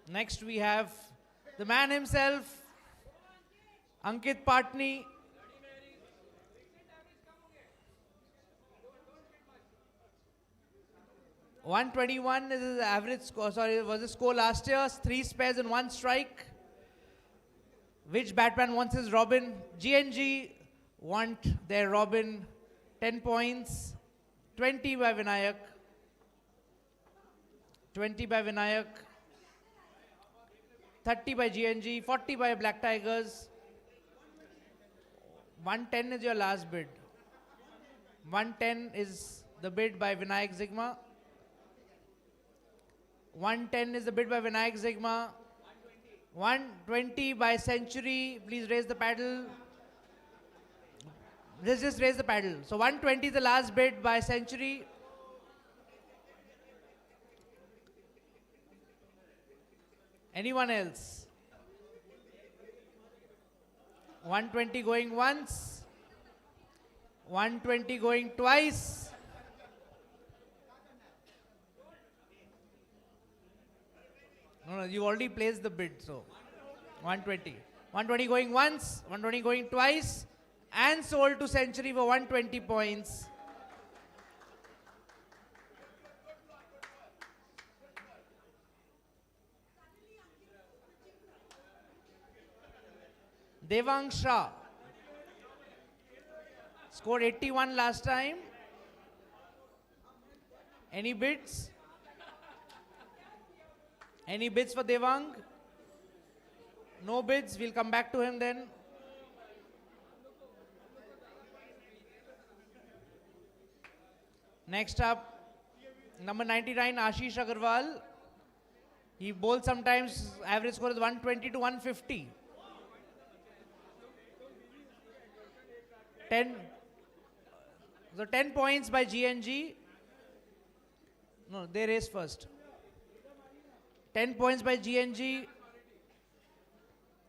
Next we have the man himself, Ankit Patni. $121 is his average score. Sorry, was the score last year. 3 spares and 1 strike. Which Batman wants his Robin? GNG want their Robin. 10 points. 20 by Vinayak. 20 by Vinayak. 30 by GNG. 40 by Black Tigers. 110 is your last bid. 110 is the bid by Vinayak Zigma. 110 is the bid by Vinayak Zigma. 120 by Century. Please raise the paddle. Just raise the paddle. So 120 is the last bid by Century. Anyone else? 120 going once. 120 going twice. No, you already placed the bid, so 120. 120 going once, 120 going twice, and sold to Century for 120 points. Devang Shah scored 81 last time. Any bids? Any bids for Devang? No bids. We'll come back to him then. Next up, number 99, Ashish Agarwal. He bowls sometimes, average score is 120 to 150. 10 points by GNG. No, they race first. 10 points by GNG.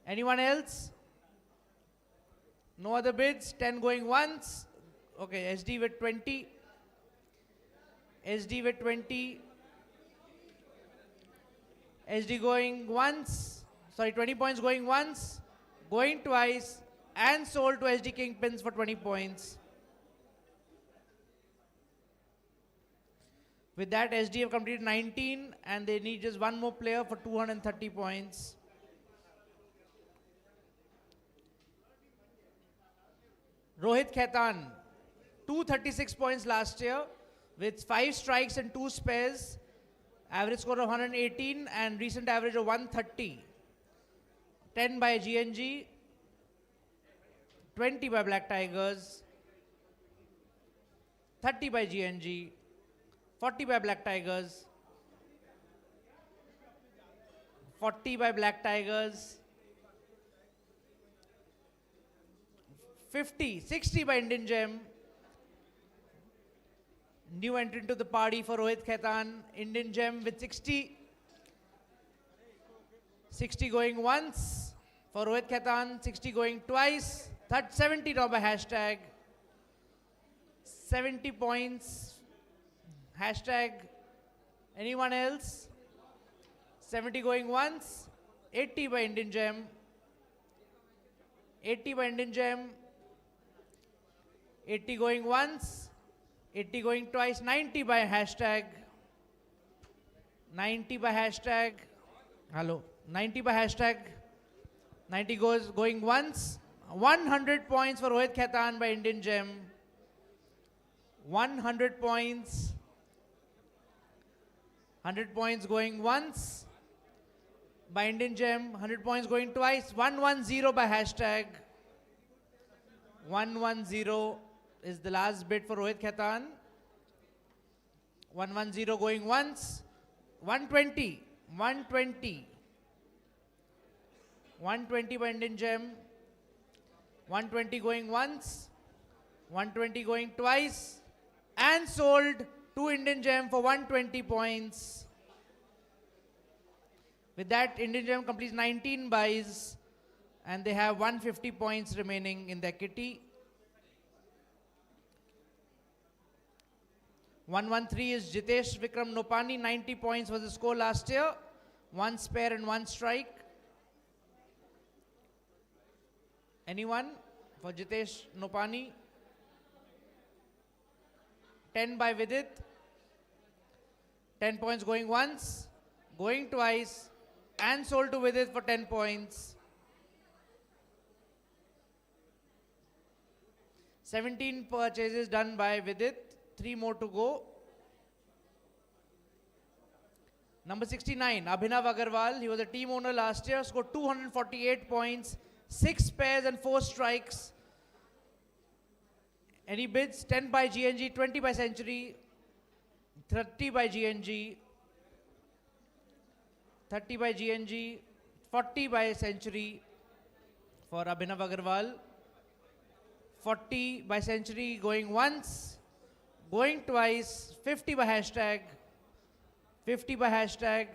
Anyone else? No other bids. 10 going once. Okay, SD with 20. SD with 20. SD going once. Sorry, 20 points going once. Going twice. And sold to SD Kingpins for 20 points. With that, SD have completed 19 and they need just one more player for 230 points. Rohit Khaitan, 236 points last year with 5 strikes and 2 spares. Average score of 118 and recent average of 130. 10 by GNG, 20 by Black Tigers, 30 by GNG, 40 by Black Tigers, 40 by Black Tigers, 50, 60 by Indian Gem. New entrant to the party for Rohit Khaitan, Indian Gem with 60. 60 going once for Rohit Khaitan, 60 going twice. 70 now by hashtag. 70 points. Hashtag. Anyone else? 70 going once. 80 by Indian Gem. 80 by Indian Gem. 80 going once. 80 going twice. 90 by hashtag. 90 by hashtag. Hello. 90 by hashtag. 90 goes going once. 100 points for Rohit Khaitan by Indian Gem. 100 points. 100 points going once by Indian Gem. 100 points going twice. 110 by hashtag. 110 is the last bid for Rohit Khaitan. 110 going once. 120. 120. 120 by Indian Gem. 120 going once. 120 going twice. And sold to Indian Gem for 120 points. With that, Indian Gem completes 19 buys and they have 150 points remaining in their kitty. 113 is Jitesh Vikram Nopani, 90 points was the score last year. 1 spare and 1 strike. Anyone for Jitesh Nopani? 10 by Vidit. 10 points going once, going twice, and sold to Vidit for 10 points. 17 purchases done by Vidit, 3 more to go. Number 69, Abhinav Agarwal. He was a team owner last year, scored 248 points, 6 pairs and 4 strikes. Any bids? 10 by GNG, 20 by Century, 30 by GNG, 30 by GNG, 40 by Century for Abhinav Agarwal. 40 by Century going once, going twice, 50 by hashtag, 50 by hashtag,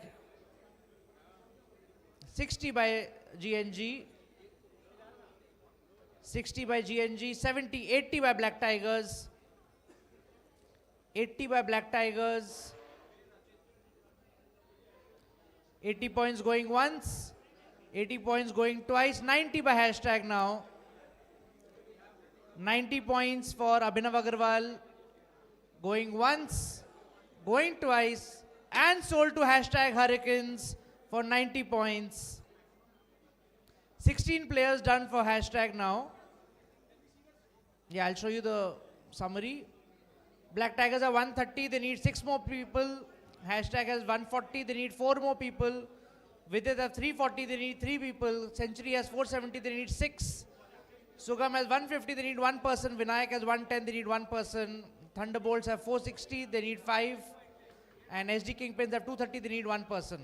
60 by GNG, 60 by GNG, 70, 80 by Black Tigers, 80 by Black Tigers, 80 points going once, 80 points going twice, 90 by hashtag now, 90 points for Abhinav Agarwal, going once, going twice, and sold to hashtag Hurricanes for 90 points. 16 players done for hashtag now. Yeah, I'll show you the summary. Black Tigers are 130, they need 6 more people. Hashtag has 140, they need 4 more people. Vidit have 340, they need 3 people. Century has 470, they need 6. Sugam has 150, they need 1 person. Vinayak has 110, they need 1 person. Thunderbolts have 460, they need 5. And SD Kingpins have 230, they need 1 person.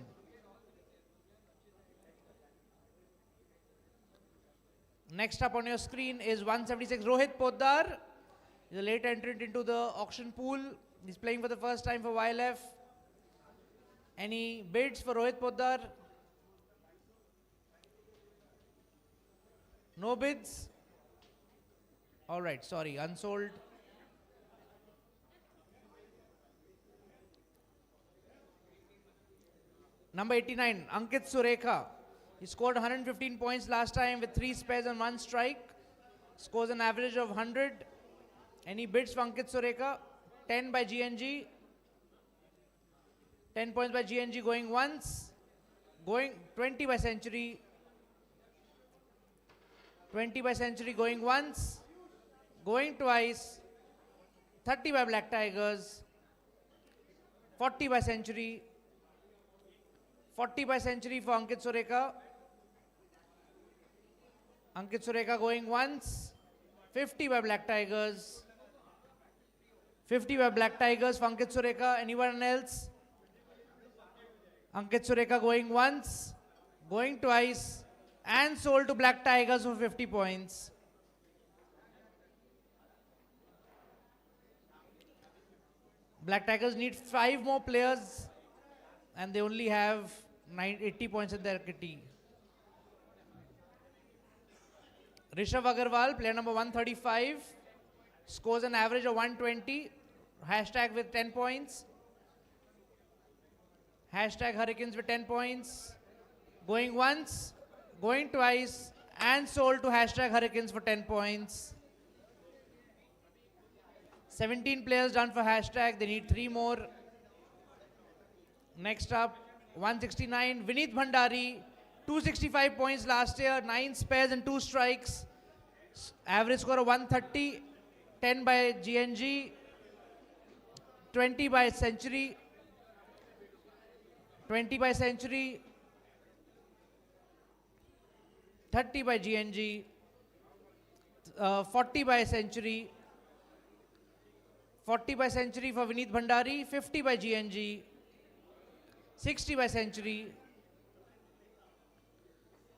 Next up on your screen is 176 Rohit Poddar. He's a late entrant into the auction pool. He's playing for the first time for YLF. Any bids for Rohit Poddar? No bids? Alright, sorry, unsold. Number 89, Ankit Surekha. He scored 115 points last time with 3 spares and 1 strike. Scores an average of 100. Any bids for Ankit Surekha? 10 by GNG. 10 points by GNG going once. Going 20 by Century. 20 by Century going once. Going twice. 30 by Black Tigers. 40 by Century. 40 by Century for Ankit Surekha. Ankit Surekha going once. 50 by Black Tigers. 50 by Black Tigers for Ankit Surekha. Anyone else? Ankit Surekha going once. Going twice. And sold to Black Tigers for 50 points. Black Tigers need 5 more players. And they only have 80 points in their kitty. Rishabh Agarwal, player number 135, scores an average of 120. Hashtag with 10 points. Hashtag Hurricanes with 10 points. Going once, going twice, and sold to hashtag Hurricanes for 10 points. 17 players done for hashtag, they need 3 more. Next up, 169, Vineet Bhandari, 265 points last year, 9 spares and 2 strikes. Average score of 130, 10 by GNG, 20 by Century, 20 by Century, 30 by GNG, 40 by Century, 40 by Century for Vineet Bhandari, 50 by GNG, 60 by Century,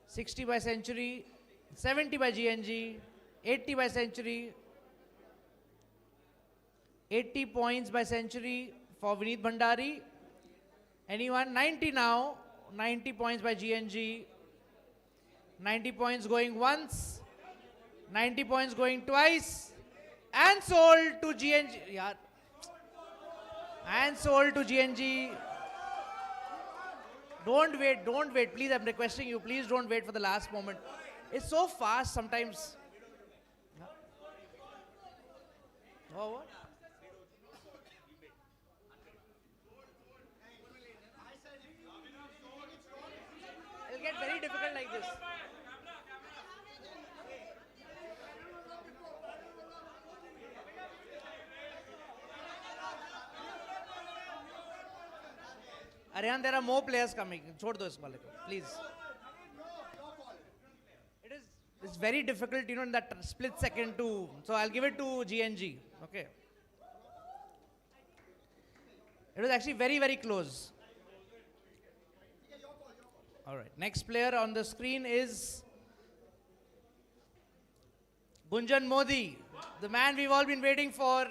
60 by Century, 70 by GNG, 80 by Century, 80 points by Century for Vineet Bhandari. Anyone? 90 now, 90 points by GNG, 90 points going once, 90 points going twice, and sold to GNG. Yeah. And sold to GNG. Don't wait, please, I'm requesting you, please don't wait for the last moment. It's so fast sometimes. Oh, what? It'll get very difficult like this. Aryan, there are more players coming. Chhod do is wale ko, please. It's very difficult, in that split second to. So I'll give it to GNG. Okay. It was actually very, very close. All right. Next player on the screen is Gunjan Modi, the man we've all been waiting for.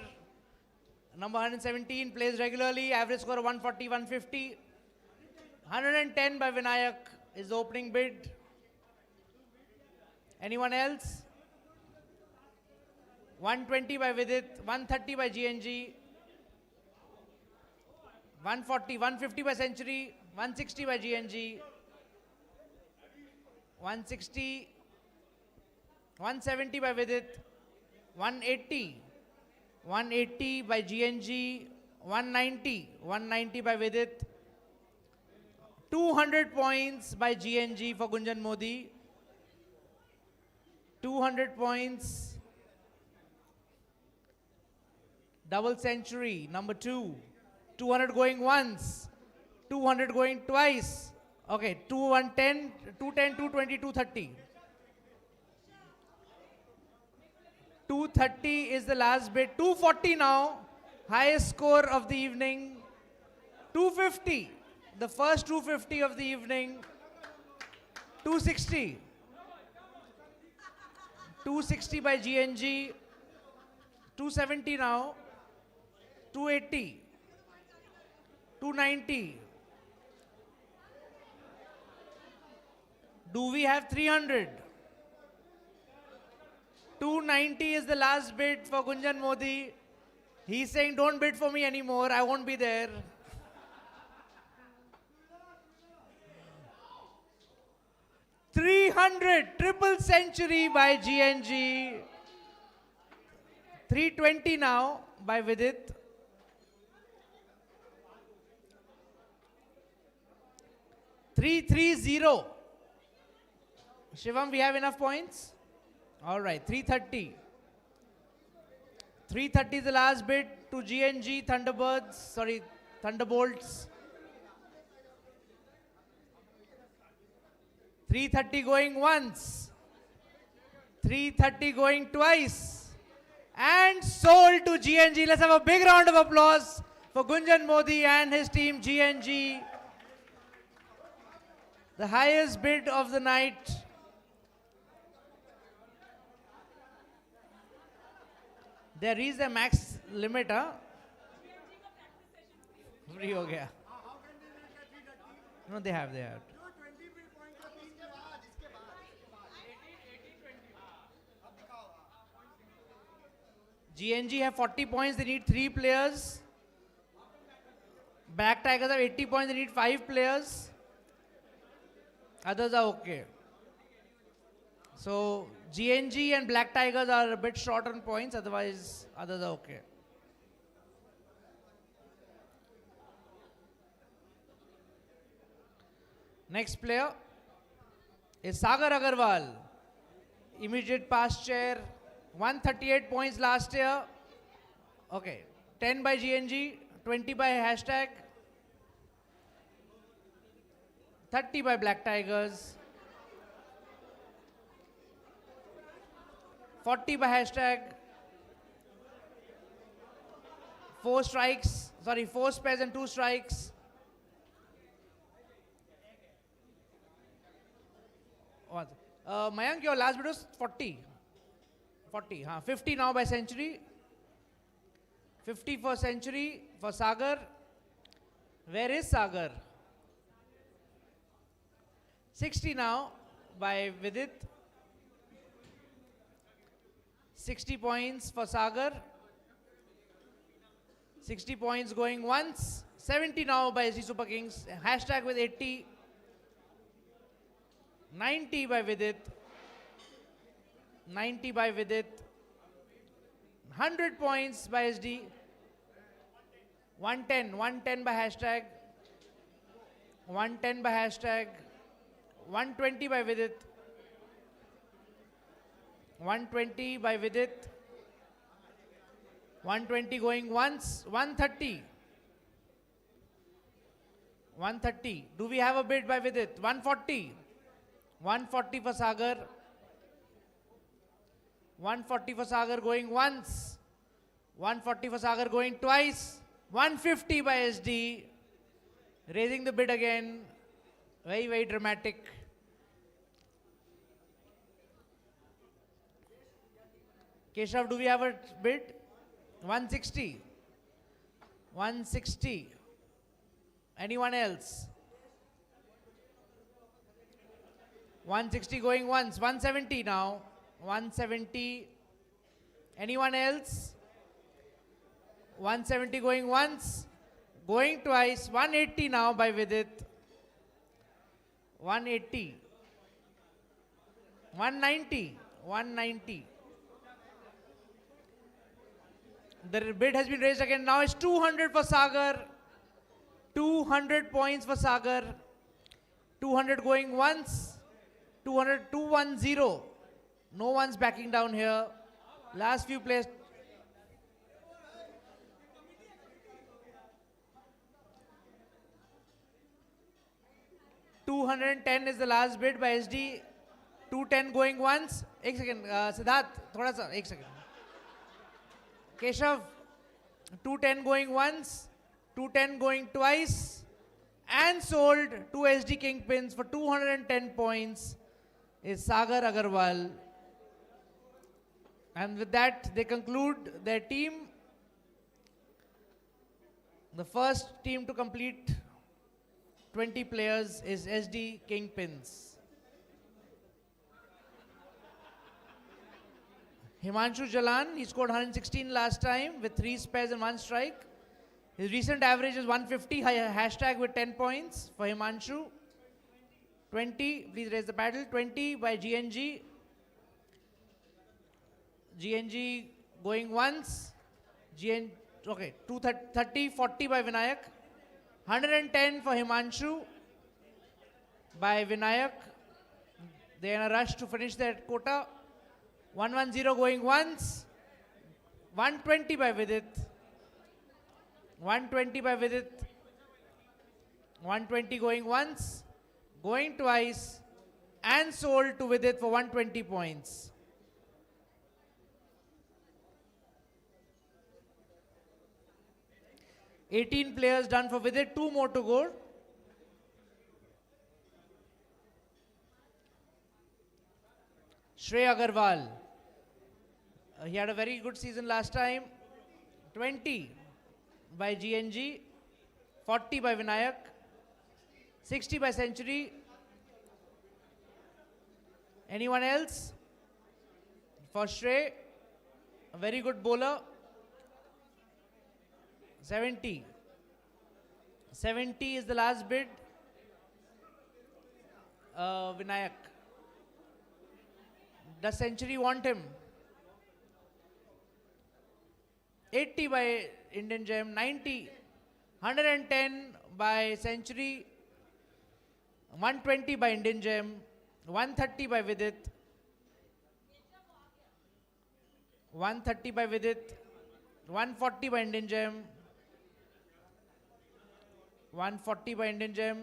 Number 117, plays regularly, average score of 140, 150. 110 by Vinayak is the opening bid. Anyone else? 120 by Vidit, 130 by GNG, 140, 150 by Century, 160 by GNG, 160, 170 by Vidit, 180, 180 by GNG, 190 by Vidit, 200 points by GNG for Gunjan Modi, 200 points, double century, number 2, 200 going once, 200 going twice, okay, 210, 220, 230. 230 is the last bid, 240 now, Highest score of the evening, 250. The first 250 of the evening, 260. 260 by GNG, 270 now, 280, 290. Do we have 300? 290 is the last bid for Gunjan Modi. He's saying, don't bid for me anymore, I won't be there. $300, triple century by GNG. 320 now by Vidit. 330. Shivam, we have enough points? All right, 330. 330 is the last bid to GNG Thunderbolts. 330 going once. 330 going twice. And sold to GNG. Let's have a big round of applause for Gunjan Modi and his team GNG. The highest bid of the night. They reached the max limit, huh? Free ho gaya. No, they have. GNG have 40 points, they need 3 players. Black Tigers have 80 points, they need 5 players. Others are okay. So GNG and Black Tigers are a bit short on points, otherwise others are okay. Next player is Sagar Agarwal, immediate past chair, 138 points last year. Okay, 10 by GNG, 20 by hashtag, 30 by Black Tigers, 40 by hashtag, 4 spares and 2 strikes. Mayank, your last bid was 40. 50 now by Century. 50 for Century for Sagar. Where is Sagar? 60 now by Vidit. 60 points for Sagar. 60 points going once. 70 now by SD Super Kings. Hashtag with 80. 90 by Vidit. 90 by Vidit. 100 points by SD. 110 by hashtag. 110 by hashtag. 120 by Vidit. 120 by Vidit. 120 going once. 130. 130. Do we have a bid by Vidit? 140. 140 for Sagar. 140 for Sagar going once. 140 for Sagar going twice. 150 by SD. Raising the bid again. Very, very dramatic. Keshav, do we have a bid? 160. 160. Anyone else? 160 going once. 170 now. 170. Anyone else? 170 going once. Going twice. 180 now by Vidit. 180. 190. 190. The bid has been raised again. Now it's 200 for Sagar. 200 points for Sagar. 200 going once. 200, 210. No one's backing down here. Last few players. $210 is the last bid by SD. 210 going once. Ek second. Siddharth, thoda sa. Ek second. Keshav, 210 going once, 210 going twice, and sold two SD Kingpins for 210 points is Sagar Agarwal. And with that, they conclude their team. The first team to complete 20 players is SD Kingpins. Himanshu Jalan, he scored 116 last time with 3 spares and 1 strike. His recent average is 150, hashtag with 10 points for Himanshu. 20, please raise the paddle, 20 by GNG. GNG going once. Okay, 230, 40 by Vinayak. 110 for Himanshu by Vinayak. They are in a rush to finish their quota. 110 going once. 120 by Vidit. 120 by Vidit. 120 going once. Going twice. And sold to Vidit for 120 points. $18 players done for Vidit, 2 more to go. Shrey Agarwal. He had a very good season last time. 20 by GNG, 40 by Vinayak, 60 by Century. Anyone else? For Shrey, a very good bowler. 70. 70 is the last bid. Vinayak. Does Century want him? 80 by Indian Gem. 90. 110 by Century. 120 by Indian Gem. 130 by Vidit. 130 by Vidit. 140 by Indian Gem. 140 by Indian Gem.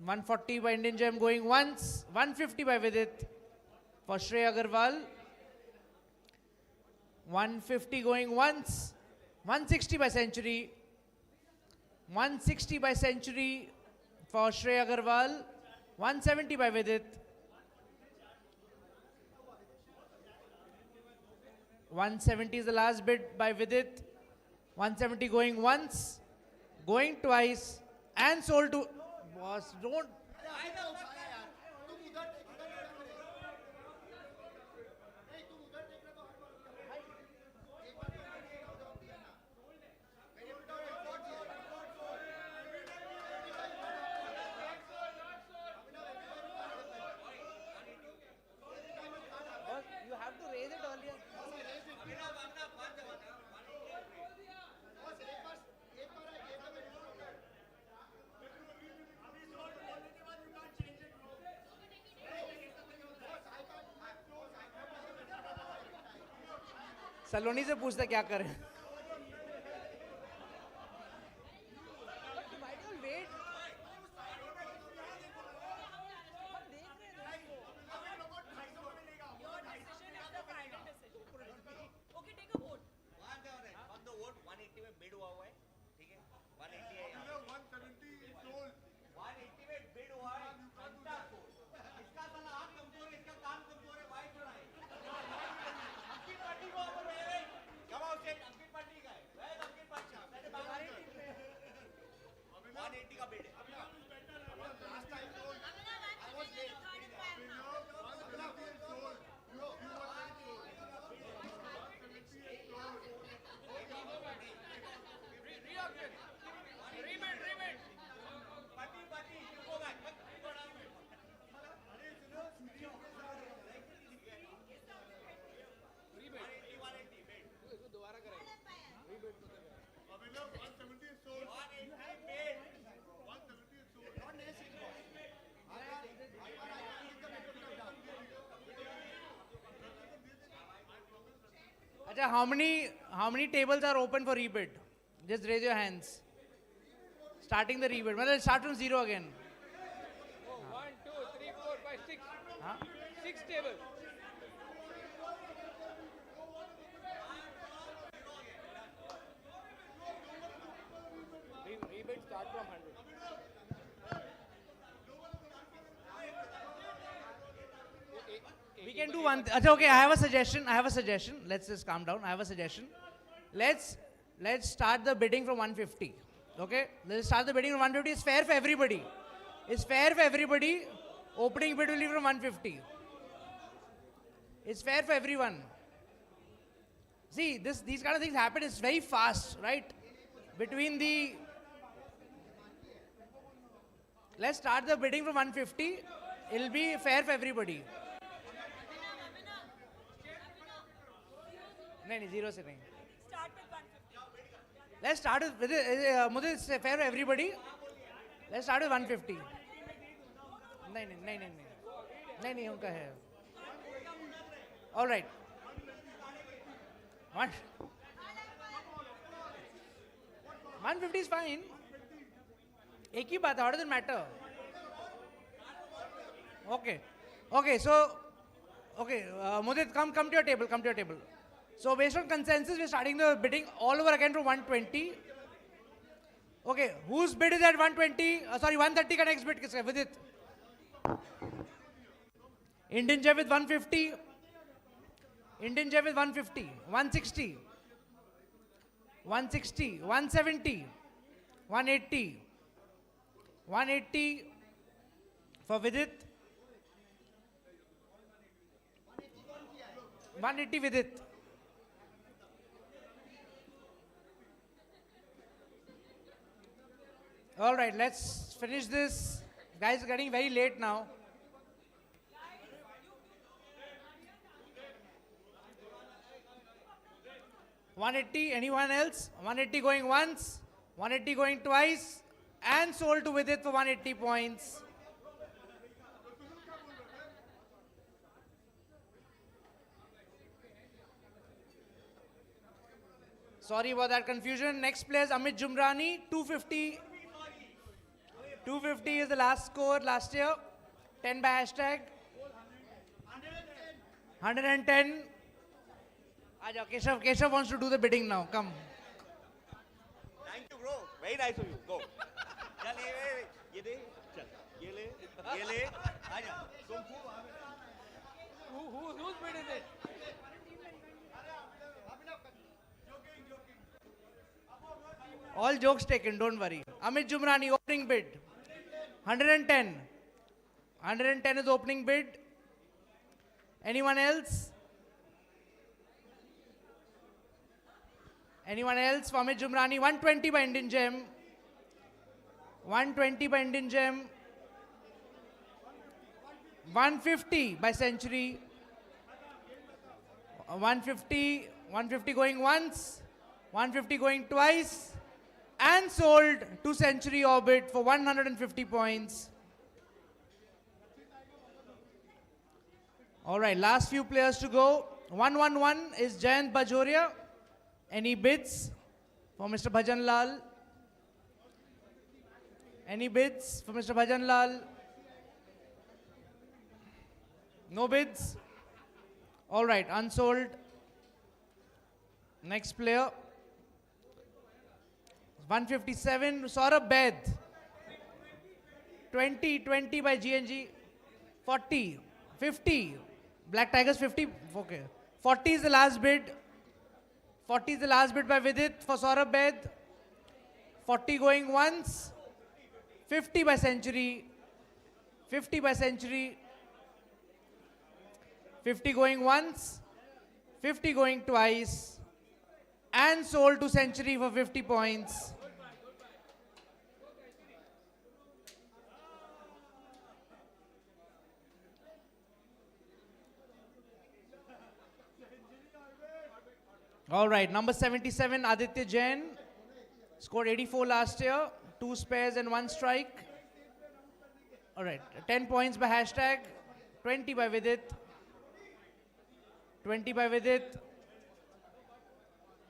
140 by Indian Gem going once. 150 by Vidit for Shrey Agarwal. 150 going once. 160 by Century. 160 by Century for Shrey Agarwal. 170 by Vidit. 170 is the last bid by Vidit. 170 going once. Going twice and sold to boss. Don't. You have to raise it earlier. सलोनी से पूछता क्या करें Okay, take a vote. On the vote 180 में bid हुआ है, ठीक है? 180 है यहाँ। 170 is sold. 180 में bid हुआ है, घंटा sold. इसका साला हाथ कमजोर है, इसका कान कमजोर है, भाई क्यों नहीं? अंकित पार्टी को ऑफर है, come out check. अंकित पार्टी का है, where is अंकित पार्टी? मैंने 180 का bid है. Last time sold. I was late. 170 is sold. You were Rebate. Party, go back. दोबारा करेंगे. 170 is sold. 180 paid. 170 is sold. Not necessary. Acha, how many tables are open for rebid? Just raise your hands. Starting the rebid. Well, start from 0 again. Oh, 1, 2, 3, 4, 5, 6. Huh? 6 tables. We can do one. Okay, I have a suggestion. Let's just calm down. I have a suggestion. Let's start the bidding from 150. Okay, let's start the bidding from 150. It's fair for everybody. It's fair for everybody. Opening bid will be from 150. It's fair for everyone. See, these kind of things happen. It's very fast, right? Between the. Let's start the bidding from 150. It'll be fair for everybody. नहीं zero से नहीं. Start with 150. Let's start with मुझे it's fair for everybody. Let's start with 150. नहीं उनका है. All right. What? 150 is fine. एक ही बात है. What does it matter? Okay. So, Mudit, come to your table. So, based on consensus, we're starting the bidding all over again from 120. Okay, whose bid is at 120? 130 का next bid किसका? Vidit. Indian Jeff with 150. 160. 170. 180 for Vidit. 180 Vidit. All right, let's finish this. Guys, it's getting very late now. $180, anyone else? 180 going once, 180 going twice, and sold to Vidit for 180 points. Sorry about that confusion. Next player is Amit Jumrani, 250. 250 is the last score last year. 10 by hashtag. 110. Aja, Keshav wants to do the bidding now. Come. Thank you, bro. Very nice of you. Go. चल ये दे. चल ये ले. आजा. Whose bid is it? All jokes taken, don't worry. Amit Jumrani, opening bid. 110. 110 is opening bid. Anyone else? Anyone else for Amit Jumrani? 120 by Indian Gem. 120 by Indian Gem. 150 by Century. 150 going once. 150 going twice. And sold to Century Orbit for 150 points. All right, last few players to go. 111 is Jayant Bajoria. Any bids for Mr. Bhajan Lal? Any bids for Mr. Bhajan Lal? No bids? All right, unsold. Next player. 157, Saurabh Bed. 20 by GNG. 40, 50. Black Tigers 50. Okay. 40 is the last bid. 40 is the last bid by Vidit for Saurabh Bed. 40 going once. 50 by Century. 50 by Century. 50 going once. 50 going twice. And sold to Century for 50 points. All right, number 77, Aditya Jain. Scored 84 last year. 2 spares and 1 strike. All right, 10 points by hashtag. 20 by Vidit. 20 by Vidit.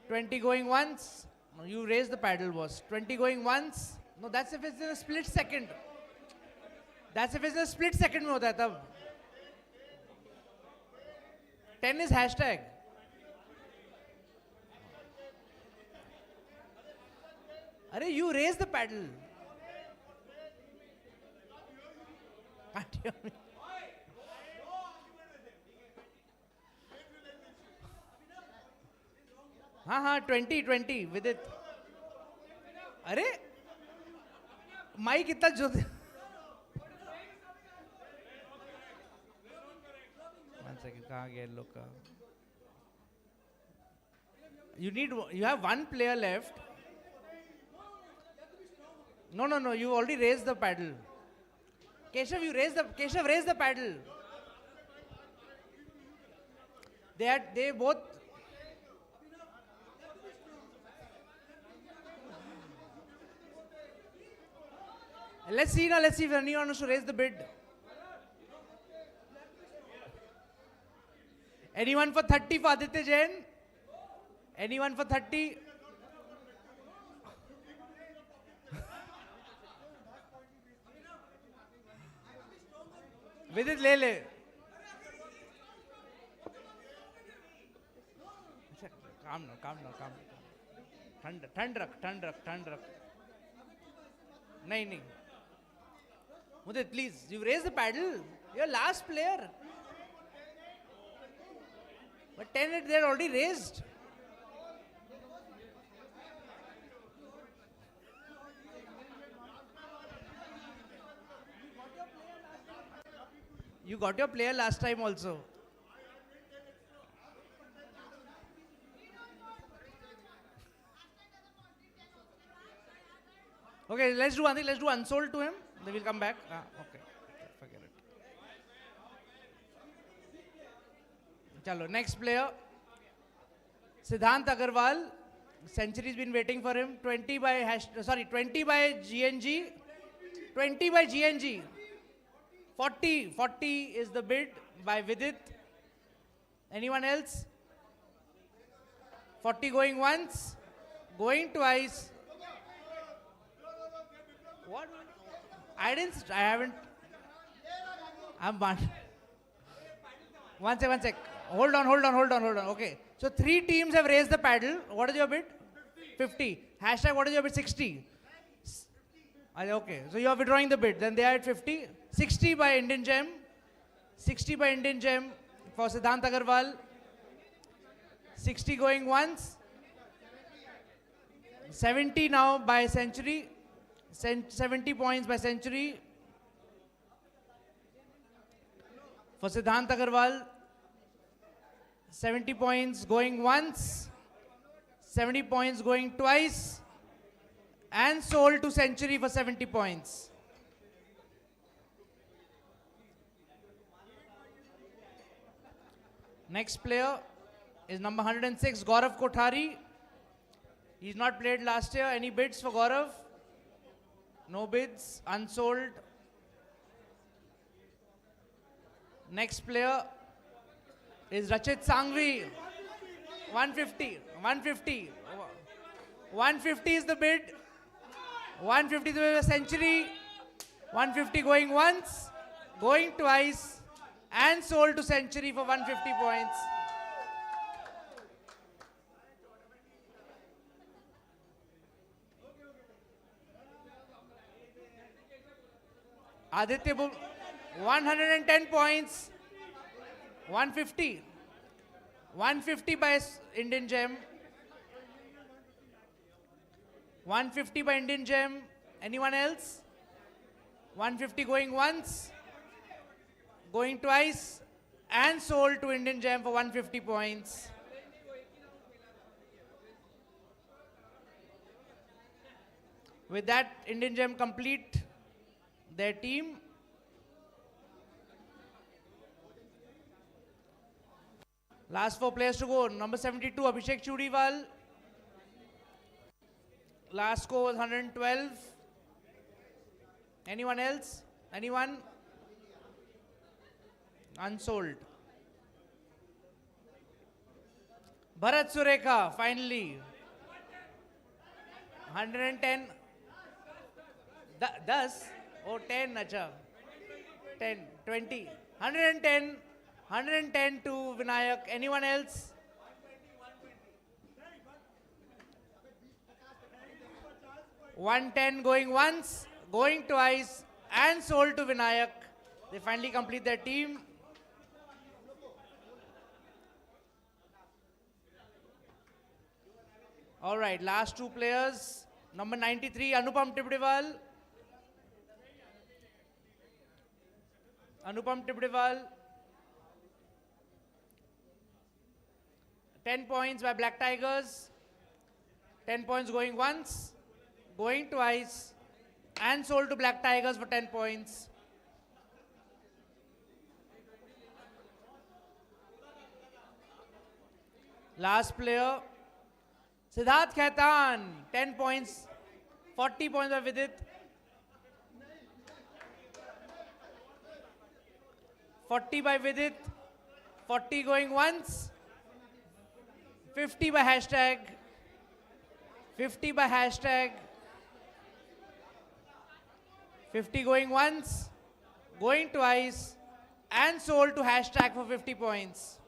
20 going once. No, you raise the paddle, boss. 20 going once. No, that's if it's in a split second. That's if it's in a split second. Mein hota hai tab. 10 is hashtag. Arey, you raise the paddle. Can't hear me. हाँ 20 with it. अरे mic इतना जो One second, कहाँ गया लोग का? You have one player left. No. You already raised the paddle. Keshav, raise the paddle. They both. Let's see if anyone wants to raise the bid. Anyone for 30 for Aditya Jain? Anyone for 30? With it, le. Calm down. ठंड रख. नहीं. Mudit, please, you raise the paddle. You're last player. But 10 they're already raised. You got your player last time also. Okay, let's do one thing. Let's do unsold to him. Then we'll come back. Okay. Forget it. Chalo, next player. Siddhant Agarwal. Century's been waiting for him. 20 by GNG. 20 by GNG. 40 is the bid by Vidit. Anyone else? 40 going once, going twice. What? I haven't. I'm one. One sec. Hold on. Okay. So 3 teams have raised the paddle. What is your bid? 50. Hashtag what is your bid? 60. Okay. So you are withdrawing the bid. Then they are at 50. 60 by Indian Gem. 60 by Indian Gem for Siddhant Agarwal. 60 going once. 70 now by Century. 70 points by Century. For Siddhant Agarwal. 70 points going once. 70 points going twice. And sold to Century for 70 points. Next player is number 106, Gaurav Kothari. He's not played last year. Any bids for Gaurav? No bids. Unsold. Next player is Rachit Sangvi. 150. 150 is the bid. 150 is the Century. 150 going once, going twice, and sold to Century for 150 points. Aditya Bull, 110 points. 150. 150 by Indian Gem. 150 by Indian Gem. Anyone else? 150 going once, going twice, and sold to Indian Gem for 150 points. With that, Indian Gem complete their team. Last 4 players to go. Number 72, Abhishek Chudiwal. Last score was 112. Anyone else? Anyone? Unsold. Bharat Surekha, finally. 110. 10? Oh, 10, acha. 10, 20. 110. 110 to Vinayak. Anyone else? 110 going once, going twice, and sold to Vinayak. They finally complete their team. All right, last two players. Number 93, Anupam Tibdewal. Anupam Tibdewal. 10 points by Black Tigers. 10 points going once, going twice, and sold to Black Tigers for 10 points. Last player, Siddharth Khaitan, 10 points, 40 points by Vidit. 40 by Vidit, 40 going once, 50 by hashtag, 50 by hashtag, 50 going once, going twice, and sold to hashtag for 50 points.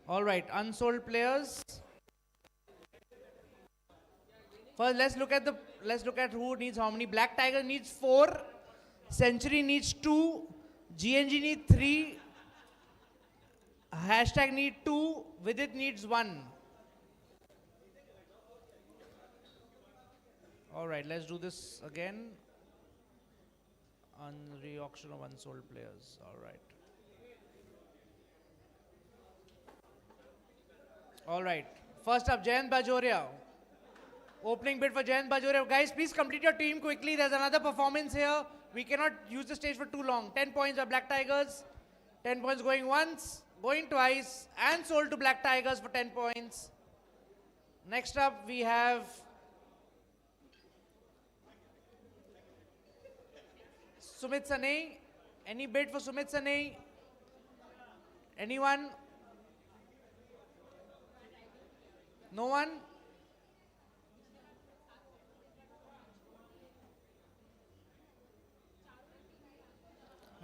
All right, unsold players. First, let's look at who needs how many. Black Tiger needs 4, Century needs 2, GNG needs 3, hashtag need 2, Vidit needs 1. All right, let's do this again. On re-auction of unsold players. All right. All right. First up, Jayant Bajoria. Opening bid for Jayant Bajoria. Guys, please complete your team quickly. There's another performance here. We cannot use the stage for too long. 10 points by Black Tigers. 10 points going once, going twice, and sold to Black Tigers for 10 points. Next up, we have Sumit Sanay. Any bid for Sumit Sanay? Anyone? No one?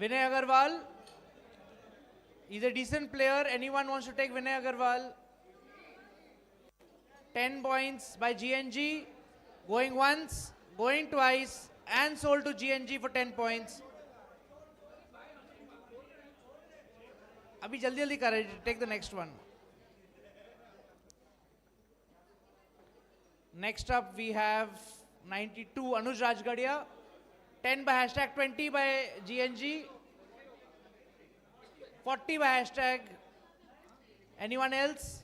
Vinay Agarwal. He's a decent player. Anyone wants to take Vinay Agarwal? 10 points by GNG. Going once, going twice, and sold to GNG for 10 points. Abhi jaldi kar, take the next one. Next up we have 92 Anuj Rajgadia. 10 by hashtag, 20 by GNG. 40 by hashtag. Anyone else?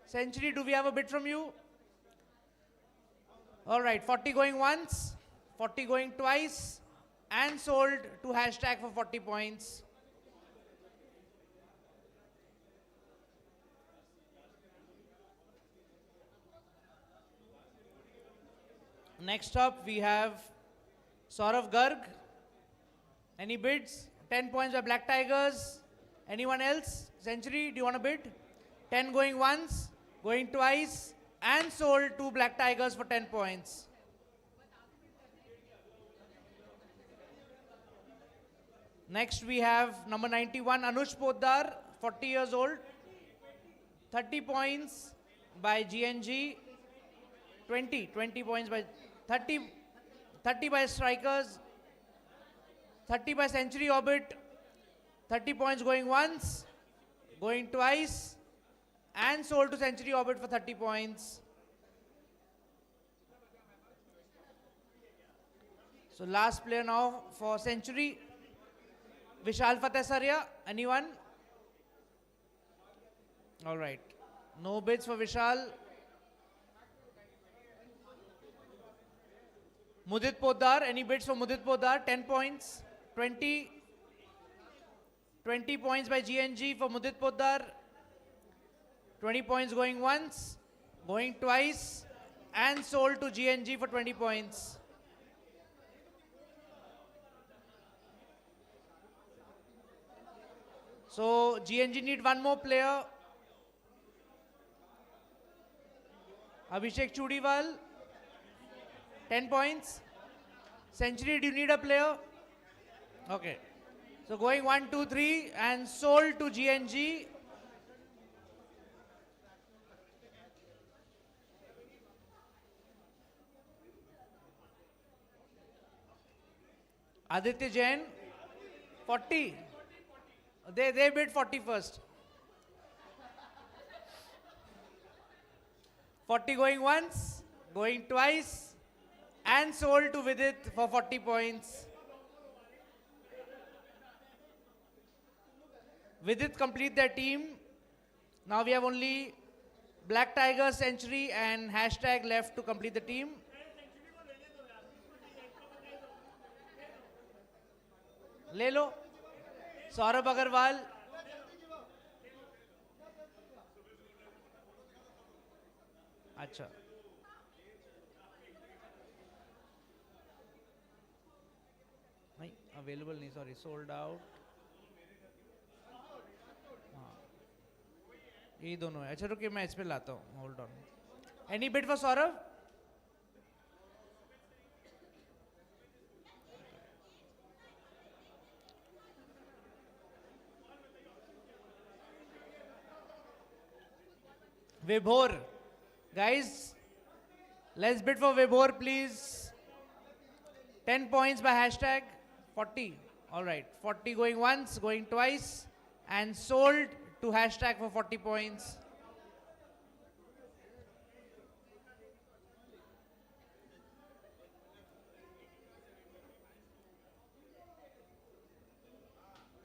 Century, do we have a bid from you? All right, 40 going once, 40 going twice, and sold to hashtag for 40 points. Next up, we have Saurav Garg. Any bids? 10 points by Black Tigers. Anyone else? Century, do you want to bid? 10 going once, going twice, and sold to Black Tigers for 10 points. Next, we have number 91, Anush Poddar, 40 years old. 30 points by GNG. 20 points by 30 by Strikers, 30 by Century Orbit, 30 points going once, going twice, and sold to Century Orbit for 30 points. So last player now for Century, Vishal Fatehsaria. Anyone? All right. No bids for Vishal. Mudit Poddar, any bids for Mudit Poddar? 10 points, 20 points by GNG for Mudit Poddar, 20 points going once, going twice, and sold to GNG for 20 points. So GNG need one more player. Abhishek Chudiwal. 10 points. Century, do you need a player? Okay. So going 1, 2, 3 and sold to GNG. Aditya Jain, 40. They bid 40 first. 40 going once, going twice, and sold to Vidit for 40 points. Vidit complete their team. Now we have only Black Tiger, Century, and hashtag left to complete the team. ले लो सौरभ अग्रवाल अच्छा नहीं available नहीं sorry sold out हाँ यही दोनों है अच्छा रुकिए मैं इस पे लाता हूँ hold on any bid for Saurabh Vibhor. Guys, let's bid for Vibhor, please. 10 points by hashtag 40. All right. 40 going once, going twice, and sold to hashtag for 40 points.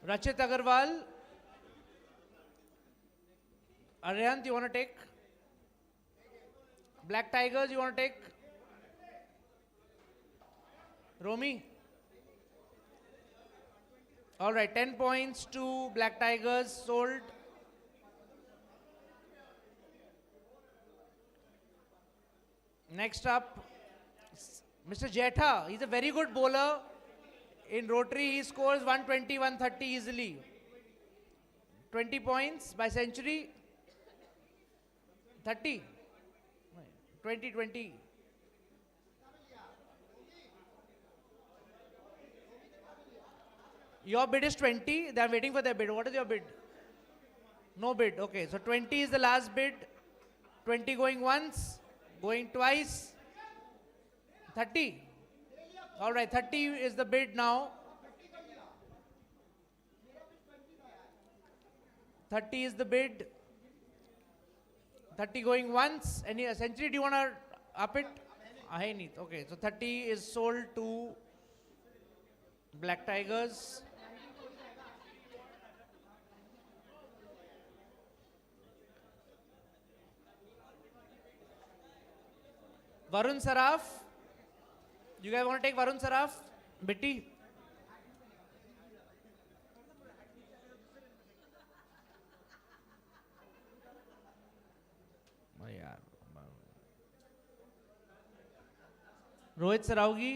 Rachit Agarwal. Arihant, you want to take? Black Tigers, you want to take? Romy? All right, 10 points to Black Tigers, sold. Next up, Mr. Jetha. He's a very good bowler. In Rotary, he scores 120, 130 easily. 20 points by century. 30. 20, 20. Your bid is 20. They are waiting for their bid. What is your bid? No bid. Okay. So 20 is the last bid. 20 going once. Going twice. 30. All right. 30 is the bid now. 30 is the bid. 30 going once. Any century, do you want to up it? Okay, so 30 is sold to Black Tigers. Varun Saraf. You guys want to take Varun Saraf? Bitty. यार रोहित सरावगी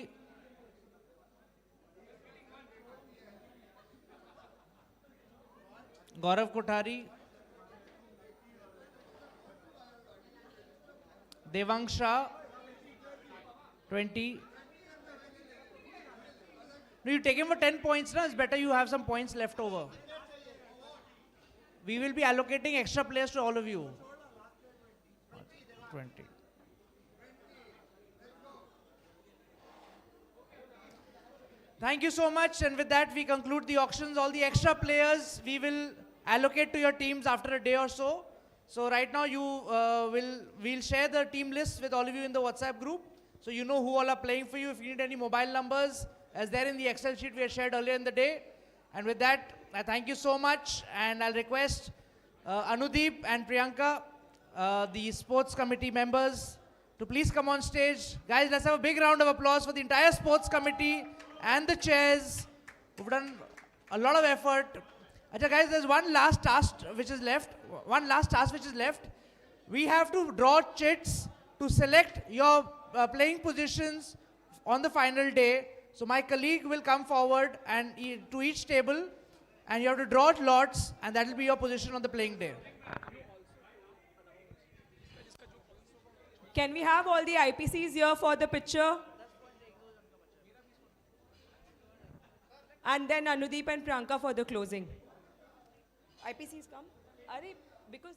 गौरव Kothari Devang Shah 20 no you take him for 10 points now it's better you have some points left over we will be allocating extra players to all of you 20. Thank you so much, and with that we conclude the auctions. All the extra players we will allocate to your teams after a day or so. So right now we'll share the team list with all of you in the WhatsApp group, so you know who all are playing for you. If you need any mobile numbers, as there in the Excel sheet we had shared earlier in the day. And with that, I thank you so much, and I'll request Anudeep and Priyanka, the sports committee members, to please come on stage. Guys, let's have a big round of applause for the entire sports committee and the chairs who've done a lot of effort. Achha guys, there's one last task which is left. We have to draw chits to select your playing positions on the final day. So my colleague will come forward and to each table, and you have to draw lots, and that will be your position on the playing day. Can we have all the IPCs here for the picture? And then Anudeep and Priyanka for the closing. IPCs come? Are because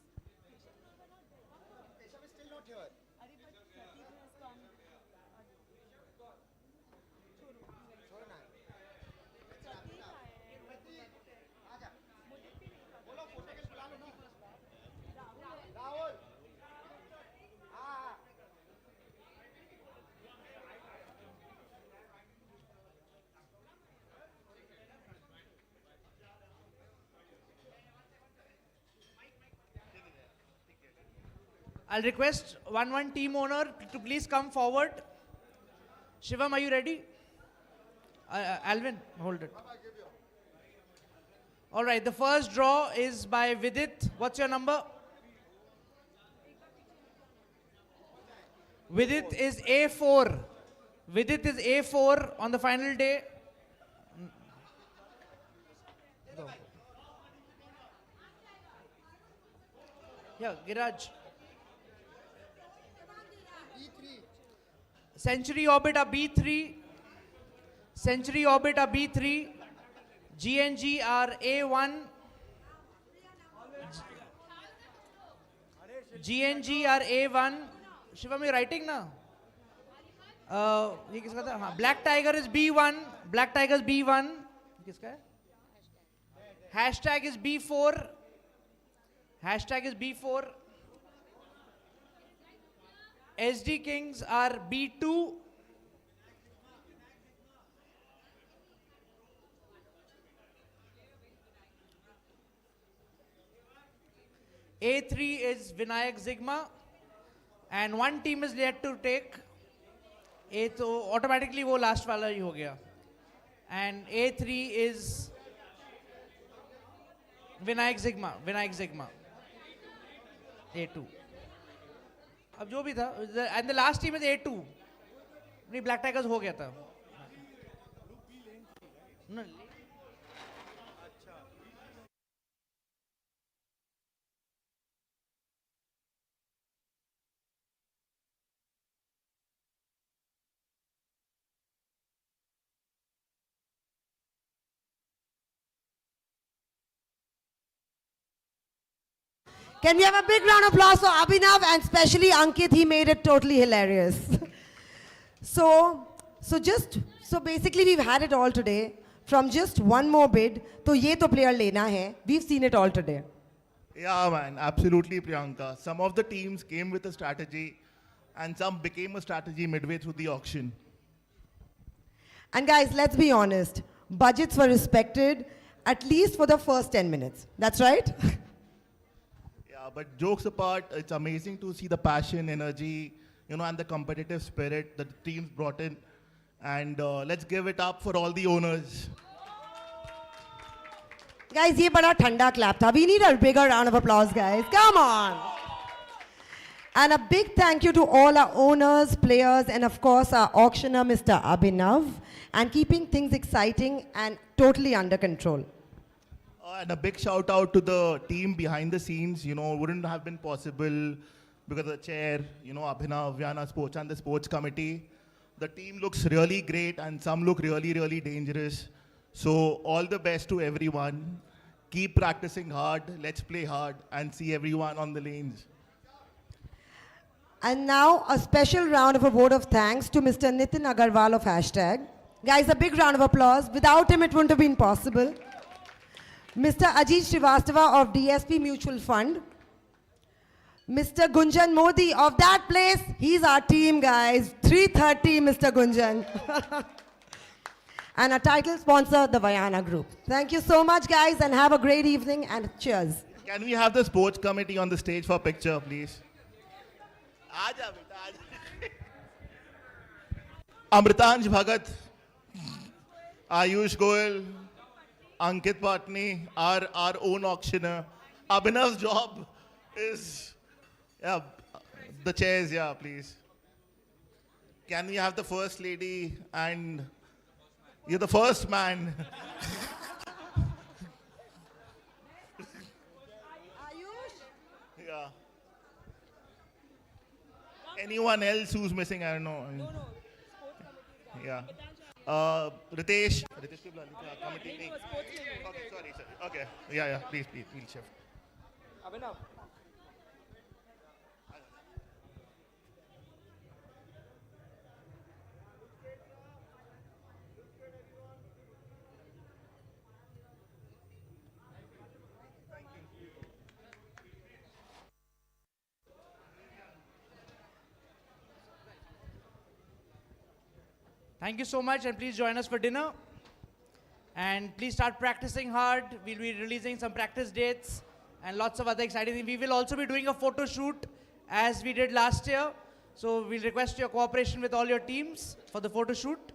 I'll request one team owner to please come forward. Shivam, are you ready? Alvin, hold it. All right, the first draw is by Vidit. What's your number? Vidit is A4. Vidit is A4 on the final day. Yeah, Giraj. Century Orbit are B3. Century Orbit are B3. GNG are A1. GNG are A1. Shivam, you writing now? ये किसका था? हाँ, Black Tiger is B1. Black Tiger is B1. किसका है? Hashtag is B4. Hashtag is B4. SD Kings are B2. A3 is Vinayak Sigma. And one team is yet to take. A तो automatically वो last वाला ही हो गया. And A3 is Vinayak Sigma. Vinayak Sigma. A2. अब जो भी था, and the last team is A2. नहीं, Black Tigers हो गया था. No, Can we have a big round of applause for Abhinav and especially Ankit? He made it totally hilarious. So basically we've had it all today. From just one more bid, तो ये तो player लेना है. We've seen it all today. Yeah, man, absolutely, Priyanka. Some of the teams came with a strategy, and some became a strategy midway through the auction. And guys, let's be honest. Budgets were respected, at least for the first 10 minutes. That's right? Yeah, but jokes apart, it's amazing to see the passion, energy, and the competitive spirit that the teams brought in. And let's give it up for all the owners. Guys, ये बड़ा ठंडा clap था. We need a bigger round of applause, guys. Come on. And a big thank you to all our owners, players, and of course our auctioneer, Mr. Abhinav, and keeping things exciting and totally under control. And a big shout out to the team behind the scenes. Wouldn't have been possible because of the chair, Abhinav, Vyana Sports, and the sports committee. The team looks really great, and some look really, really dangerous. So all the best to everyone. Keep practicing hard. Let's play hard and see everyone on the lanes. And now a special round of a vote of thanks to Mr. Nitin Agarwal of Hashtag. Guys, a big round of applause. Without him, it wouldn't have been possible. Mr. Ajit Srivastava of DSP Mutual Fund. Mr. Gunjan Modi of that place. He's our team, guys. 330, Mr. Gunjan. And our title sponsor, the Vyana Group. Thank you so much, guys, and have a great evening, and cheers. Can we have the sports committee on the stage for a picture, please? Aaja, beta, aaja. Amritansh Bhagat, Ayush Goel, Ankit Patni, our own auctioneer. Abhinav's job is, the chairs, please. Can we have the first lady, and you're the first man. Yeah. Anyone else who's missing? I don't know. Yeah. Ritesh. Ritesh को बुला लीजिए, committee नहीं. Okay, sorry. Okay, yeah, please, we'll shift. Abhinav. Thank you so much, and please join us for dinner. And please start practicing hard. We'll be releasing some practice dates and lots of other exciting things. We will also be doing a photo shoot as we did last year. So we'll request your cooperation with all your teams for the photo shoot.